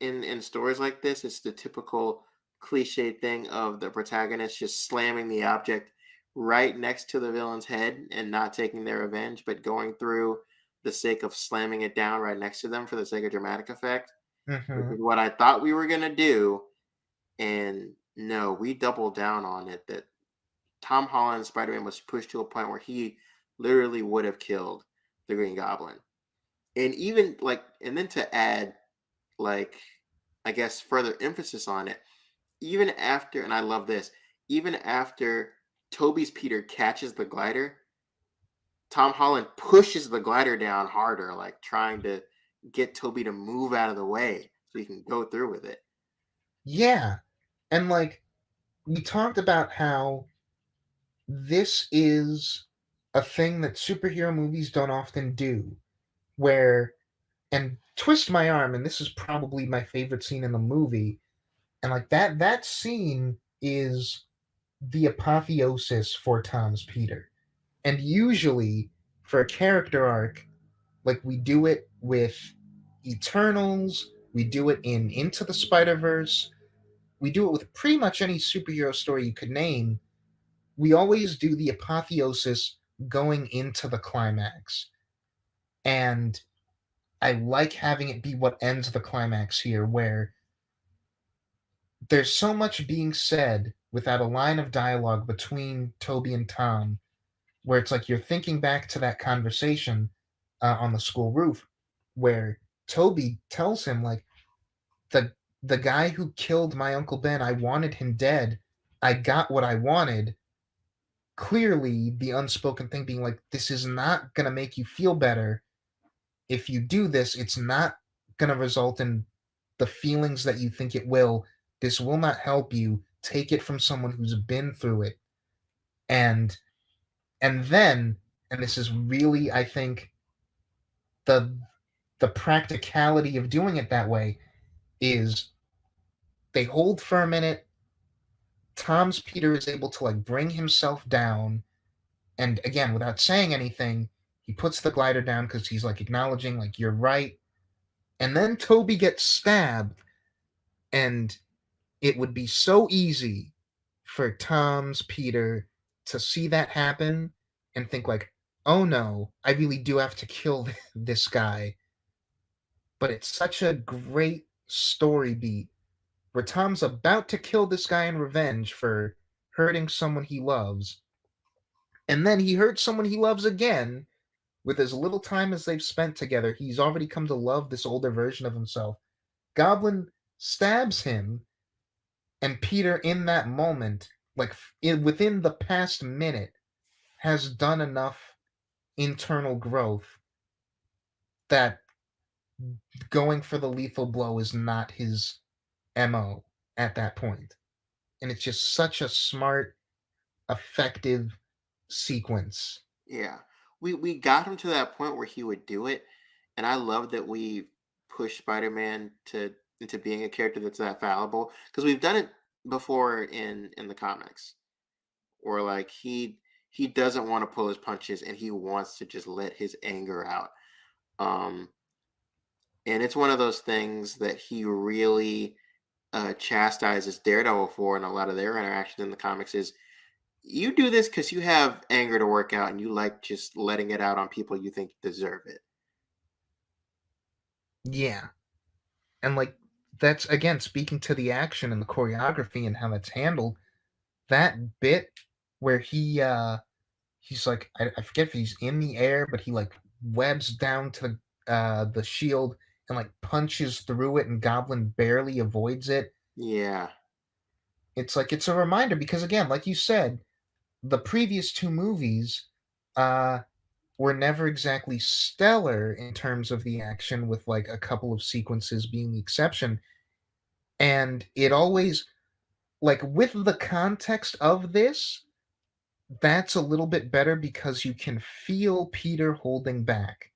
in stories like this, it's the typical cliche thing of the protagonist just slamming the object right next to the villain's head and not taking their revenge, but going through the sake of slamming it down right next to them for the sake of dramatic effect, which Hmm. is what I thought we were gonna do. And no, we doubled down on it that Tom Holland's Spider-Man was pushed to a point where he literally would have killed the Green Goblin. And even like and then to add like I guess further emphasis on it, even after and I love this, even after Toby's Peter catches the glider, Tom Holland pushes the glider down harder, like trying to get Toby to move out of the way so he can go through with it. Yeah. And like, we talked about how this is a thing that superhero movies don't often do, where, and twist my arm, and this is probably my favorite scene in the movie, and like that scene is the apotheosis for Tom's Peter. And usually for a character arc, like we do it with Eternals, we do it in Into the Spider-Verse, we do it with pretty much any superhero story you could name. We always do the apotheosis going into the climax. And I like having it be what ends the climax here, where there's so much being said without a line of dialogue between Toby and Tom, where it's like you're thinking back to that conversation on the school roof, where Toby tells him like the the guy who killed my Uncle Ben, I wanted him dead. I got what I wanted. Clearly, the unspoken thing being like, this is not gonna make you feel better. If you do this, it's not gonna result in the feelings that you think it will. This will not help you. Take it from someone who's been through it. And and then, and this is really, I think, the the practicality of doing it that way is they hold for a minute. Tom's Peter is able to like bring himself down, and again, without saying anything, he puts the glider down because he's like acknowledging, like, you're right. And then Toby gets stabbed, and it would be so easy for Tom's Peter to see that happen and think like, oh no, I really do have to kill this guy. But it's such a great story beat where Tom's about to kill this guy in revenge for hurting someone he loves, and then he hurts someone he loves again. With as little time as they've spent together, he's already come to love this older version of himself. Goblin stabs him, and Peter, in that moment, like within the past minute, has done enough internal growth that going for the lethal blow is not his MO at that point. And it's just such a smart, effective sequence. Yeah. We got him to that point where he would do it, and I love that we pushed Spider-Man to into being a character that's that fallible because we've done it before in the comics, where like he doesn't want to pull his punches and he wants to just let his anger out. Um, and it's one of those things that he really chastises Daredevil for, and a lot of their interactions in the comics is you do this because you have anger to work out and you like just letting it out on people you think deserve it. Yeah. And like that's again speaking to the action and the choreography and how that's handled, that bit where he's like I forget if he's in the air, but he like webs down to the shield and like punches through it and Goblin barely avoids it. Yeah. It's like it's a reminder because again, like you said, the previous two movies uh were never exactly stellar in terms of the action, with like a couple of sequences being the exception. And it always, like, with the context of this, that's a little bit better because you can feel Peter holding back.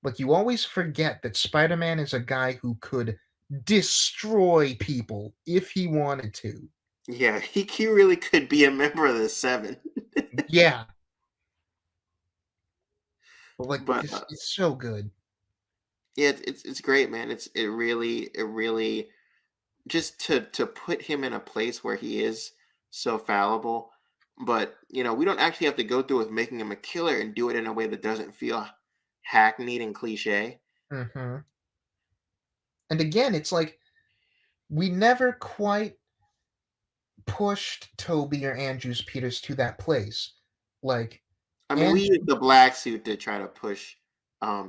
Like, you always forget that Spider Man is a guy who could destroy people if he wanted to. Yeah, he really could be a member of the Seven. Yeah, but like, But it's so good. yeah, it's great, man. It really just to put him in a place where he is so fallible. But we don't actually have to go through with making him a killer and do it in a way that doesn't feel hackneyed and cliche. Hmm. And again, it's like we never quite pushed Toby or Andrews Peters to that place. Like, I mean, we and used the black suit to try to push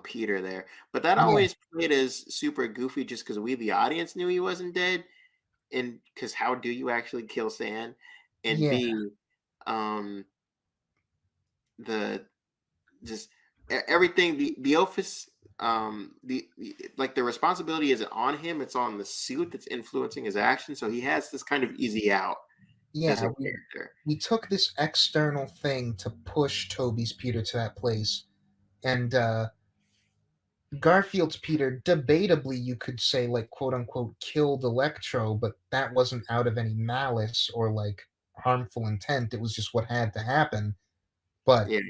Peter there, but that yeah, always played as super goofy just because we, the audience, knew he wasn't dead. And because how do you actually kill Sand? And yeah, B, um, the just everything the office like the responsibility isn't on him, it's on the suit that's influencing his action, so he has this kind of easy out as a yeah. character. We took this external thing to push Toby's Peter to that place, and Garfield's Peter, debatably, you could say, like, quote unquote, killed Electro, but that wasn't out of any malice or like harmful intent. It was just what had to happen. But Yeah,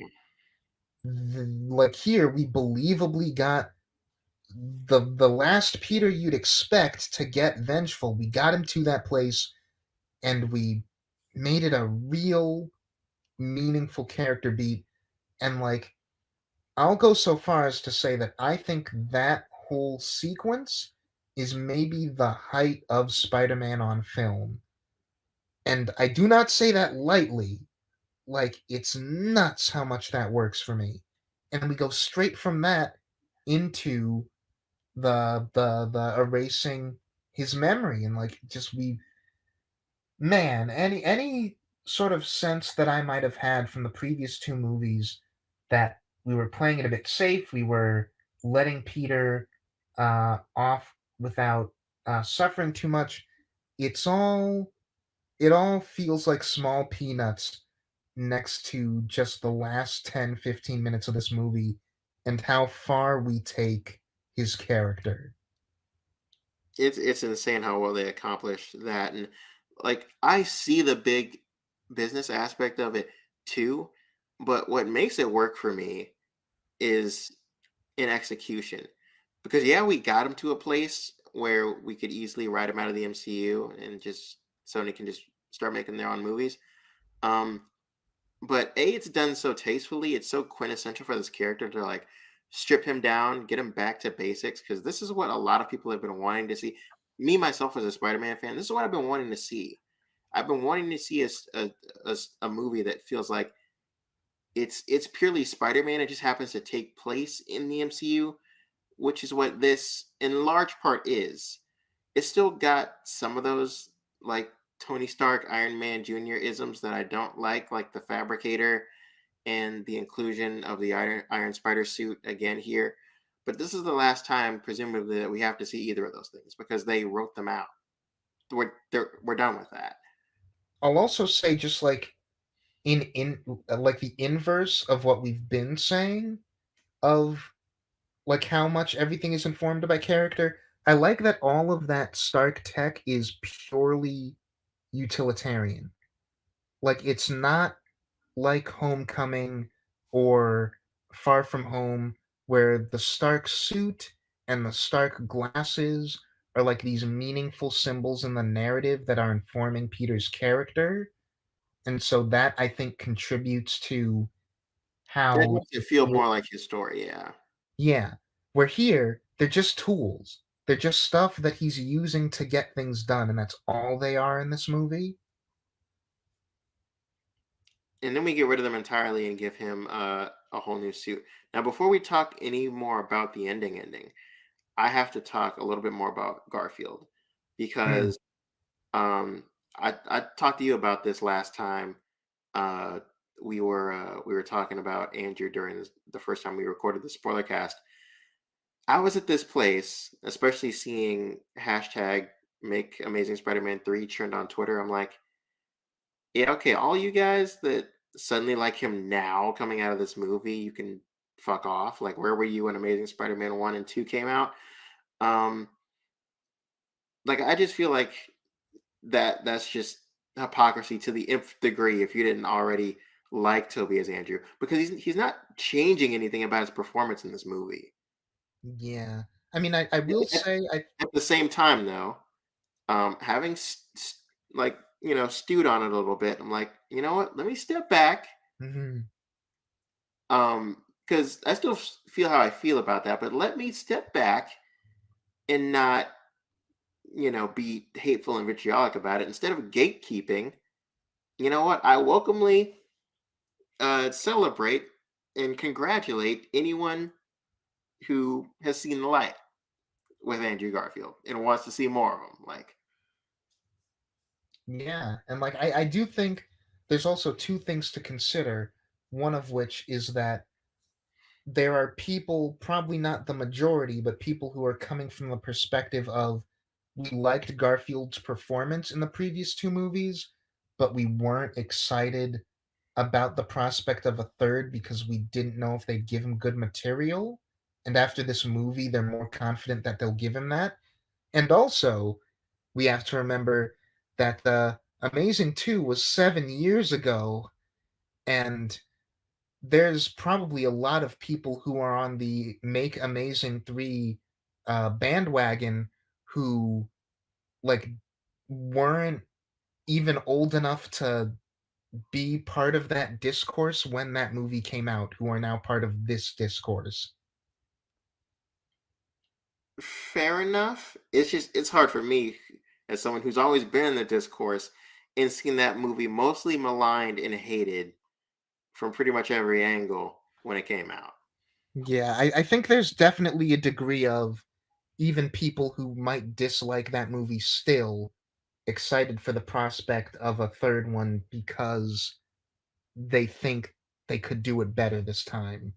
like here, we believably got the last Peter you'd expect to get vengeful. We got him to that place, and we made it a real meaningful character beat. And like, I'll go so far as to say that I think that whole sequence is maybe the height of Spider-Man on film. And I do not say that lightly. Like, it's nuts how much that works for me. And we go straight from that into the erasing his memory, and like just we man, any sort of sense that I might have had from the previous two movies that we were playing it a bit safe, we were letting Peter off without suffering too much. It all feels like small peanuts next to just the last 10-15 minutes of this movie and how far we take his character. it's insane how well they accomplished that. And like I see the big business aspect of it too, but what makes it work for me is in execution. Because yeah, we got him to a place where we could easily write him out of the MCU and just Sony can just start making their own movies. Um, but A, it's done so tastefully. It's so quintessential for this character to like strip him down, get him back to basics. Because this is what a lot of people have been wanting to see. Me myself as a Spider-Man fan, this is what I've been wanting to see. I've been wanting to see a movie that feels like it's purely Spider-Man. It just happens to take place in the MCU, which is what this in large part is. It's still got some of those like Tony Stark, Iron Man Jr. isms that I don't like the Fabricator and the inclusion of the Iron Spider suit again here. But this is the last time, presumably, that we have to see either of those things because they wrote them out. We're done with that. I'll also say just like in like the inverse of what we've been saying of like how much everything is informed by character. I like that all of that Stark tech is purely utilitarian. Like it's not like Homecoming or Far From Home, where the Stark suit and the Stark glasses are like these meaningful symbols in the narrative that are informing Peter's character. And so that I think contributes to That how makes it feel more like his story, yeah. yeah. Where here, they're just tools. They're just stuff that he's using to get things done, and that's all they are in this movie. And then we get rid of them entirely and give him a whole new suit. Now, before we talk any more about the ending, I have to talk a little bit more about Garfield Mm, because um, I talked to you about this last time. Uh, we were talking about Andrew during the first time we recorded the spoiler cast. I was at this place, especially seeing hashtag make Amazing Spider-Man 3 trend on Twitter. I'm like, yeah, okay, all you guys that suddenly like him now coming out of this movie, you can fuck off. Like, where were you when Amazing Spider-Man 1 and 2 came out? Um, like I just feel like that's just hypocrisy to the nth degree if you didn't already like Toby as Andrew, because he's not changing anything about his performance in this movie. yeah. I mean, I will At, say I at the same time, though, having like stewed on it a little bit, I'm like, you know what? Let me step back, mhm, because I still feel how I feel about that, but let me step back and not be hateful and vitriolic about it. Instead of gatekeeping, you know what? I welcomely celebrate and congratulate anyone who has seen the light with Andrew Garfield and wants to see more of him. Like, yeah, and, like, I do think there's also 2 things to consider, one of which is that there are people, probably not the majority, but people who are coming from the perspective of, "We liked Garfield's performance in the previous 2 movies, but we weren't excited about the prospect of a third because we didn't know if they'd give him good material, and after this movie, they're more confident that they'll give him that." And also, we have to remember that the Amazing 2 was 7 years ago, and there's probably a lot of people who are on the Make Amazing 3 bandwagon who, like, weren't even old enough to be part of that discourse when that movie came out, who are now part of this discourse. fair enough. It's hard for me as someone who's always been in the discourse and seen that movie mostly maligned and hated from pretty much every angle when it came out. Yeah, I think there's definitely a degree of even people who might dislike that movie still excited for the prospect of a third one because they think they could do it better this time.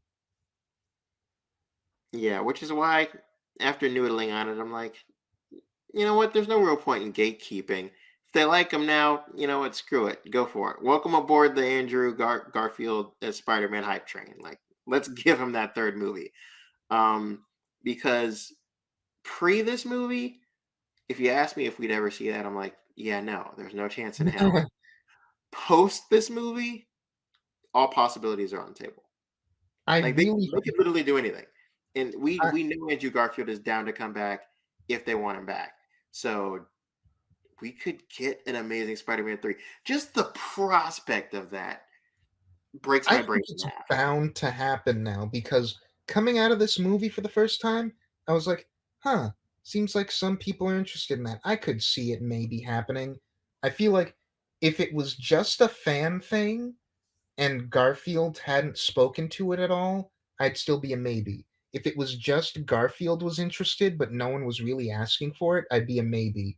Yeah, which is why after noodling on it, I'm like, you know what? There's no real point in gatekeeping. If they like him now, you know what? Screw it. Go for it. Welcome aboard the Andrew Garfield as Spider-Man hype train. Like, let's give him that third movie. Because pre this movie, if you ask me if we'd ever see that, I'm like, yeah, no, there's no chance in hell. Post this movie, all possibilities are on the table. I Like really they could literally do anything, and I we know Andrew Garfield is down to come back if they want him back. So we could get an Amazing Spider-Man 3. Just the prospect of that breaks I my think brain in it's half. bound to happen now because coming out of this movie for the first time, I was like, "Huh, seems like some people are interested in that. I could see it maybe happening." I feel like if it was just a fan thing and Garfield hadn't spoken to it at all, I'd still be a maybe. If it was just Garfield was interested, but no one was really asking for it, I'd be a maybe.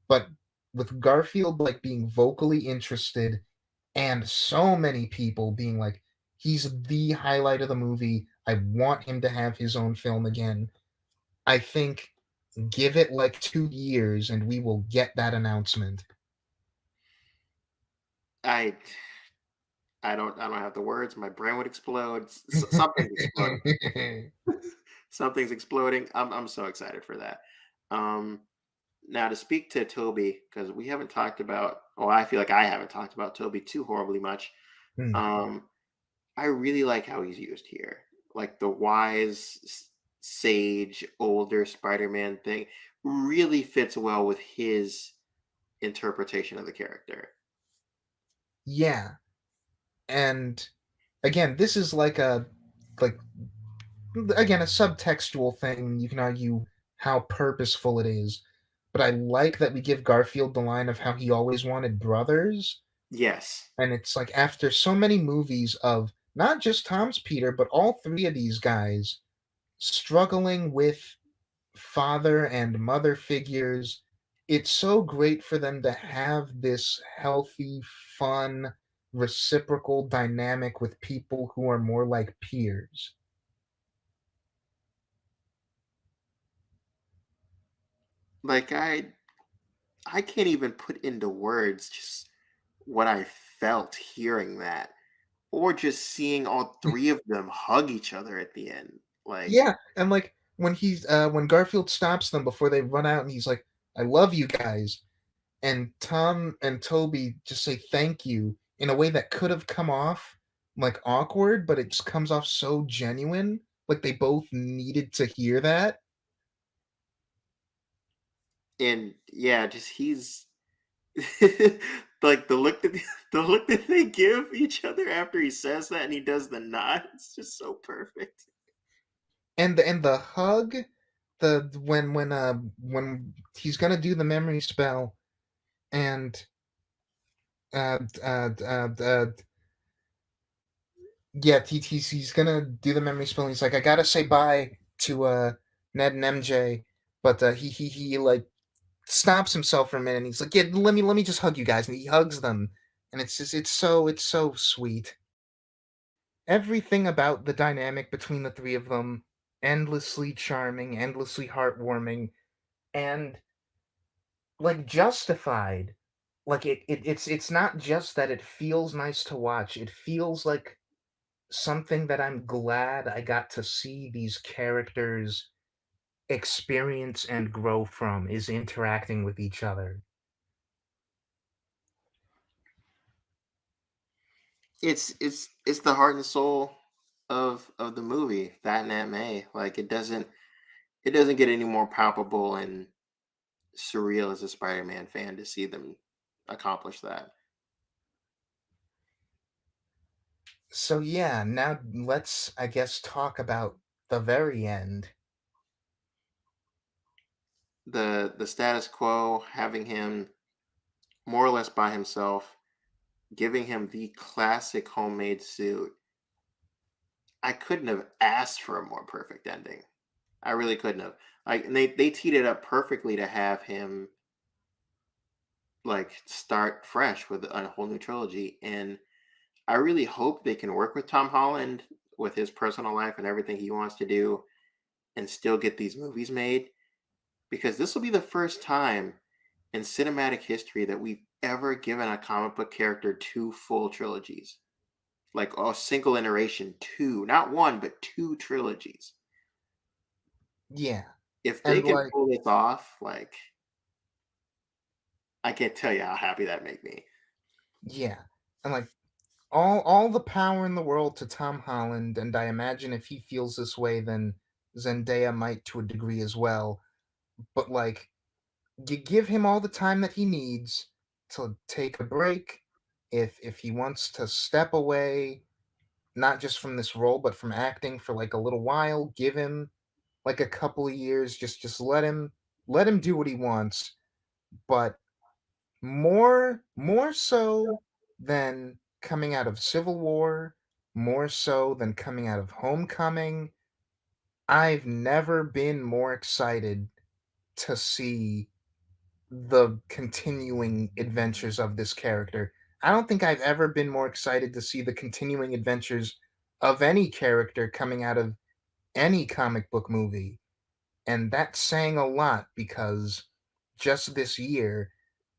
But with Garfield like being vocally interested and so many people being like, he's the highlight of the movie. I want him to have his own film again. I think give it like 2 years and we will get that announcement. I I don't have the words. My brain would explode. Something's exploding. Something's exploding. I'm so excited for that. Um, Now to speak to Toby, because we haven't talked about, well, I feel like I haven't talked about Toby too horribly much. Hmm. Um, I really like how he's used here. Like the wise, sage, older Spider-Man thing really fits well with his interpretation of the character. Yeah, and again, this is like again a subtextual thing. You can argue how purposeful it is, but I like that we give Garfield the line of how he always wanted brothers, Yes. and it's like after so many movies of not just Tom's Peter, but all three of these guys struggling with father and mother figures, it's so great for them to have this healthy, fun, reciprocal dynamic with people who are more like peers. Like I can't even put into words just what I felt hearing that, or just seeing all three of them hug each other at the end. Like, Yeah, and like when Garfield stops them before they run out and he's like, "I love you guys." And Tom and Toby just say thank you in a way that could have come off like awkward, but it just comes off so genuine. Like they both needed to hear that. and yeah, just he's like the look that they give each other after he says that and he does the nod. It's just so perfect. And the hug, the when he's gonna do the memory spell and uh uh uh, uh yeah, he's gonna do the memory spell and he's like, I gotta say bye to Ned and MJ, but he like stops himself for a minute and he's like, yeah, let me just hug you guys, and he hugs them, and it's just it's so sweet. Everything about the dynamic between the three of them, endlessly charming, endlessly heartwarming, and like justified. Like it's not just that it feels nice to watch, it feels like something that I'm glad I got to see these characters experience and grow from, is interacting with each other. It's the heart and soul of the movie, Fat and Aunt May. Like it doesn't get any more palpable and surreal as a Spider-Man fan to see them accomplish that. So yeah, now let's I guess talk about the very end. The status quo, having him more or less by himself, giving him the classic homemade suit. I couldn't have asked for a more perfect ending. I really couldn't have. Like, and they teed it up perfectly to have him like start fresh with a whole new trilogy. And I really hope they can work with Tom Holland with his personal life and everything he wants to do and still get these movies made, because this will be the first time in cinematic history that we've ever given a comic book character two full trilogies. Like a single iteration, two, not one, but two trilogies. Yeah. If they And can like pull this off, like I can't tell you how happy that make me. yeah. And like all the power in the world to Tom Holland, and I imagine if he feels this way then Zendaya might to a degree as well. But like you give him all the time that he needs to take a break. If he wants to step away, not just from this role but from acting for like a little while, give him like a couple of years, just let him do what he wants, but more so than coming out of Civil War, more so than coming out of Homecoming, I've never been more excited to see the continuing adventures of this character. I don't think I've ever been more excited to see the continuing adventures of any character coming out of any comic book movie. And that's saying a lot because just this year,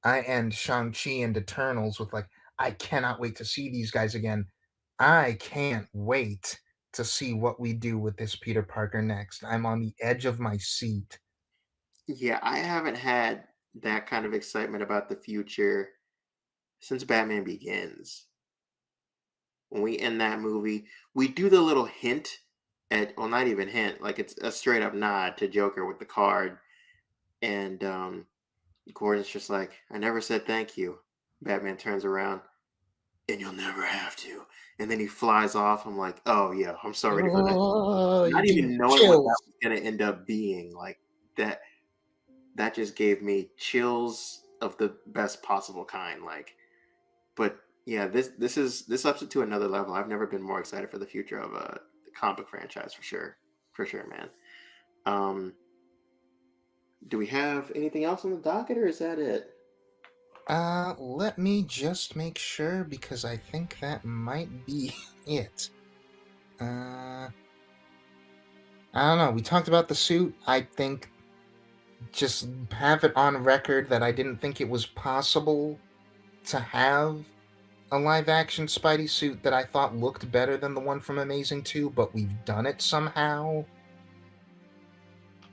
I end Shang-Chi and Eternals with like, I cannot wait to see these guys again. I can't wait to see what we do with this Peter Parker next. I'm on the edge of my seat. Yeah, I haven't had that kind of excitement about the future since Batman Begins. When we end that movie, we do the little hint at, well, not even hint, like it's a straight up nod to Joker with the card, and Gordon's just like, "I never said thank you." Batman turns around, and you'll never have to. And then he flies off. I'm like, oh yeah, I'm so ready for that. Oh, you Not give me even knowing what that chills. was gonna end up being, like that that just gave me chills of the best possible kind. Like, but yeah, this ups it to another level. I've never been more excited for the future of a comic franchise for sure, man. Um, do we have anything else on the docket, or is that it? Let me just make sure because I think that might be it. Uh, I don't know. We talked about the suit. I think just have it on record that I didn't think it was possible to have a live action Spidey suit that I thought looked better than the one from Amazing 2, but we've done it somehow.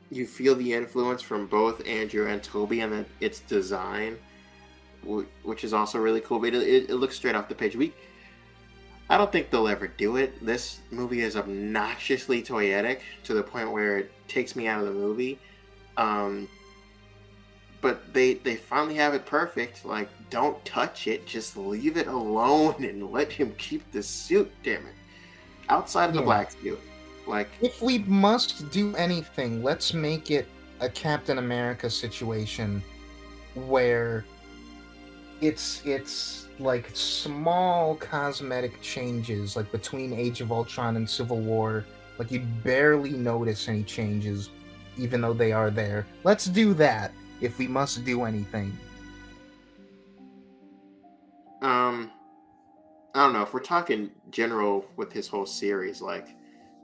You feel the influence from both Andrew and Toby, and then its design, which is also really cool. But it looks straight off the page. I don't think they'll ever do it. This movie is obnoxiously toyetic to the point where it takes me out of the movie. Um, but they finally have it perfect. Like, don't touch it. Just leave it alone and let him keep the suit. Damn it. Outside of the Yeah. black suit, like, If we must do anything, let's make it a Captain America situation where it's like small cosmetic changes like between Age of Ultron and Civil War. Like you barely notice any changes even though they are there. Let's do that if we must do anything. um, I don't know if we're talking general with his whole series. Like,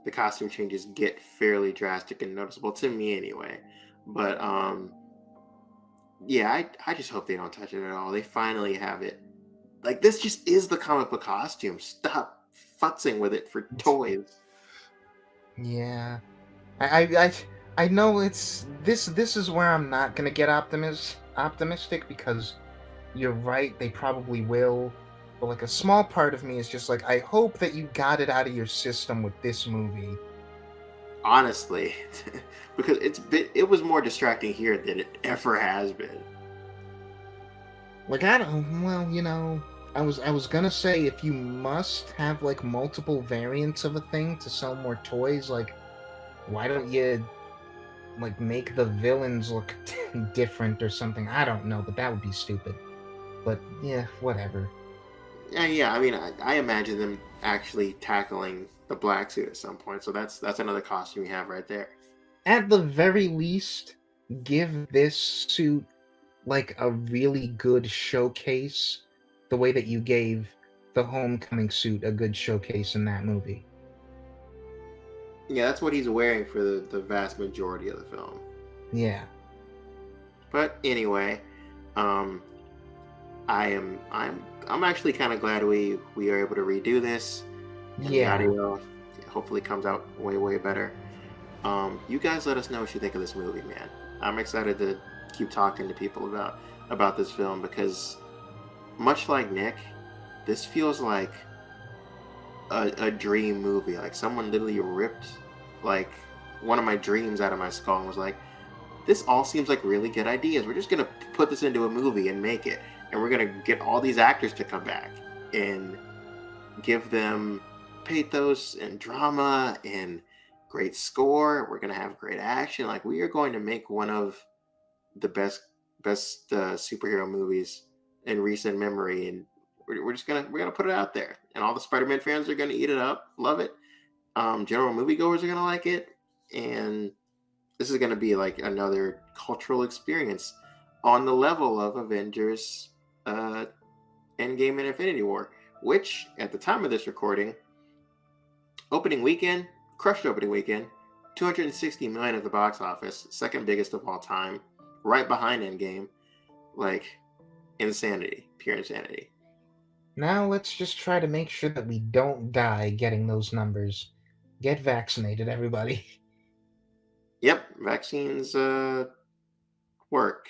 the costume changes get fairly drastic and noticeable to me anyway. But yeah, I just hope they don't touch it at all. They finally have it. Like, this just is the comic book costume. Stop futzing with it for toys. Yeah. I know it's this is where I'm not gonna get optimistic because you're right, they probably will. But like a small part of me is just like, I hope that you got it out of your system with this movie. Honestly, because it was more distracting here than it ever has been. Like I don't well, I was gonna say if you must have like multiple variants of a thing to sell more toys, like why don't you like make the villains look different or something? I don't know, but that would be stupid. But yeah, whatever. Yeah, yeah. I mean, I imagine them actually tackling the black suit at some point. So that's another costume we have right there. At the very least, give this suit like a really good showcase, the way that you gave the Homecoming suit a good showcase in that movie. Yeah, that's what he's wearing for the vast majority of the film. Yeah. But anyway, um, I'm actually kind of glad we are able to redo this, and the Yeah. audio hopefully comes out way better. You guys let us know what you think of this movie, man. I'm excited to keep talking to people about this film because much like Nick, this feels like a dream movie. Like someone literally ripped like one of my dreams out of my skull and was like, this all seems like really good ideas. We're just gonna put this into a movie and make it, and we're gonna get all these actors to come back and give them pathos and drama and great score. We're gonna have great action. Like, we are going to make one of the best superhero movies in recent memory, and we're gonna put it out there, and all the Spider-Man fans are gonna eat it up, love it. General moviegoers are gonna like it, and this is gonna be like another cultural experience on the level of Avengers, uh, Endgame and Infinity War, which at the time of this recording Opening weekend, crushed opening weekend, 260 million at the box office, second biggest of all time, right behind Endgame. Like insanity, pure insanity. Now let's just try to make sure that we don't die getting those numbers. Get vaccinated, everybody. Yep, vaccines work.